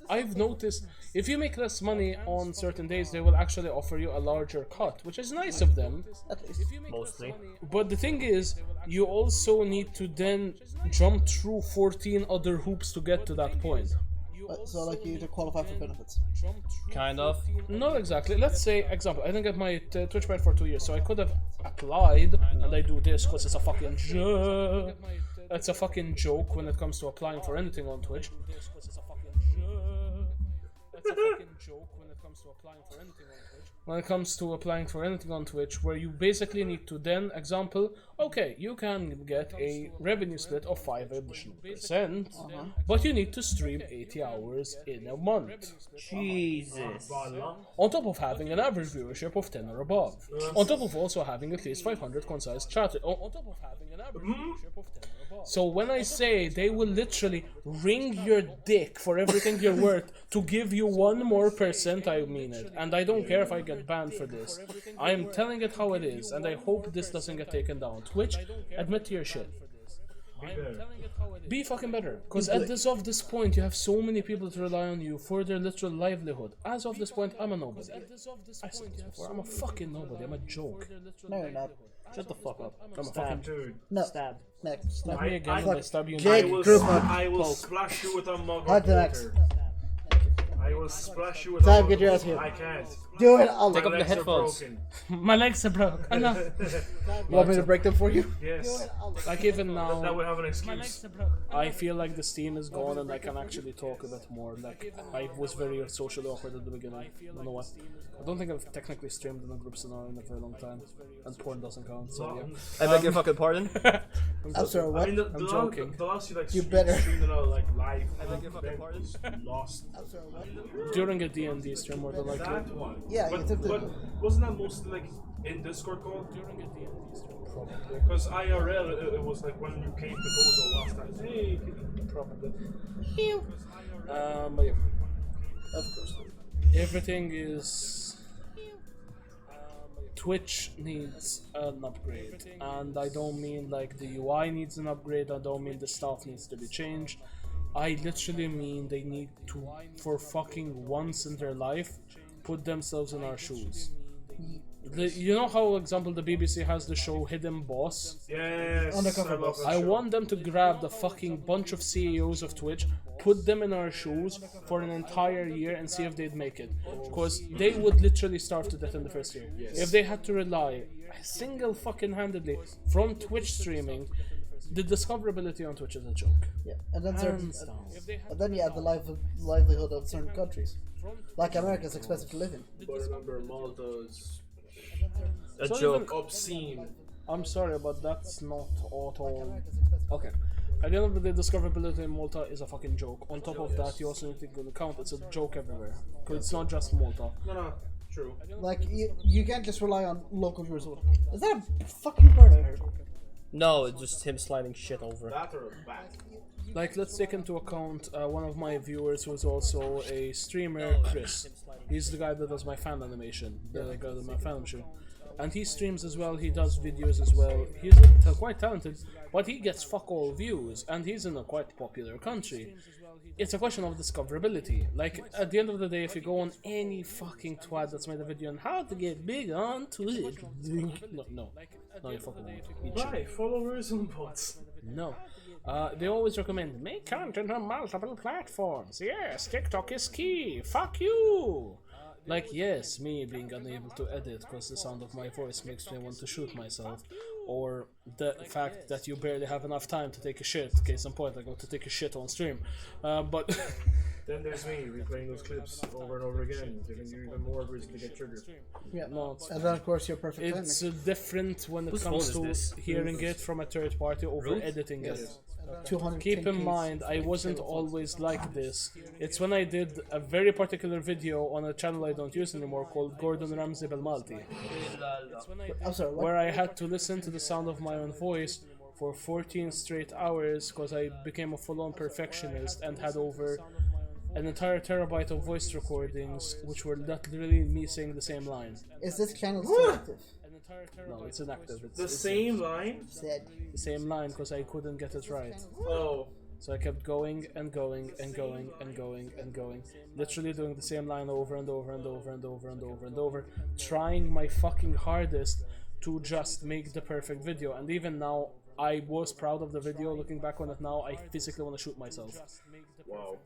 I've noticed if you make less money on certain days, they will actually offer you a larger cut, which is nice of them.
At least.
Mostly.
But the thing is, you also need to then jump through 14 other hoops to get to that point.
So, like, you need to qualify for benefits.
Kind of.
Not exactly. Let's say, example, I didn't get my Twitch ban for 2 years, so I could have applied, and I do this because it's a fucking joke. It's a fucking joke when it comes to applying for anything on Twitch. It's a fucking joke when it comes to applying for anything on Twitch. When it comes to applying for anything on Twitch, where you basically need to then, example, okay, you can get a revenue split of 5 additional percent, but you need to stream 80 hours in a month.
Jesus.
On top of having an average viewership of 10 or above. On top of also having at least 500 concise chat. On top of having an average viewership of 10 or above. So when I say they will literally wring your dick for everything you're worth to give you 1 more percent, I mean it. And I don't care if I get banned for this. I am telling it how it is, and I hope this doesn't get taken down. Twitch, admit to your shit. Be fucking better. Because at this point, you have so many people to rely on you for their literal livelihood. As of this point, I'm a nobody. I said this before, I'm a fucking nobody. I'm a joke.
No, you're not.
Shut the fuck up.
I'm a fucking
Dude.
No.
Stab.
Next.
Stab
No.
me again,
I-
I stab you in
Jake,
the
group hug.
I will splash you with a mug
Hug
of
the Max.
water. I will splash you with
Time,
all
get your
of
ass here.
I can't.
Do it, Allah.
Take
My
off the
legs are
headphones.
broken.
My legs are broke. Enough.
You want me to break them for you?
Yes.
Like even now,
That would have an excuse.
I feel like the steam is gone and I can actually talk a bit more. Like I was very socially awkward at the beginning. I don't know why. I don't think I've technically streamed in a group scenario in a very long time, and porn doesn't count. So yeah.
I beg your fucking pardon.
I'm sorry,
I
what?
mean,
I'm joking.
The last you like
You better.
streamed it out like live.
I beg your fucking pardon.
Lost.
I'm sorry, what?
During a D&D stream, more than likely.
That one.
Yeah,
but,
you took the-
but wasn't that mostly like in Discord call?
During a D&D stream,
Probably. Because IRL, it was like when you came to Gozo last time. Hey, probably.
But yeah,
Of course.
everything is. Twitch needs an upgrade, and I don't mean like the UI needs an upgrade. I don't mean the stuff needs to be changed. I literally mean they need to, for fucking once in their life, put themselves in our shoes. You know how, example, the BBC has the show Hidden Boss?
Yes.
Undercover
I love
boss.
that
I
show.
want them to grab the fucking bunch of CEOs of Twitch, put them in our shoes for an entire year and see if they'd make it. Because they would literally starve to death in the first year. If they had to rely single fucking handedly from Twitch streaming, the discoverability on Twitch is a joke.
Yeah, and then certain,
Hands down.
and then you add the livelihood of certain countries. Like America's expensive to live in.
But remember, Malta's
A
So
joke.
obscene.
I'm sorry, but that's not at all. Okay. At the end of the day, discoverability in Malta is a fucking joke. On top of that, you also need to take into account it's a joke everywhere. Because it's not just Malta.
No, true.
Like, you can't just rely on local viewers. Is that a fucking bird I heard?
No, it's just him sliding shit over.
That or a bat.
Like, let's take into account one of my viewers who's also a streamer, Chris. He's the guy that does my fan animation, the guy that does my fan animation. And he streams as well, he does videos as well. He's quite talented, but he gets fuck all views, and he's in a quite popular country. It's a question of discoverability. Like, at the end of the day, if you go on any fucking twat that's made a video on how to get big on Twitch, no, you fucking won't. Eat shit.
Right, followers and bots.
No. They always recommend make content on multiple platforms. Yes, TikTok is key. Fuck you. Like, yes, me being unable to edit because the sound of my voice makes me want to shoot myself, or the fact that you barely have enough time to take a shit. Case in point, I go to take a shit on stream. But
Then there's me replaying those clips over and over again, giving you even more reason to get triggered.
Yeah.
no, it's,
And then, of course, you're perfect
it's
timing.
Whose
different when it
phone
comes
is
to
this?
hearing it from a third party over editing it.
200
Keep in mind, I wasn't always like this. It's when I did a very particular video on a channel I don't use anymore called Gordon Ramsay Belmalti,
I'm sorry, what?
where I had to listen to the sound of my own voice for 14 straight hours because I became a full-on perfectionist and had over an entire terabyte of voice recordings, which were literally me saying the same line.
Is this channel still active?
No, it's inactive.
The
It's
same line?
Said.
the same line because I couldn't get it right.
Oh.
So I kept going and going and going and going and going, literally doing the same line over and over and over and over and over and over, trying my fucking hardest to just make the perfect video. And even now, I was proud of the video. Looking back on it now, I physically want to shoot myself.
Wow.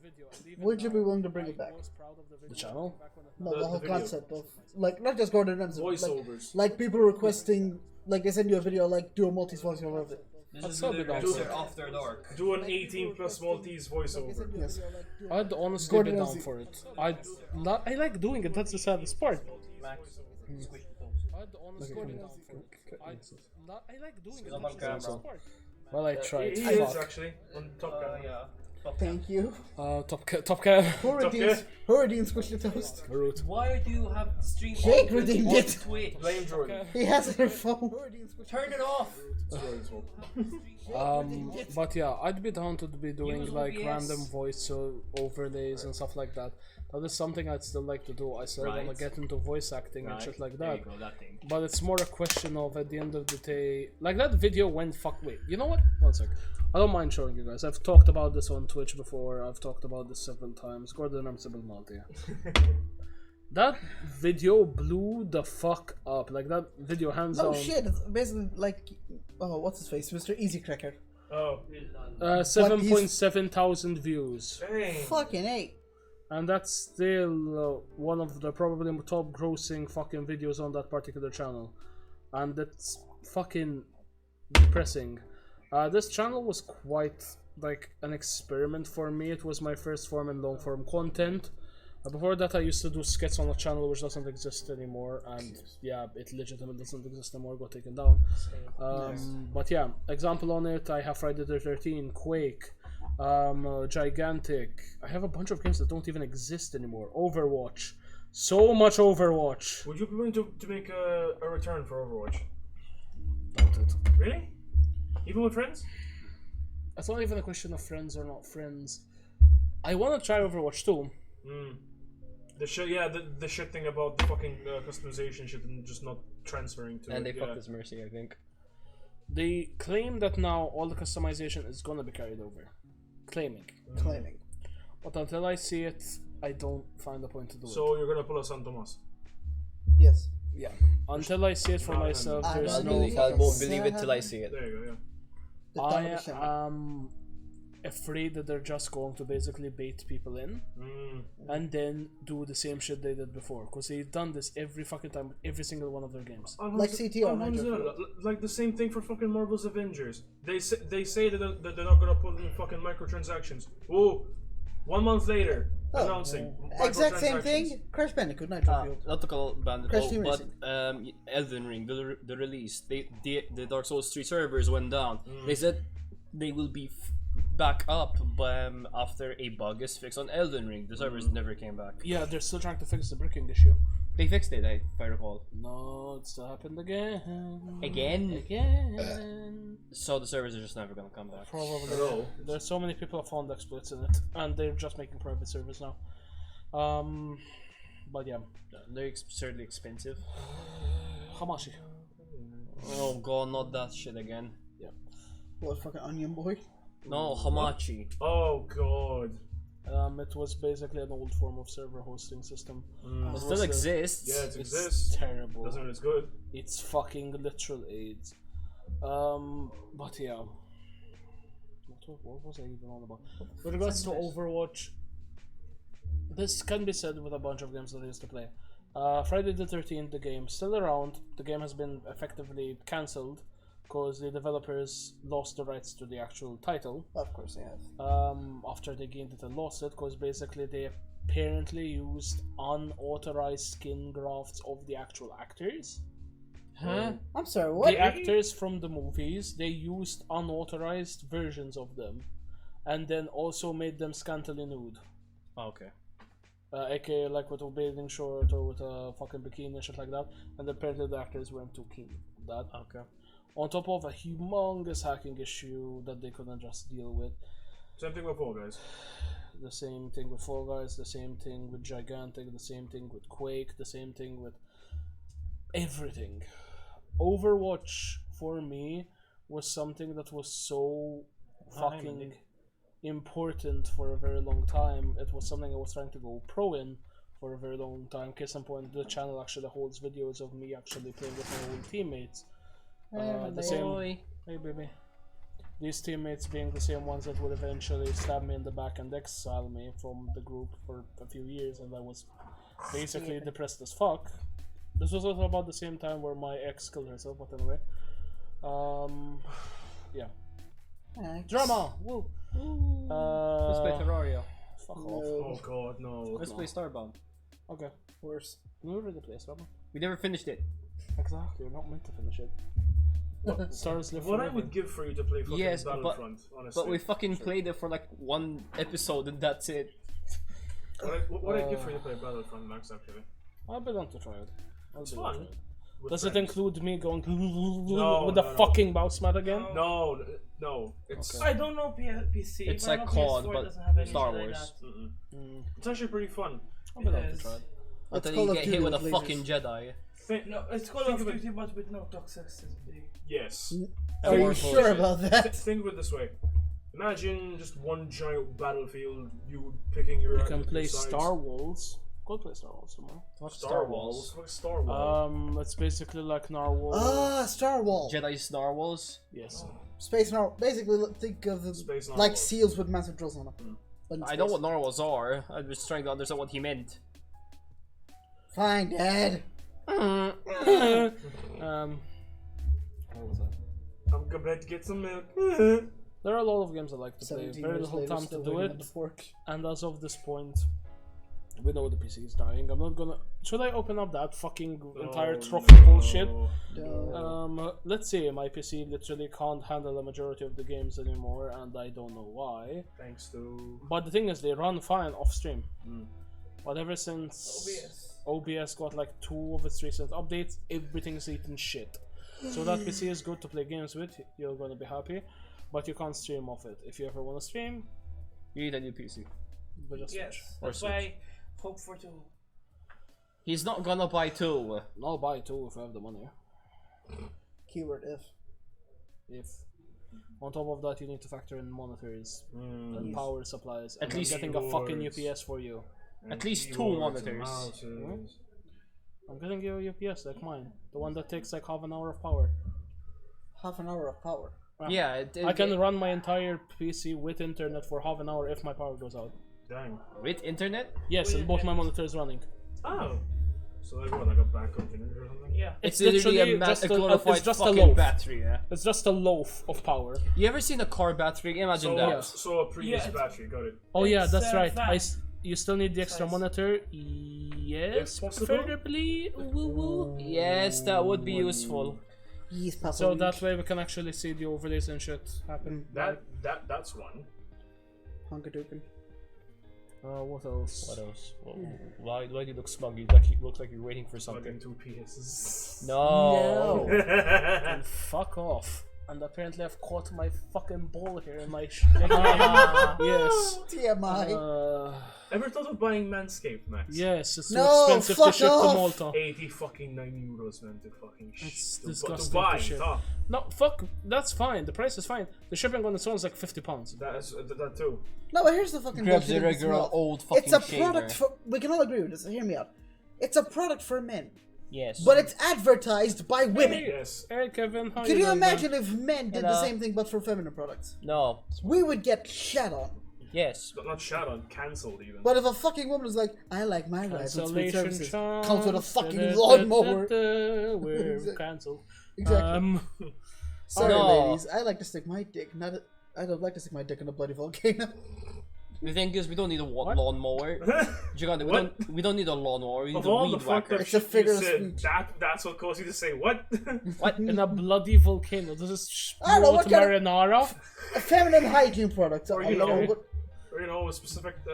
Would you be willing to bring it back?
The channel?
No, the whole
video.
concept of, like, not just Gordon Ramsay, but,
Voiceovers.
like people requesting, like they send you a video, like do a Maltese voiceover of it.
I'd still be down
Do
for it.
After dark.
Do an 18 plus Maltese voiceover.
Yes.
I'd honestly
Gordon
be down
Ramsay.
for it. I like doing it. That's the saddest part.
Max.
I'd honestly be down for it. I like doing it.
on
That's the
camera.
saddest part. Well, I tried.
He is
Fuck.
actually on top camera.
Yeah.
Thank you.
Top cat.
Who redeems Squishy Toast?
Root.
Why do you have the stream
Jake
open
redeemed
on
it.
Twitch?
Blame Jordan.
He has it on her phone.
Turn it off.
It's Jordan's fault.
But yeah, I'd be down to be doing
Use
like
OBS.
random voice overlays and stuff like that. That is something I'd still like to do. I still want to
Right.
get into voice acting and shit like
There
that.
you go, that thing.
But it's more a question of at the end of the day, like that video went fuck. Wait, you know what? One sec. I don't mind showing you guys. I've talked about this on Twitch before. I've talked about this several times. Gordon Ramsay Belmalti. That video blew the fuck up. Like that video, hands
Oh
down.
shit! It's basically like, oh, what's his face, Mr. Easy Cracker.
Oh.
7.7 thousand views.
Dang.
Fucking 8.
and that's still one of the probably top grossing fucking videos on that particular channel, and that's fucking depressing. This channel was quite like an experiment for me. It was my first form in long form content. Before that, I used to do skits on a channel which doesn't exist anymore, and yeah, it legitimately doesn't exist anymore, got taken down. But yeah, example on it, I have Friday the 13th, Quake, Gigantic. I have a bunch of games that don't even exist anymore. Overwatch. So much Overwatch.
Would you be willing to make a return for Overwatch?
Doubt it.
Really? Even with friends?
It's not even a question of friends or not friends. I want to try Overwatch too.
The shit, yeah, the shit thing about the fucking customization shit and just not transferring to
And
it.
they fucked his mercy, I think.
They claim that now all the customization is gonna be carried over. Claiming. But until I see it, I don't find the point to do it.
So you're gonna pull a San Tomas?
Yes.
Yeah. Until I see it for myself, there's
I
no...
won't believe it till I see it.
There you go, yeah.
The
I
Taliban.
am afraid that they're just going to basically bait people in and then do the same shit they did before, because they've done this every fucking time with every single one of their games.
Like CTR,
like the same thing for fucking Marvel's Avengers. They say that they're not gonna put in fucking microtransactions. Whoa, 1 month later, announcing
Exact same
microtransactions.
thing. Crash Bandicoot Nitro Fuel.
Not to call Bandit,
Crash Team
but Elden Ring, the release, the Dark Souls 3 servers went down. They said they will be back up after a bug is fixed on Elden Ring. The servers never came back.
Yeah, they're still trying to fix the bricking issue.
They fixed it, if I recall.
No, it still happened again.
Again. So the servers are just never gonna come back.
Probably.
No.
There's so many people have found exploits in it, and they're just making private servers now. But yeah.
They're absurdly expensive.
Hamashi.
Oh god, not that shit again.
What, fucking Onion Boy?
No, Hamachi.
Oh god.
It was basically an old form of server hosting system.
It still exists.
Yeah, it
It's
exists.
terrible.
Doesn't mean it's good.
It's fucking literal AIDS. But yeah. What was I even on about? With regards to Overwatch, this can be said with a bunch of games that I used to play. Friday the 13th, the game still around. The game has been effectively cancelled because the developers lost the rights to the actual title.
Of course they have.
After they gained it and lost it, because basically they apparently used unauthorized skin grafts of the actual actors.
Huh?
I'm sorry, what?
The actors from the movies, they used unauthorized versions of them, and then also made them scantily nude.
Okay.
AKA like with a bathing short or with a fucking bikini and shit like that, and apparently the actors weren't too keen with that.
Okay.
On top of a humongous hacking issue that they couldn't just deal with.
Same thing with Fall Guys.
The same thing with Fall Guys, the same thing with Gigantic, the same thing with Quake, the same thing with everything. Overwatch for me was something that was so fucking important for a very long time. It was something I was trying to go pro in for a very long time. Case in point, the channel actually holds videos of me actually playing with my old teammates. The same, hey baby. These teammates being the same ones that would eventually stab me in the back and exile me from the group for a few years, and I was basically depressed as fuck. This was also about the same time where my ex killed herself, but anyway. Yeah. Drama! Woo!
Let's play Terraria.
Fuck off.
Oh god, no.
Let's play Starbound.
Okay.
Worse.
We already played Starbound.
We never finished it.
Exactly, we're not meant to finish it. Stars live
What I
forever.
would give for you to play fucking
Yes, but-
Battlefront, honestly.
But we fucking played it for like one episode and that's it.
What I'd give for you to play Battlefront, Max, actually.
I'll be down to try it.
It's fun. With
Does it
friends.
include me going
No,
with the
no, no.
fucking mouse mat again?
No, no. It's
I don't know PC.
It's
but
like
I know
COD,
PS4
but
doesn't have any
Star
shit like
Wars.
that.
it's actually pretty fun.
I'll be down to
Yes.
try it.
Until
Call
you
of
get
Duty
hit with a
with
fucking
lasers.
Jedi.
No, it's Call
Think
of
of it-
Duty, but with no toxicity.
Yes.
Are you
more
sure
bullshit.
about that?
Think of it this way. Imagine just one giant battlefield, you picking your
You can play
sides.
Star Wars. Go play Star Wars tomorrow.
Star Wars. What's Star Wars?
It's basically like Narwhal.
Star Wall.
Jedi Narwhals.
Yes.
Space Narwhal. Basically, think of them
Space
like
Narwhal.
seals with massive drills on them.
I know what normals are. I was trying to understand what he meant.
Fine, Dad.
What was that?
I'm going to get some milk.
There are a lot of games I like to play.
17
Very
years
little
later,
time to
still
do
waiting on
it.
the fork.
And as of this point, we know the PC is dying. I'm not gonna. Should I open up that fucking entire trophy bullshit? Let's see. My PC literally can't handle the majority of the games anymore, and I don't know why.
Thanks to...
But the thing is, they run fine off stream. But ever since OBS got like 2 of its recent updates, everything's eating shit. So that PC is good to play games with. You're gonna be happy, but you can't stream off it. If you ever want to stream,
You need a new PC.
but just switch. Or
That's
switch.
why hope for 2.
He's not gonna buy 2.
I'll buy 2 if I have the money.
Keyword if.
If on top of that you need to factor in monitors and power supplies, and
At
I'm
least
getting a fucking
keyboards.
UPS for you.
At least 2
Keyboards and
monitors.
mouses.
I'm getting you a UPS like mine, the one that takes like half an hour of power.
Half an hour of power.
Yeah,
I can run my entire PC with internet for half an hour if my power goes out.
Dang.
with internet.
Yes, and both my monitors running.
Oh. So like what, like a backup generator or something?
Yeah.
It's literally
literally
a
just a-
glorified
it's just a
fucking
loaf.
battery. Yeah.
It's just a loaf of power.
You ever seen a car battery? Imagine
So,
that.
so a previous
Yeah.
battery, got it.
Oh yeah,
It's,
that's right.
fast.
You still need the extra
Size.
monitor. Yes,
If possible.
preferably. Woo woo.
Yes, that would be useful.
Yes, Papa.
So that way we can actually see the overlays and shit happen.
That's one.
Hunkadukin.
What else?
What else? Why do you look smug? You look like you're waiting for
Fucking
something.
2 PSs.
No.
And fuck off. And apparently I've caught my fucking ball here in my yes.
TMI.
Ever thought of buying Manscaped, Max?
Yes, it's too
No,
expensive to
fuck
ship
off.
to Malta.
80 fucking 9 euros, man, to fucking
It's
to
disgusting
buy,
to ship.
stop.
No, fuck, that's fine. The price is fine. The shipping on its own is like £50.
That too.
No, but here's the fucking
Grabs
bullshit
the
that pisses me
regular
off.
old fucking
It's a
shaver.
product for. We can all agree with this. Hear me out. It's a product for men,
Yes.
but it's advertised by women.
Yes.
Hey Kevin, how
Can you
doing,
imagine if men did the
Hello.
same thing but for feminine products?
No.
We would get shat on.
Yes.
Not shot on, cancelled even.
But if a fucking woman is like, I like my rides with sweet
Cancellation
services,
charge.
comes with a fucking lawnmower.
We're cancelled.
Exactly. Sorry,
No.
ladies. I like to stick my dick. I don't like to stick my dick in a bloody volcano.
The thing is, we don't need a lawnmower. Gigante, we don't need a lawnmower. We need
Of
a
all the
weed
fucked
whacker.
up
It's a
shit
figure
you
of
said,
speech.
that's what caused you to say what?
What?
In a bloody volcano. Does this
I don't know,
explode
what kind of-
marinara?
A feminine hygiene product.
Or,
I
you
don't
know.
what-
Or you know, a specific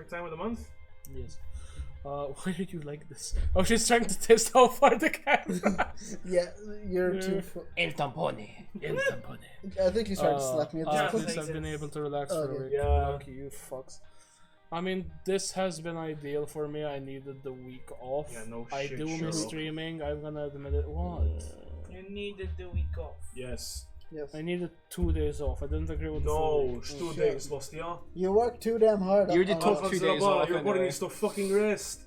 time of the month.
Yes. Why are you like this? Oh, she's trying to test how far the camera.
Yeah, you're too.
El tampone.
El tampone.
I think he's trying to slap me at
At
this
least
point.
I've been able to relax for a
Okay.
week.
Yeah.
Lucky you fucks. I mean, this has been ideal for me. I needed the week off.
Yeah, no
I
shit,
do miss
Sherlock.
streaming. I'm gonna admit it. What?
You needed the week off.
Yes.
Yes.
I needed 2 days off. I didn't agree with the full
No,
week.
2 days lost, yeah.
You work too damn hard.
You're the
on
top
us.
3 days off.
Your body
anyway.
needs to fucking rest.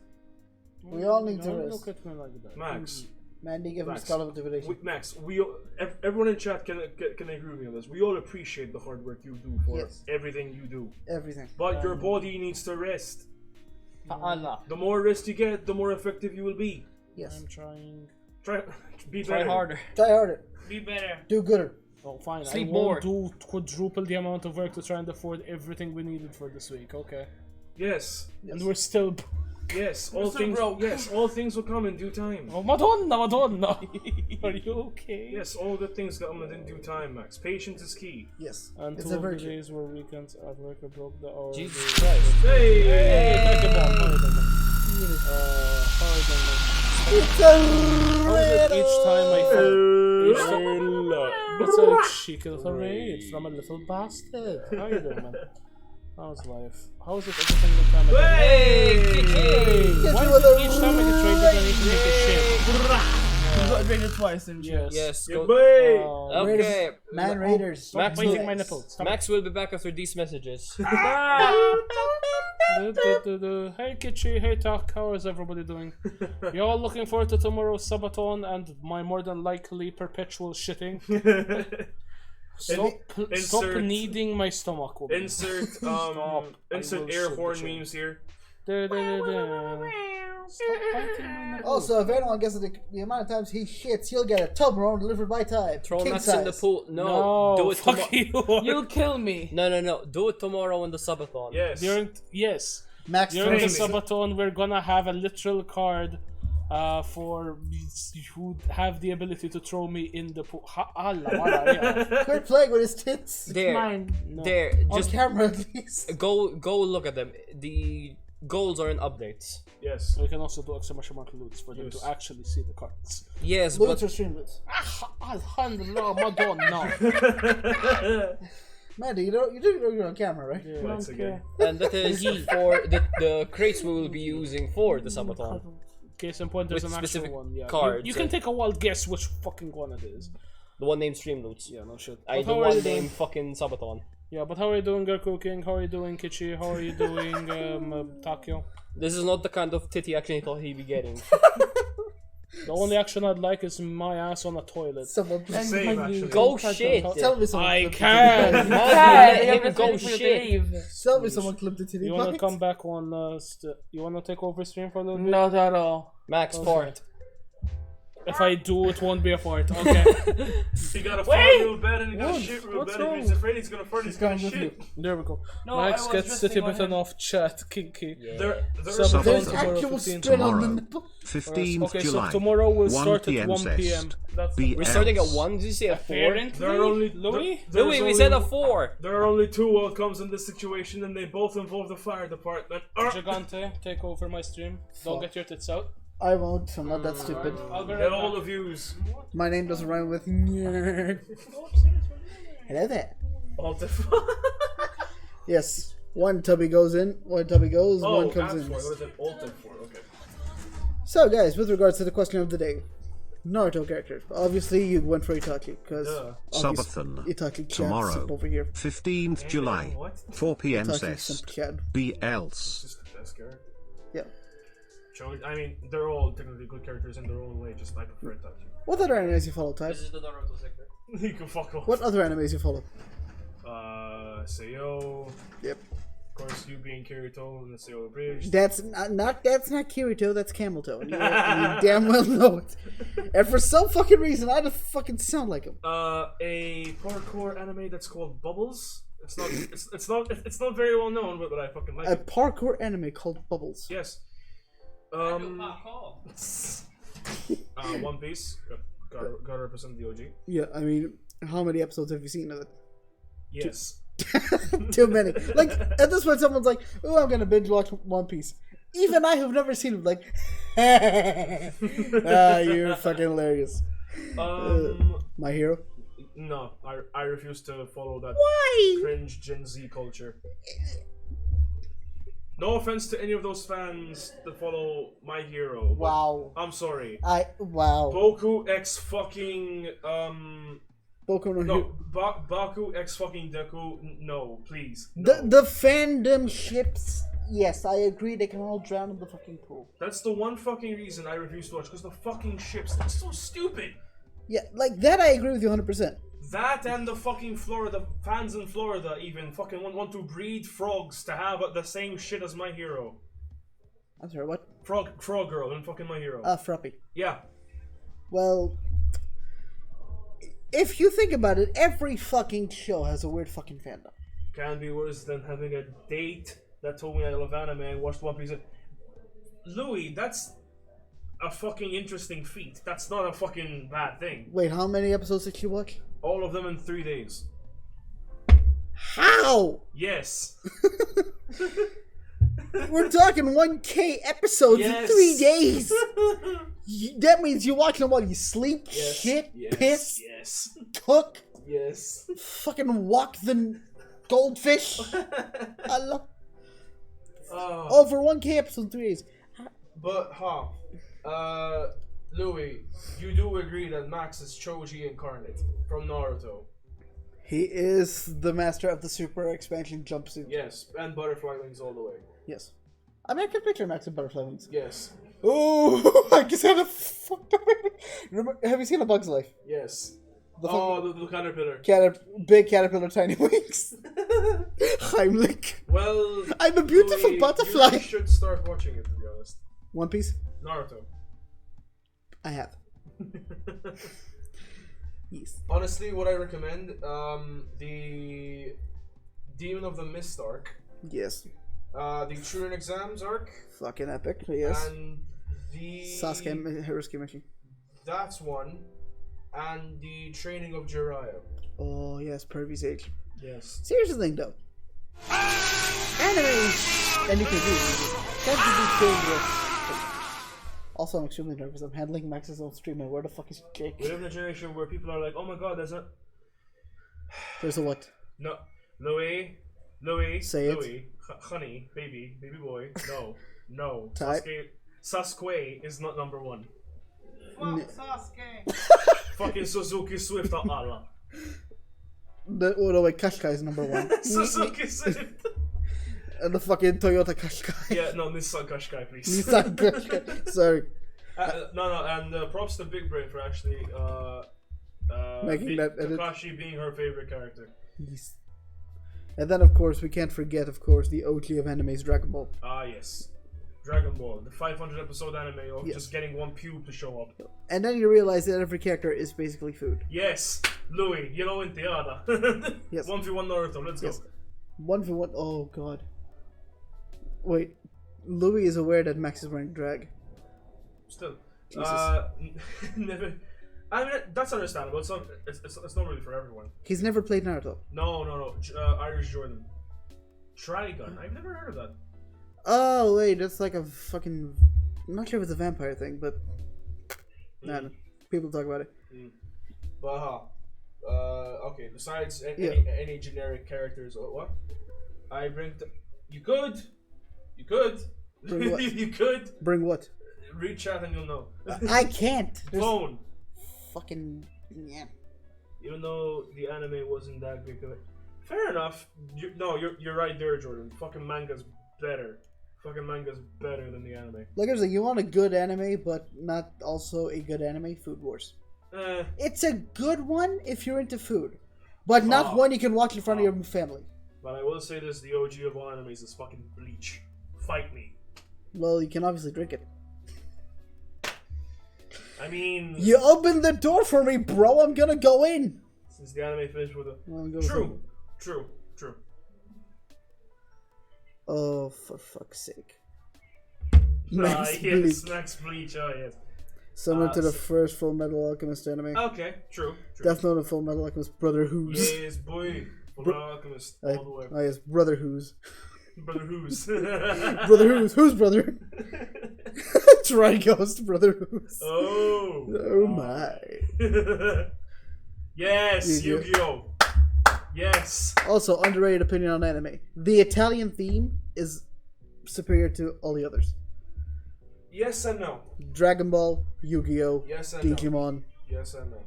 We all need to
Don't
rest.
look at me like that.
Max,
Mandy, give him
Max.
skull of divination.
Max, everyone in chat can agree with me on this. We all appreciate the hard work you do for
Yes.
everything you do.
Everything.
But your body needs to rest.
Allah.
The more rest you get, the more effective you will be.
Yes.
I'm trying.
Try be
Try
better.
harder.
Try harder.
Be better.
Do gooder.
Oh, fine.
Sleep
I
more.
won't do quadruple the amount of work to try and afford everything we needed for this week. Okay.
Yes.
And we're still.
Yes. All
still
things.
broke.
Yes. All things will come in due time.
Oh, Madonna, Madonna. Are you okay?
Yes. All good things come in due time, Max. Patience is key.
Yes.
And
It's
2
a
of the
virtue.
days were weekends at work. I broke the hour.
Jesus Christ.
Hey.
Hey, take it down. Harder.
It's a
How is it each time I fall? Each time. It's a cheeky little rage from a little bastard. How you doing, man? How's life? How is it every single time I get
Hey!
Why is it each time I get traded I need to make a shit?
You got rated twice, didn't you?
Yes.
Yes.
Yeah,
Go.
boy.
Okay.
Man Raiders.
Stop
Max
biting
will-
my nipples. Stop.
Max will be back after these messages.
Hey Kitchi, hey Talk, how is everybody doing? You all looking forward to tomorrow's Sabaton and my more than likely perpetual shitting? Stop
insert-
kneading my stomach. Woman.
Insert
I
insert
will
air
shoot
horn
the shit.
memes here.
Stop biting my nipple.
Also, if anyone guesses the amount of times he shits, he'll get a Toblerone delivered by time.
Throw
King
Max
size.
in the pool. No,
No,
do it
fuck
tomorrow.
you.
You'll kill me.
No. Do it tomorrow in the subathon.
Yes.
During the
Famous.
subathon, we're gonna have a literal card for who have the ability to throw me in the pool.
Quit playing with his tits.
There,
No.
there.
On
Just
camera, at least.
go look at them. The goals are in updates.
Yes.
We can also do exclamation mark loots for them
Yes.
to actually see the cards.
Yes,
Loots
but
or streamlets?
Alhamdulillah, Madonna.
Mandy, you do know you're on camera, right?
Once again.
and that is for the crates we will be using for the subathon.
Case in point, there's
With
an actual
specific
one. Yeah,
cards
you can
and-
take a wild guess which fucking one it is.
The one named Stream Loots.
Yeah, no shit.
I
But
the
how are you
one
doing?
named fucking Subathon.
Yeah, but how are you doing, Gerku King? How are you doing, Kichi? How are you doing, Takio?
This is not the kind of titty action he thought he'd be getting.
The only action I'd like is my ass on a toilet.
Someone,
Same actually.
Go shit!
tell me someone
I
clipped
can!
Man,
Yeah,
let him go shit!
Tell me someone clipped the titty
You wanna
bucket.
come back on, you wanna take over stream for a little bit?
Not at all.
Max, fart.
If I do, it won't be a fart. Okay.
He got a fart real bad and he got a
What?
shit real
What's
bad.
wrong?
He's afraid he's gonna fart. He's gonna
going with
shit.
There we go.
No,
Max
I was
gets
just
city
thinking on
bitten
him.
off chat. Kinky.
There,
There's
Tomorrow,
actual
15
spit on the
tomorrow.
nipple.
15th
Okay, so
July.
tomorrow we'll
1
start at
PM
1 p.m.
zest.
That's
Be
We're starting at
else.
1, did you say at 4?
apparently.
There are only
Louis?
there's
Louis, we
only-
said a 4!
There are only 2 outcomes in this situation, and they both involve the fire department.
Gigante, take over my stream. Don't get your tits out.
I won't. I'm not that stupid.
I'll be right
Get all
back.
the views.
My name doesn't rhyme with. Hello there.
All the
Yes. One tubby goes in, one tubby goes,
Oh,
one comes
apps
in.
for it. What is it? Alt for? Okay.
So, guys, with regards to the question of the day, Naruto character. Obviously, you went for Itachi because
Subathon.
Itachi
Tomorrow.
over here.
15th July.
What?
4 p.m.
Itachi
zest.
simp Chad.
Be else.
Just the best character.
Yeah.
I mean, they're all technically good characters in their own way. Just I prefer Itachi.
What other animes you follow, Type?
is the Naruto sector.
You can fuck off.
What other animes you follow?
Seo.
Yep.
Of course, you being Kirito and the Seo Bridge.
That's not Kirito, that's Camel Toe. And you damn well know it. And for some fucking reason, I just fucking sound like him.
A parkour anime that's called Bubbles. It's not very well known, but I fucking like
A
it.
parkour anime called Bubbles.
Yes. One Piece. Gotta represent the OG.
Yeah, I mean, how many episodes have you seen of it?
Yes.
Too many. Like, at this point, someone's like, oh, I'm gonna binge watch One Piece. Even I, who've never seen it, like, you're fucking hilarious. My hero?
No, I refuse to follow that
Why?
cringe Gen Z culture. No offense to any of those fans that follow My Hero. but
Wow.
I'm sorry.
Wow.
Boku X fucking
Boku no
no
Hero.
Baku X fucking Deku. No, please. No.
The fandom ships, yes, I agree, they can all drown in the fucking pool.
That's the one fucking reason I refuse to watch, because the fucking ships, that's so stupid.
Yeah, like that I agree with you 100%.
That and the fucking Florida fans in Florida even fucking want to breed frogs to have the same shit as My Hero.
I'm sorry, what?
Frog girl in fucking My Hero.
Froppy.
Yeah.
Well, if you think about it, every fucking show has a weird fucking fandom.
Can be worse than having a date that told me I love anime and watched One Piece. Louis, that's a fucking interesting feat. That's not a fucking bad thing.
Wait, how many episodes did you watch?
All of them in 3 days.
How?
Yes.
We're talking 1K episodes in
Yes.
3 days. That means you watch them while you sleep,
Yes.
shit,
Yes.
piss,
Yes.
cook,
Yes.
fucking walk the goldfish. I love.
Oh.
Over 1K episodes in 3 days.
But, Louis, you do agree that Max is Choji incarnate from Naruto.
He is the master of the super expansion jumpsuit.
Yes, and butterfly wings all the way.
Yes. I mean, I can picture Max in butterfly wings.
Yes.
Oh, I just had a fucked up. Remember, have you seen A Bug's Life?
Yes. the caterpillar.
Big caterpillar, tiny wings. Heimlich.
Well,
I'm a beautiful
Louis,
butterfly.
You should start watching it, to be honest.
One Piece.
Naruto.
I have. Yes.
Honestly, what I recommend, the Demon of the Mist arc,
Yes.
the Chunin exams arc,
Fucking epic. Yes.
and the
Sasuke Hiroshige Machine.
That's one, and the training of Jiraiya.
Oh yes, Pervy's age.
Yes.
See, here's the thing though. Anime, and you can do can't just be filled with. Also, I'm extremely nervous. I'm handling Max's own stream, and where the fuck is Jake?
We live in a generation where people are like, "Oh my God, there's a
There's a what?
no, Louis,
Say it.
Louis, honey, baby boy, no,
Type.
Sasuke is not number one.
N-
Fucking Suzuki Swift at Allah.
Oh no, wait, Qashqai is number one.
Suzuki Swift.
And the fucking Toyota Qashqai.
Yeah, no, Nissan Qashqai, please.
Nissan Qashqai. Sorry.
No, and props to Big Brain for actually
Making that edit.
Kakashi being her favorite character.
Yes. And then, of course, we can't forget, of course, the OG of anime's Dragon Ball.
Ah, yes. Dragon Ball, the 500 episode anime of
Yes.
just getting one pube to show up.
And then you realize that every character is basically food.
Yes, Louis, you know Intiada.
Yes.
1v1 Naruto, let's
Yes.
go.
1v1. Oh god. Wait. Louis is aware that Max is wearing drag.
Still.
Jesus.
Never. I mean, that's understandable. It's not really for everyone.
He's never played Naruto.
No. Irish Jordan. Trigun. I've never heard of that.
Oh wait, that's like a fucking. I'm not sure if it's a vampire thing, but nah, people talk about it.
But okay. Besides
Yeah.
any generic characters, what? I bring. You could.
Bring what?
You could
Bring what?
read chat and you'll know.
I can't. There's
Phone.
fucking yeah.
Even though the anime wasn't that big of it. Fair enough. You're right there, Jordan. Fucking manga's better. Fucking manga's better than the anime.
Like I was like, you want a good anime, but not also a good anime. Food Wars. It's a good one if you're into food, but not one you can watch in front of your family.
But I will say this: the OG of all animes is fucking Bleach. Fight me.
Well, you can obviously drink it.
I mean,
You opened the door for me, bro. I'm gonna go in.
since the anime finished with a
Well, go
true.
Oh, for fuck's sake.
Yes,
Bleach.
Max Bleach. Oh yes.
Similar to the first Full Metal Alchemist anime.
Okay, true.
Death Note and Full Metal Alchemist Brother Who's.
Yes, boy. Full Alchemist all the way.
Oh yes, Brother Who's.
Brother Who's.
Brother Who's. Who's brother? Try Ghost Brother Who's.
Oh.
Oh my.
Yes,
Yu-Gi-Oh.
Yu-Gi-Oh. Yes.
Also, underrated opinion on anime. The Italian theme is superior to all the others.
Yes and no.
Dragon Ball, Yu-Gi-Oh,
Yes and
Digimon.
no. Yes and no.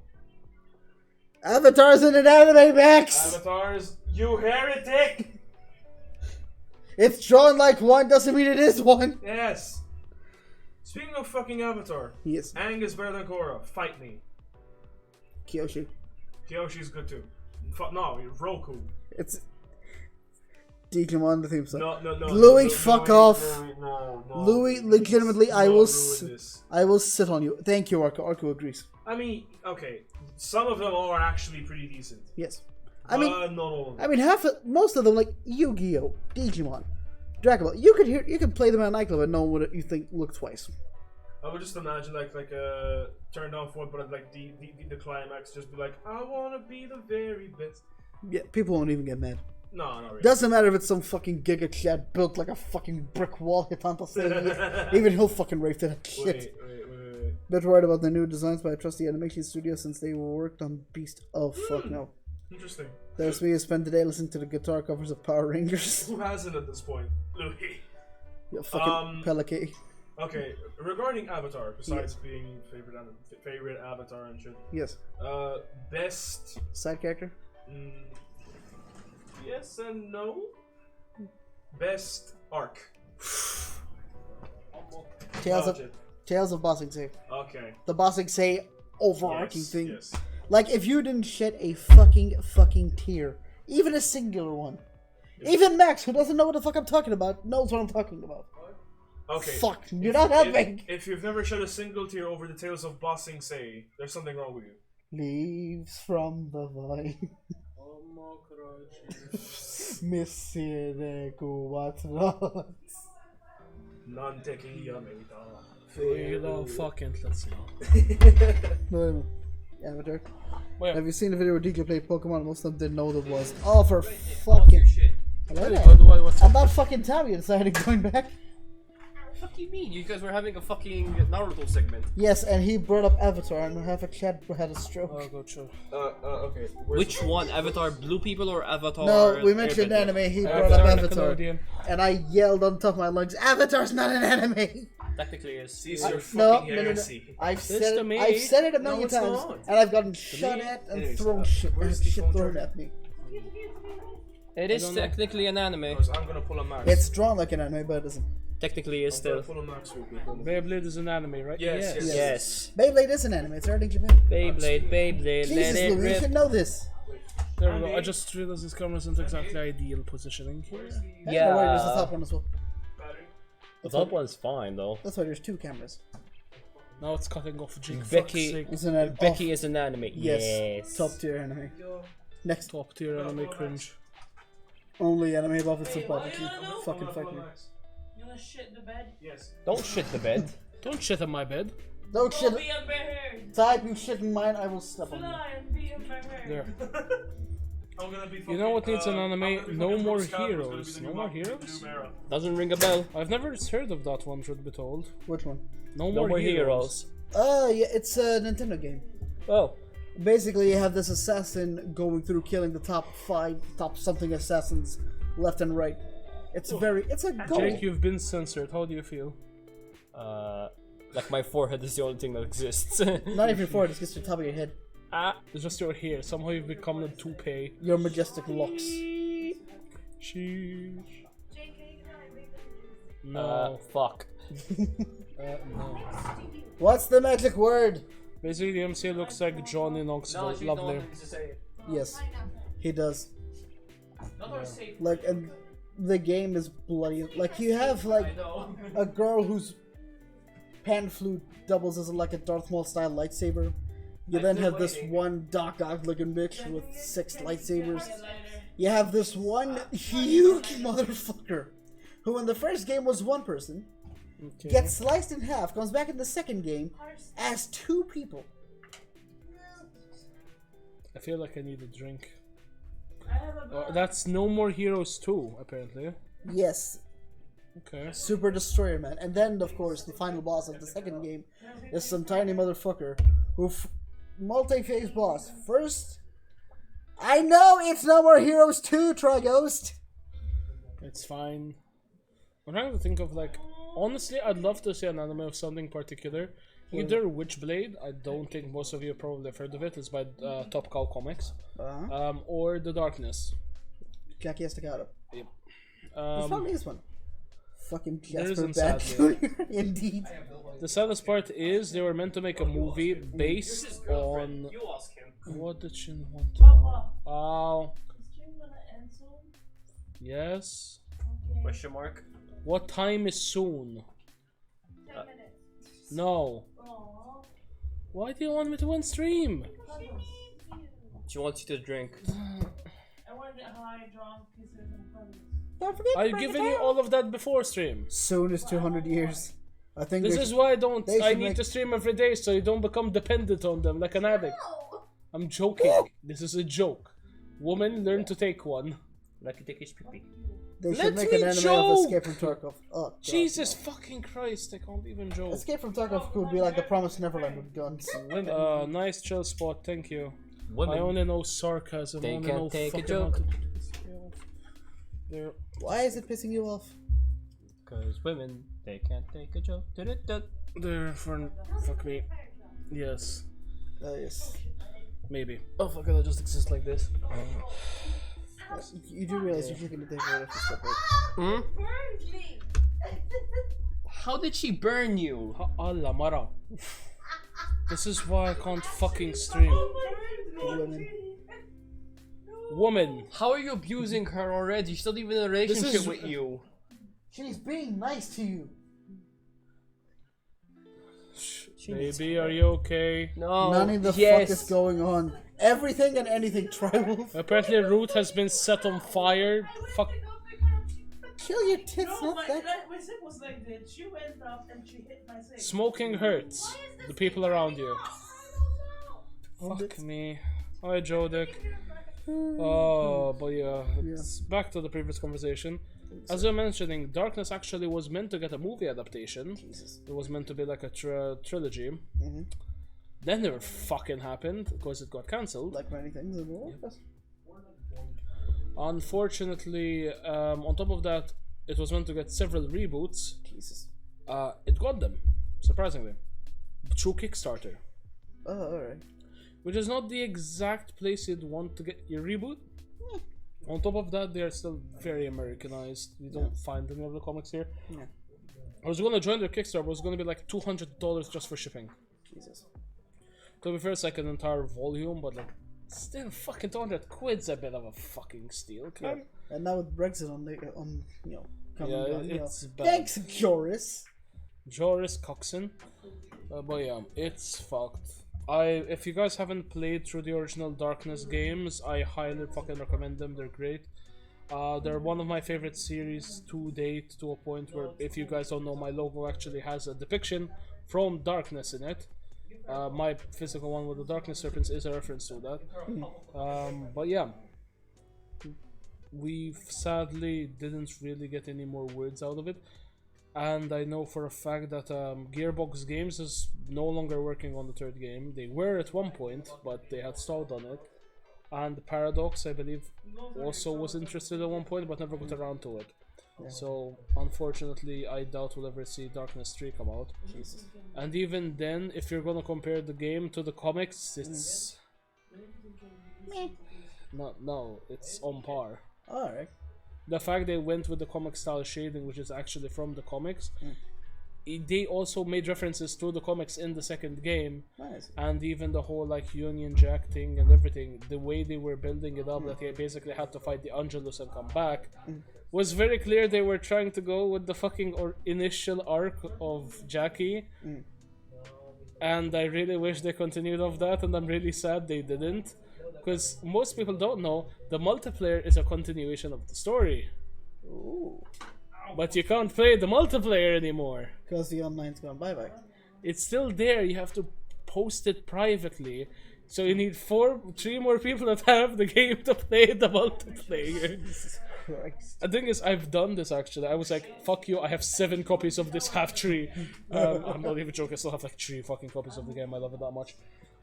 Avatar's in an anime, Max!
Avatars, you heretic!
It's drawn like one, doesn't mean it is one.
Yes. Speaking of fucking Avatar,
Yes.
Aang is better than Korra. Fight me.
Kyoshi.
Kyoshi's good too. No, Roku.
It's Digimon, the theme song.
No.
Louis, fuck off.
No.
Louis, legitimately, I
Don't
will
ruin this.
I will sit on you. Thank you, Arco. Arco agrees.
I mean, okay. Some of them are actually pretty decent.
Yes.
But not all of them.
I mean, most of them, like Yu-Gi-Oh, Digimon, Dragon Ball. You could play them at a nightclub and know what you think. Look twice.
I would just imagine like a turned on for it, but like the climax just be like, I wanna be the very best.
Yeah, people won't even get mad.
No, not really.
Doesn't matter if it's some fucking Giga Chad built like a fucking brick wall hit onto stage. Even he'll fucking rave to that shit.
Wait.
Bit worried about the new designs, but I trust the animation studio since they worked on Beast. Oh fuck no.
Interesting.
There's me who spent the day listening to the guitar covers of Power Rangers.
Who hasn't at this point? Louis.
Yeah, fucking Pelakay.
Okay, regarding Avatar, besides being favorite Avatar and shit.
Yes.
Best
Side character?
Yes and no. Best arc.
Tales of Bossing Say.
Okay.
The Bossing Say overarching
Yes,
thing.
yes.
Like, if you didn't shed a fucking tear, even a singular one, even Max, who doesn't know what the fuck I'm talking about, knows what I'm talking about.
Okay.
Fuck, you're not helping.
If you've never shed a single tear over the tales of Bossing Say, there's something wrong with you.
Leaves from the vine. Missire quattro.
Non tequila meta.
Fucking, let's see.
No, Avatar.
Where?
Have you seen the video where DJ played Pokemon? Most of them didn't know what it was. Oh, for fucking.
Really good. What's
I'm not fucking Tommy decided going back.
What do you mean? You guys were having a fucking Naruto segment.
Yes, and he brought up Avatar, and half a chat had a stroke.
Oh, go chill.
Okay.
Which one? Avatar Blue People or Avatar?
No, we mentioned
Airbender?
anime. He brought up Avatar,
Nickelodeon.
and I yelled on top of my lungs, "Avatar's not an anime."
Technically is.
Cease your
No,
fucking
no.
heresy.
I've
It's
said
to
it.
me.
I've said it a million
it's
times,
not.
and I've gotten shot at and
Anyways,
thrown shit,
where's the
shit
phone
thrown
charger?
at me.
It is technically an anime.
Because I'm gonna pull a Max.
It's drawn like an anime, but it isn't.
Technically is
I'm gonna
still.
pull a Max real quick.
Beyblade is an anime, right?
Yes.
Yes.
Beyblade is an anime. It's already in Japan.
Beyblade, let
Jesus,
it
Louis, you
rip.
should know this.
There we go. I just realized this camera isn't exactly ideal positioning here.
Yeah. No, wait, there's the top one as well.
The top one's fine though.
That's why there's two cameras.
Now it's cutting off Jake.
Becky-
Fuck's sake.
It's an
Becky is an anime.
Yes.
Yes.
Top tier anime. Next,
Top tier anime cringe.
only anime above its sympathetically. Fucking fuck me.
You wanna shit in the bed?
Yes.
Don't shit the bed.
Don't shit in my bed.
Don't shit.
Be a bear.
Type you shit in mine, I will step on you.
Fly and be a bear.
There.
I'm gonna be
You know what needs an
I'm
anime?
gonna be
No
fucking
More
Bruce Campbell's gonna be
Heroes.
the
No
new
More
Malcolm, the
Heroes?
new Mara.
Doesn't ring a bell.
I've never heard of that one, should be told.
Which one?
No
No more heroes.
Yeah, it's a Nintendo game.
Oh.
Basically, you have this assassin going through killing the top something assassins left and right. It's a goal.
Jake, you've been censored. How do you feel?
Like my forehead is the only thing that exists.
Not even forward, it's just the top of your head.
It's just your hair. Somehow you've become a toupee.
Your majestic locks.
Sheesh.
JK, can I make
No.
Fuck.
No.
What's the magic word?
Basically, the MC looks like Johnny Knoxville. Lovely.
to say it.
Yes, he does.
Not our safe.
Like, and the game is bloody. Like, you have like a girl whose pan flute doubles as like a Darth Maul style lightsaber. You then have this one Doc Ock looking bitch with 6 lightsabers. You have this one huge motherfucker who in the first game was one person, gets sliced in half, comes back in the second game as 2 people.
I feel like I need a drink. That's No More Heroes 2, apparently.
Yes,
Okay.
Super Destroyer Man. And then, of course, the final boss of the second game is some tiny motherfucker who multi-phase boss. First, I know it's No More Heroes 2, Trighost.
It's fine. I'm trying to think of like, honestly, I'd love to see an anime of something particular. Either Witchblade, I don't think most of you probably have heard of it. It's by Top Cow Comics. Or The Darkness.
Jackie has to get up.
Yep.
There's probably is one. Fucking
There
Jasper
isn't,
Bad
sadly.
Jr. Indeed.
The saddest part is they were meant to make a movie based on.
You ask him.
What did she want to know? Oh,
Stream gonna end soon?
yes.
Question mark.
What time is soon?
10 minutes.
No.
Aww.
Why do you want me to win stream?
She wants you to drink.
I wanna get high, drunk, kisses, and cuddles.
Don't forget to
I've
bring
given
it
you
down.
all of that before stream.
Soon is 200 years. I think
This
they
is
should-
why I don't.
they
I
should
need
make-
to stream every day so you don't become dependent on them like an addict. I'm joking. This is a joke. Woman, learn to take one.
Like you take his pee.
they
Let
should make
me
an anime
joke!
of Escape from Tarkov. Oh, God,
Jesus fucking Christ! I can't even
no.
joke.
Escape from Tarkov could be like the Promised Neverland with guns.
Nice chill spot. Thank you. I
Women.
only know sarcasm.
They
I only
can't
know
take a
fucking
joke.
how to piss me off. There.
Why is it pissing you off?
Cause women, they can't take a joke.
There for fuck me. Yes.
Yes.
Maybe. Oh fuck it, I just exist like this.
You do realize you're drinking the thing right after step
Hmm? How did she burn you?
Allah Mara. This is why I can't fucking stream.
Women.
Woman.
How are you abusing her already? She's not even in a relationship
is-
with you.
She's being nice to you.
Baby, are you okay?
No.
None of the fuck is going on. Everything and anything tribal.
Apparently, Root has been set on fire. Fuck.
Kill your tits, not that.
My zip was like this. She went up and she hit my zip.
Smoking hurts the people around you. Fuck me. Hi, Jodek. Oh, but yeah, it's back to the previous conversation. As we were mentioning, Darkness actually was meant to get a movie adaptation. It was meant to be like a trilogy. Then never fucking happened because it got cancelled.
Like many things in the world.
Unfortunately, on top of that, it was meant to get several reboots.
Jesus.
It got them, surprisingly, through Kickstarter.
Oh, alright.
Which is not the exact place you'd want to get your reboot. On top of that, they are still very Americanized. You don't find any of the comics here.
Yeah.
I was gonna join their Kickstarter, but it was gonna be like $200 just for shipping.
Jesus.
To be fair, it's like an entire volume, but like, still fucking 200 quid's a bit of a fucking steal,
Yeah. And now with Brexit on coming
Yeah,
on,
it's bad.
Thanks, Joris.
Joris Coxon. But yeah, it's fucked. If you guys haven't played through the original Darkness games, I highly fucking recommend them. They're great. They're one of my favorite series to date, to a point where, if you guys don't know, my logo actually has a depiction from Darkness in it. My physical one with the Darkness Serpents is a reference to that. But yeah, we sadly didn't really get any more words out of it. And I know for a fact that Gearbox Games is no longer working on the third game. They were at one point, but they had stalled on it. And Paradox, I believe, also was interested at one point, but never got around to it. Yeah. So, unfortunately, I doubt we'll ever see Darkness 3 come out.
Jesus.
And even then, if you're gonna compare the game to the comics, it's... No, it's on par.
Alright.
The fact they went with the comic style shading, which is actually from the comics, they also made references to the comics in the second game.
Nice.
And even the whole like Union Jack thing and everything, the way they were building it up, that they basically had to fight the Angelus and come back, was very clear they were trying to go with the fucking initial arc of Jackie. And I really wish they continued off that, and I'm really sad they didn't. Because most people don't know, the multiplayer is a continuation of the story.
Ooh.
But you can't play the multiplayer anymore.
Because the online's gone bye-bye.
It's still there, you have to post it privately. So you need 3 more people that have the game to play the multiplayer.
Jesus Christ.
The thing is, I've done this actually. I was like, fuck you, I have 7 copies of this half tree. I'm not even joking, I still have like 3 fucking copies of the game, I love it that much.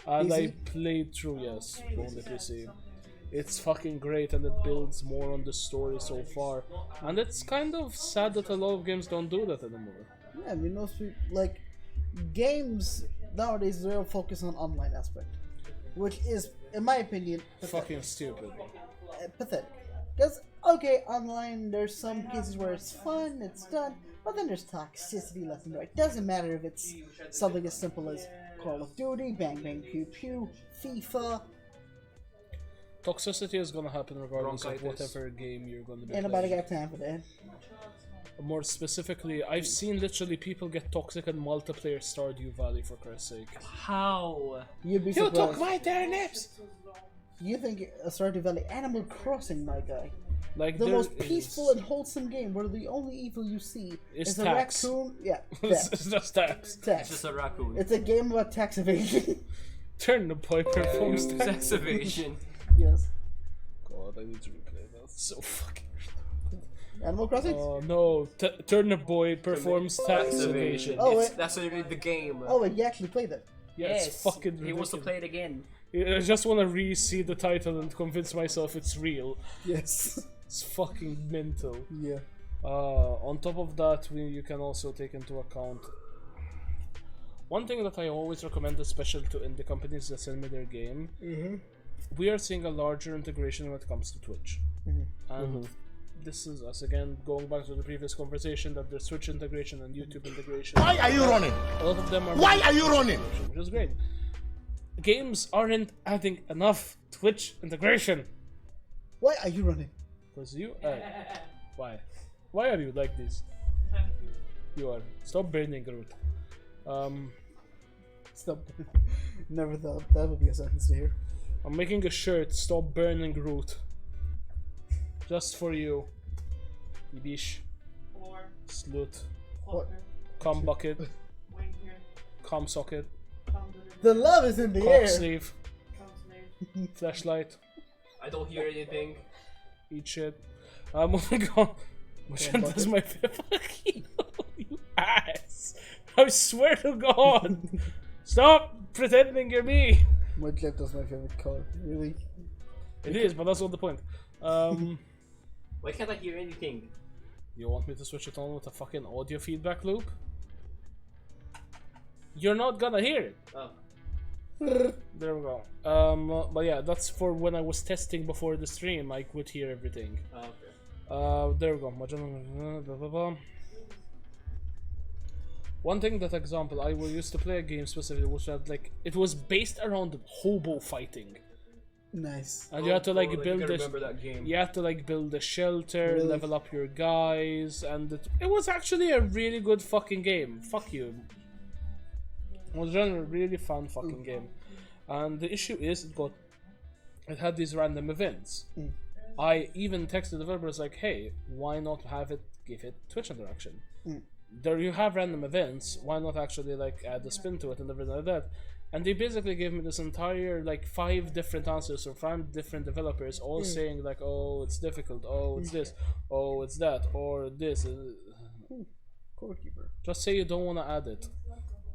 And
PC?
I played through, yes, on the PC. It's fucking great and it builds more on the story so far. And it's kind of sad that a lot of games don't do that anymore.
Yeah, I mean, most people, like, games nowadays, they're focused on online aspect. Which is, in my opinion,
fucking stupid.
Pathetic. Because, okay, online, there's some cases where it's fun, it's done, but then there's toxicity left and right. Doesn't matter if it's something as simple as Call of Duty, Bang Bang Pew Pew, FIFA.
Toxicity is gonna happen regardless of
Bronchitis.
whatever game you're gonna be
Ain't nobody
playing.
got time for that.
More specifically, I've seen literally people get toxic in multiplayer Stardew Valley, for Christ's sake.
How?
You'd be
You
surprised.
took my turnips!
You think Stardew Valley, Animal Crossing, my guy.
Like,
The
there
most
is-
peaceful and wholesome game where the only evil you see
It's
is a
tax.
raccoon. Yeah,
it's
tax.
just tax.
It's
Tax.
just a raccoon.
It's a game about tax evasion.
Turnip Boy performs tax.
Sex evasion.
Yes.
God, I need to replay that. It's so fucking.
Animal Crossing?
Oh no, Turnip Boy performs tax evasion.
Oh,
It's-
wait.
that's literally the game.
Oh, wait, you actually played it.
Yeah, it's fucking
He wants to
ridiculous.
play it again.
I just want to re-see the title and convince myself it's real.
Yes.
It's fucking mental.
Yeah.
On top of that, you can also take into account one thing that I always recommend, especially to indie companies that send me their game. We are seeing a larger integration when it comes to Twitch, and this is us again going back to the previous conversation that there's Twitch integration and YouTube integration.
Why are you running?
A lot of them are.
Why are you running?
Which is great. games aren't adding enough Twitch integration.
Why are you running?
Because you. Why? Why are you like this? You are. Stop burning Groot.
Stop. Never thought that would be a sentence to hear.
I'm making a shirt. Stop burning Groot. Just for you. Ibish. Slut.
What?
Cum bucket. Cum socket.
The love is in the
Cock
air.
sleeve. Flashlight.
I don't hear anything.
Eat shit. Moving on. Machine does my fuck you, you ass. I swear to God. Stop pretending you're me.
My clip does my favorite color. Really?
It is, but that's not the point.
Why can't I hear anything?
You want me to switch it on with a fucking audio feedback loop? You're not gonna hear it.
Oh.
There we go. But yeah, that's for when I was testing before the stream. I could hear everything.
Oh, okay.
There we go. Blah, blah, blah. One thing that example, I used to play a game specifically which had like it was based around hobo fighting.
Nice.
And you had to like
I
build
remember that game.
you had to like build a shelter,
Really?
level up your guys, and it was actually a really good fucking game. Fuck you. It was a really fun fucking game. And the issue is it had these random events. I even texted the developers like, hey, why not give it Twitch interaction? There you have random events, why not actually like add a spin to it and everything like that? And they basically gave me this entire like 5 different answers from 5 different developers, all saying like, oh, it's difficult, oh, it's this, oh, it's that, or this.
Corekeeper.
Just say you don't want to add it.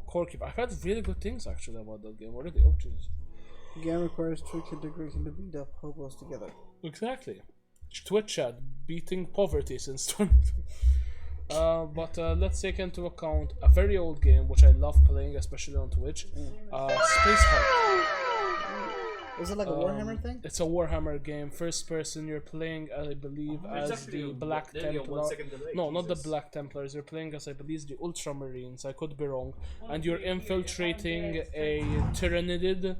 Corekeeper. I've heard really good things actually about that game already. Oh, jeez.
Game requires Twitch integration to beat up hobos together.
Exactly. Twitch chat beating poverty since 20. But let's take into account a very old game which I love playing, especially on Twitch. Space Hulk.
Is it like a Warhammer thing?
It's a Warhammer game, first person. You're playing, I believe, as the Black Templar. No, not the Black Templars. You're playing as, I believe, the Ultramarines. I could be wrong. And you're infiltrating a Tyrannid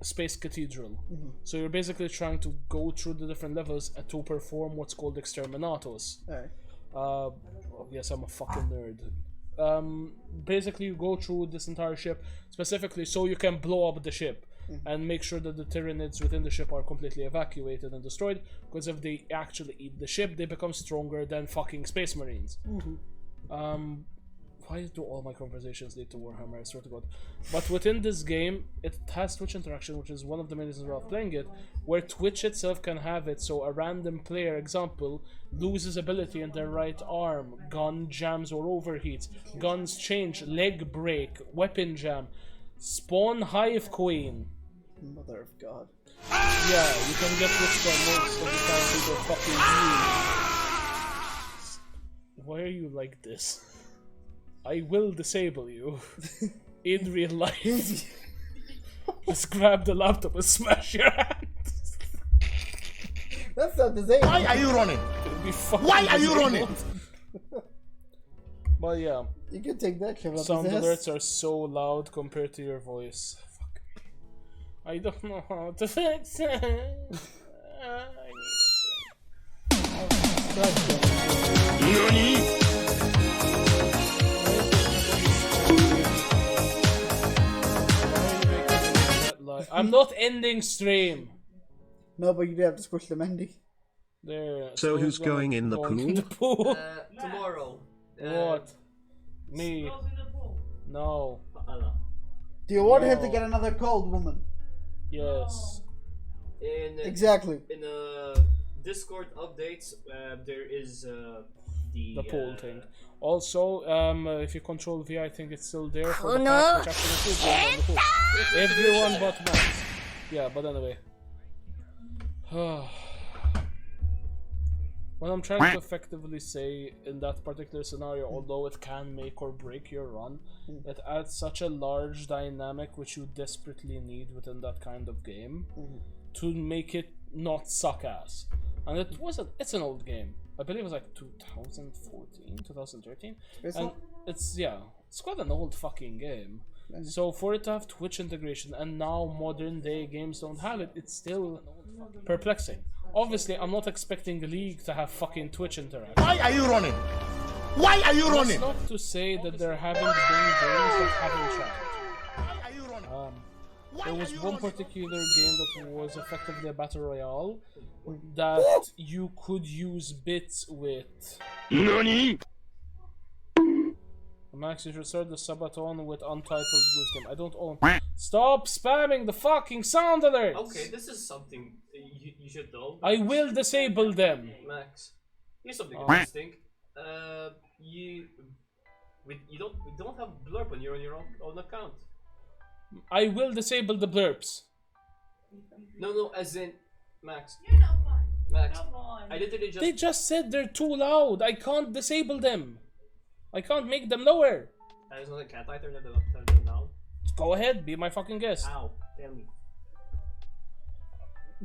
space cathedral. So you're basically trying to go through the different levels to perform what's called exterminatus. Yes, I'm a fucking nerd. Basically you go through this entire ship specifically so you can blow up the ship and make sure that the Tyranids within the ship are completely evacuated and destroyed, because if they actually eat the ship they become stronger than fucking space marines. Why do all my conversations lead to Warhammer? I swear to God. But within this game, it has Twitch interaction, which is one of the main reasons why I'm playing it, where Twitch itself can have it so a random player, example, loses ability in their right arm, gun jams or overheats, guns change, leg break, weapon jam, spawn hive queen.
Mother of God.
Yeah, you can get this for most of the time people fucking use. Why are you like this? I will disable you in real life. Just grab the laptop and smash your hand.
That's not disable.
Why are you running?
Why
are you running?
But yeah,
you can take that shit up
sound
his ass.
alerts are so loud compared to your voice. Fuck me. I don't know how to fix it. I need it. I'm not ending stream.
No, but you do have to squish the Mendy.
There.
So who's going in the pool?
The pool.
Tomorrow.
What? Me. No.
Do you want him to get another cold woman?
Yes.
Exactly.
In Discord updates, there is the
pool thing. Also, if you control V, I think it's still there for the patch, which actually includes on the pool. Everyone but Max. Yeah, but anyway. What I'm trying to effectively say in that particular scenario, although it can make or break your run, it adds such a large dynamic which you desperately need within that kind of game to make it not suck ass. And it's an old game. I believe it was like 2014, 2013. And it's quite an old fucking game. So for it to have Twitch integration and now modern day games don't have it, it's still perplexing. Obviously, I'm not expecting League to have fucking Twitch interaction.
Why are you running? Why are you running?
That's not to say that there haven't been games that haven't tried.
Why are you running?
There was one particular game that was effectively a battle royale that you could use bits with.
NANI?
Max, you should start the subathon with Untitled Goose Game. I don't own. Stop spamming the fucking sound alerts!
Okay, this is something you should know.
I will disable them.
Max, here's something interesting. We don't have blurb when you're on your own account.
I will disable the blurps.
No, as in Max.
You're not fun.
Max,
Come on.
I literally just.
They just said they're too loud. I can't disable them. I can't make them lower.
There's not a cat I turn them down.
Go ahead, be my fucking guest.
Ow, tell me.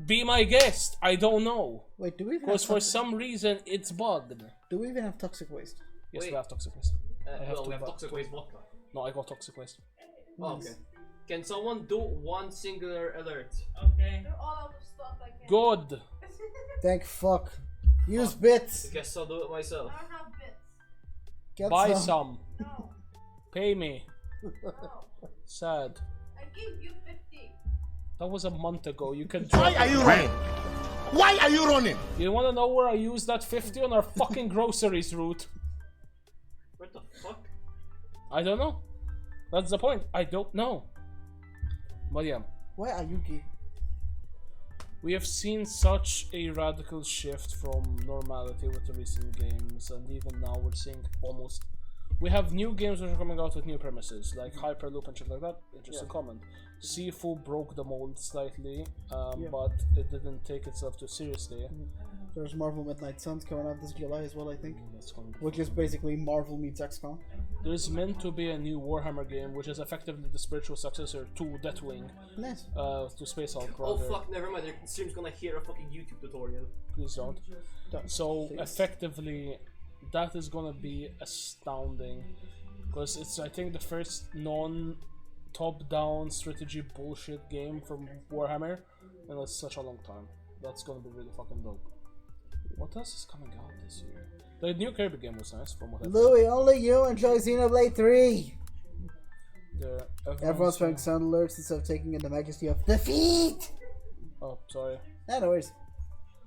Be my guest. I don't know.
Wait, do we even
Because
have
for
toxic...
some reason it's bugged.
Do we even have toxic waste?
Yes,
Wait.
we have toxic waste.
We have toxic waste vodka.
No, I got toxic waste.
Oh, okay. Can someone do one singular alert?
Okay.
They're all out of stuff. I can't.
Good.
Thank fuck. Use bits.
I guess I'll do it myself.
I don't have bits.
Get
Buy
some.
some.
No.
Pay me.
No.
Sad.
I gave you 50.
That was a month ago. You can.
Why are you running? Why are you running?
You wanna know where I used that 50 on our fucking groceries route?
What the fuck?
I don't know. That's the point. I don't know. But yeah.
Why are you gay?
We have seen such a radical shift from normality with the recent games, and even now we're seeing almost... We have new games which are coming out with new premises, like Hyperloop and shit like that. Interesting comment. Sifu broke the mold slightly, but it didn't take itself too seriously.
There's Marvel Midnight Suns coming out this July as well, I think.
That's coming.
Which is basically Marvel meets XCOM.
There's meant to be a new Warhammer game, which is effectively the spiritual successor to Deathwing.
Nice.
To Space Hulk,
Oh
rather.
fuck, never mind. The stream's gonna hear a fucking YouTube tutorial.
Please don't. So
Please.
effectively, that is gonna be astounding, because it's I think the first non-top-down strategy bullshit game from Warhammer in such a long time. That's gonna be really fucking dope. What else is coming out this year? The new Kirby game was nice, from what I've heard.
Louis, only you enjoy Xenoblade 3! Everyone's
trying.
trying sound alerts instead of taking in the majesty of defeat!
Oh, sorry.
Yeah, no worries.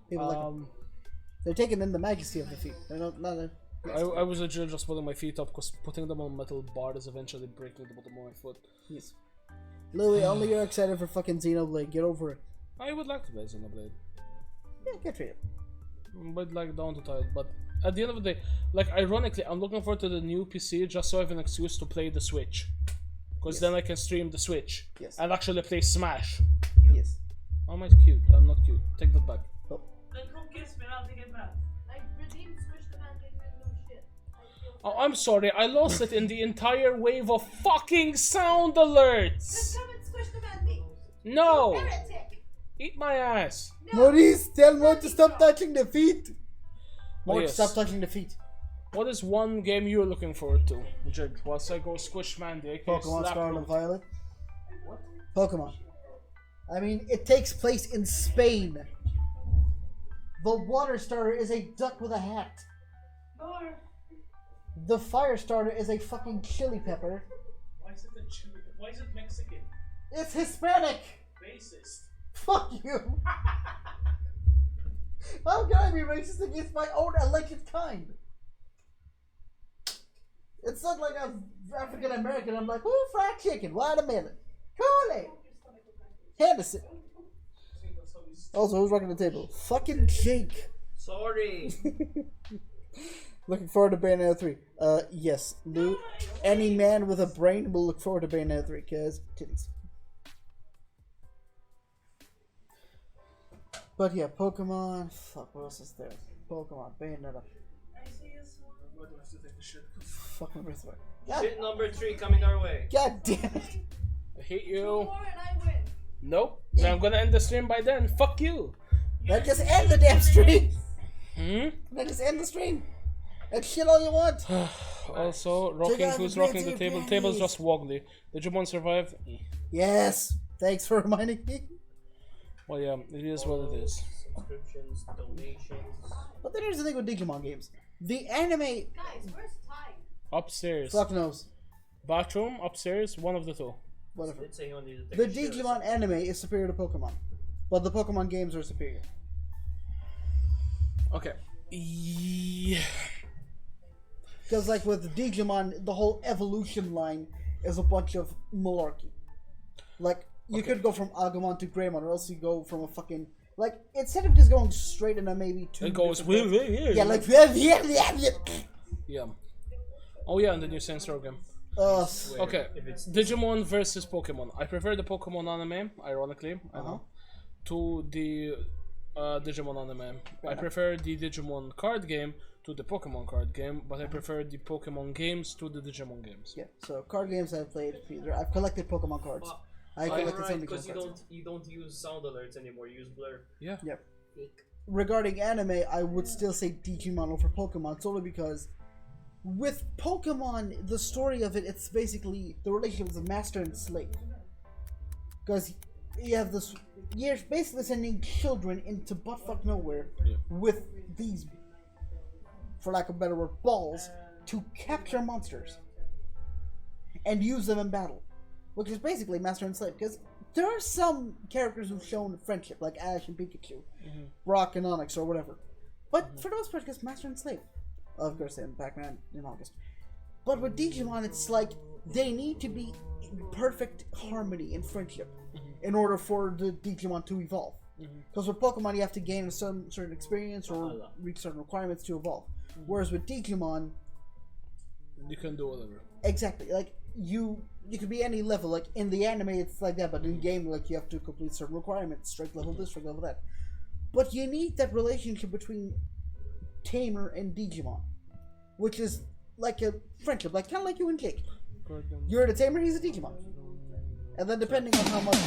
People like it. They're taking in the majesty of defeat. They're not
I was legit just putting my feet up because putting them on metal bar is eventually breaking the bottom of my foot.
Yes. Louis, only you're excited for fucking Xenoblade. Get over it.
I would like to play Xenoblade.
Yeah, get rid of it.
But like down to tight. But at the end of the day, like ironically, I'm looking forward to the new PC just so I have an excuse to play the Switch. Because then I can stream the Switch.
Yes.
And actually play Smash.
Yes.
How am I cute? I'm not cute. Take that back.
Oh.
Then come kiss me and I'll take it back.
Like, redeem Switch the man gave me new shit.
Oh, I'm sorry. I lost it in the entire wave of fucking sound alerts.
Come and squish the man me.
No.
Heretic.
Eat my ass.
Maurice, tell Mo to stop touching the feet!
Oh,
Mo,
yes.
stop touching the feet.
What is one game you're looking forward to, Jig? Whilst I go squish Mandy, aka
Pokemon
slap
Scarlet
him.
and Violet. Pokemon. I mean, it takes place in Spain. The water starter is a duck with a hat.
Or
The fire starter is a fucking chili pepper.
Why is it a chili? Why is it Mexican?
It's Hispanic!
Racist.
Fuck you! How can I be racist against my own elected kind? It's not like I'm African American. I'm like, ooh, fried chicken, watermelon, Kool-Aid, Henderson. Also, who's rocking the table? Fucking Jake.
Sorry.
Looking forward to Bayonetta 3. Yes, Lou. Any man with a brain will look forward to Bayonetta 3, cause titties. But yeah, Pokemon. Fuck, what else is there? Pokemon, Bayonetta.
I see a small.
Why do I have to take the shit?
Fucking Breath God,
Shit number 3 coming our way.
God damn it.
I hate
Two
you.
more and I win.
Nope. I'm gonna end the stream by then. Fuck you.
Let's just end the damn stream.
Hmm?
Let's just end the stream. And shit all you want.
Also, rocking, who's rocking the table? Table's just wobbly. Digimon survive?
Yes. Thanks for reminding me.
Well, yeah, it is what it is.
Subscriptions, donations.
But then here's the thing with Digimon games. The anime...
Guys, where's Ty?
Upstairs.
Fuck knows.
Bathroom, upstairs, one of the two.
Whatever.
It's saying you need to
The
take a shit or
Digimon anime is superior to Pokemon. But the Pokemon games are superior.
Okay. Yeah.
Because like with Digimon, the whole evolution line is a bunch of malarkey. Like, you could go from Agumon to Greymon, or else you go from a fucking... Like, instead of just going straight into maybe two...
It goes...
Yeah, like...
Yeah. Oh yeah, and the new Saints Row game. Okay, Digimon versus Pokemon. I prefer the Pokemon anime, ironically, to the Digimon anime. I prefer the Digimon card game to the Pokemon card game, but I prefer the Pokemon games to the Digimon games.
Yeah, so card games I've played, I've collected Pokemon cards. I collected some
because
Digimon cards.
you don't use sound alerts anymore, you use blur.
Yeah.
Yep. Regarding anime, I would still say Digimon over Pokemon, solely because with Pokemon, the story of it, it's basically the relationship is a master and slave. Because you have this, you're basically sending children into buttfuck nowhere with these, for lack of a better word, balls to capture monsters and use them in battle, which is basically master and slave. Because there are some characters who've shown friendship, like Ash and Pikachu, Brock and Onyx, or whatever. But for the most part, it's master and slave. Of course, in Pac-Man in August. But with Digimon, it's like they need to be in perfect harmony and friendship in order for the Digimon to evolve. Because with Pokemon, you have to gain a certain experience or reach certain requirements to evolve. Whereas with Digimon,
you can do whatever.
Exactly. Like you could be any level. Like in the anime, it's like that, but in game, like you have to complete certain requirements, strength level this, strength level that. But you need that relationship between Tamer and Digimon, which is like a friendship, like kind of like you and Jake. You're the Tamer, he's a Digimon, and then depending on how much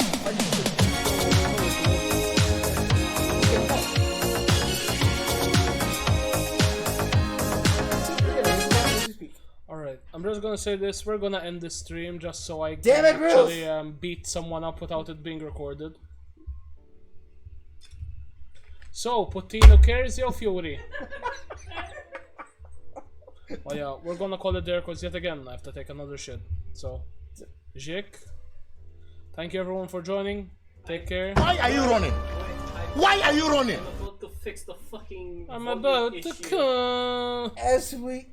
Alright, I'm just gonna say this, we're gonna end this stream just so I
Damn
can
it,
actually beat someone up without it being recorded. So, Potino carries your fury. Well, yeah, we're gonna call it there because yet again I have to take another shit. So, Jake, thank you everyone for joining. Take care.
Why are you running? Why are you running?
I'm about to fix the fucking.
I'm about to come.
As we.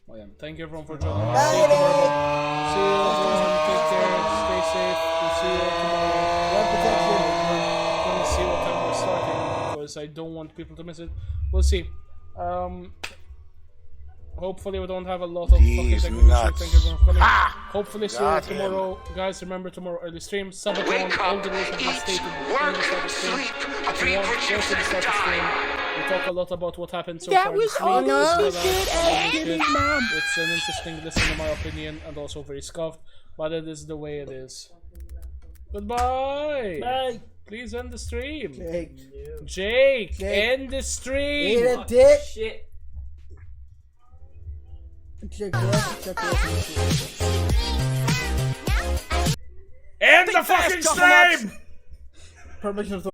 Well, yeah, thank you everyone for joining. See you tomorrow. See you everyone. Take care. Stay safe. We'll see you tomorrow. See what time we're starting because I don't want people to miss it. We'll see. Hopefully we don't have a lot of fucking technical issues. Thank you everyone for coming. Hopefully see you tomorrow. Guys, remember tomorrow early stream. Sabaton, all the rules have been stated in the start of stream. If you want, go to the start of stream. We talk a lot about what happened so far this week. It's an interesting listen in my opinion and also very scuffed, but it is the way it is. Goodbye!
Bye!
Please end the stream.
Jake,
end the stream.
Eat a dick.
Shit.
Jake,
end the fucking stream.
Permission to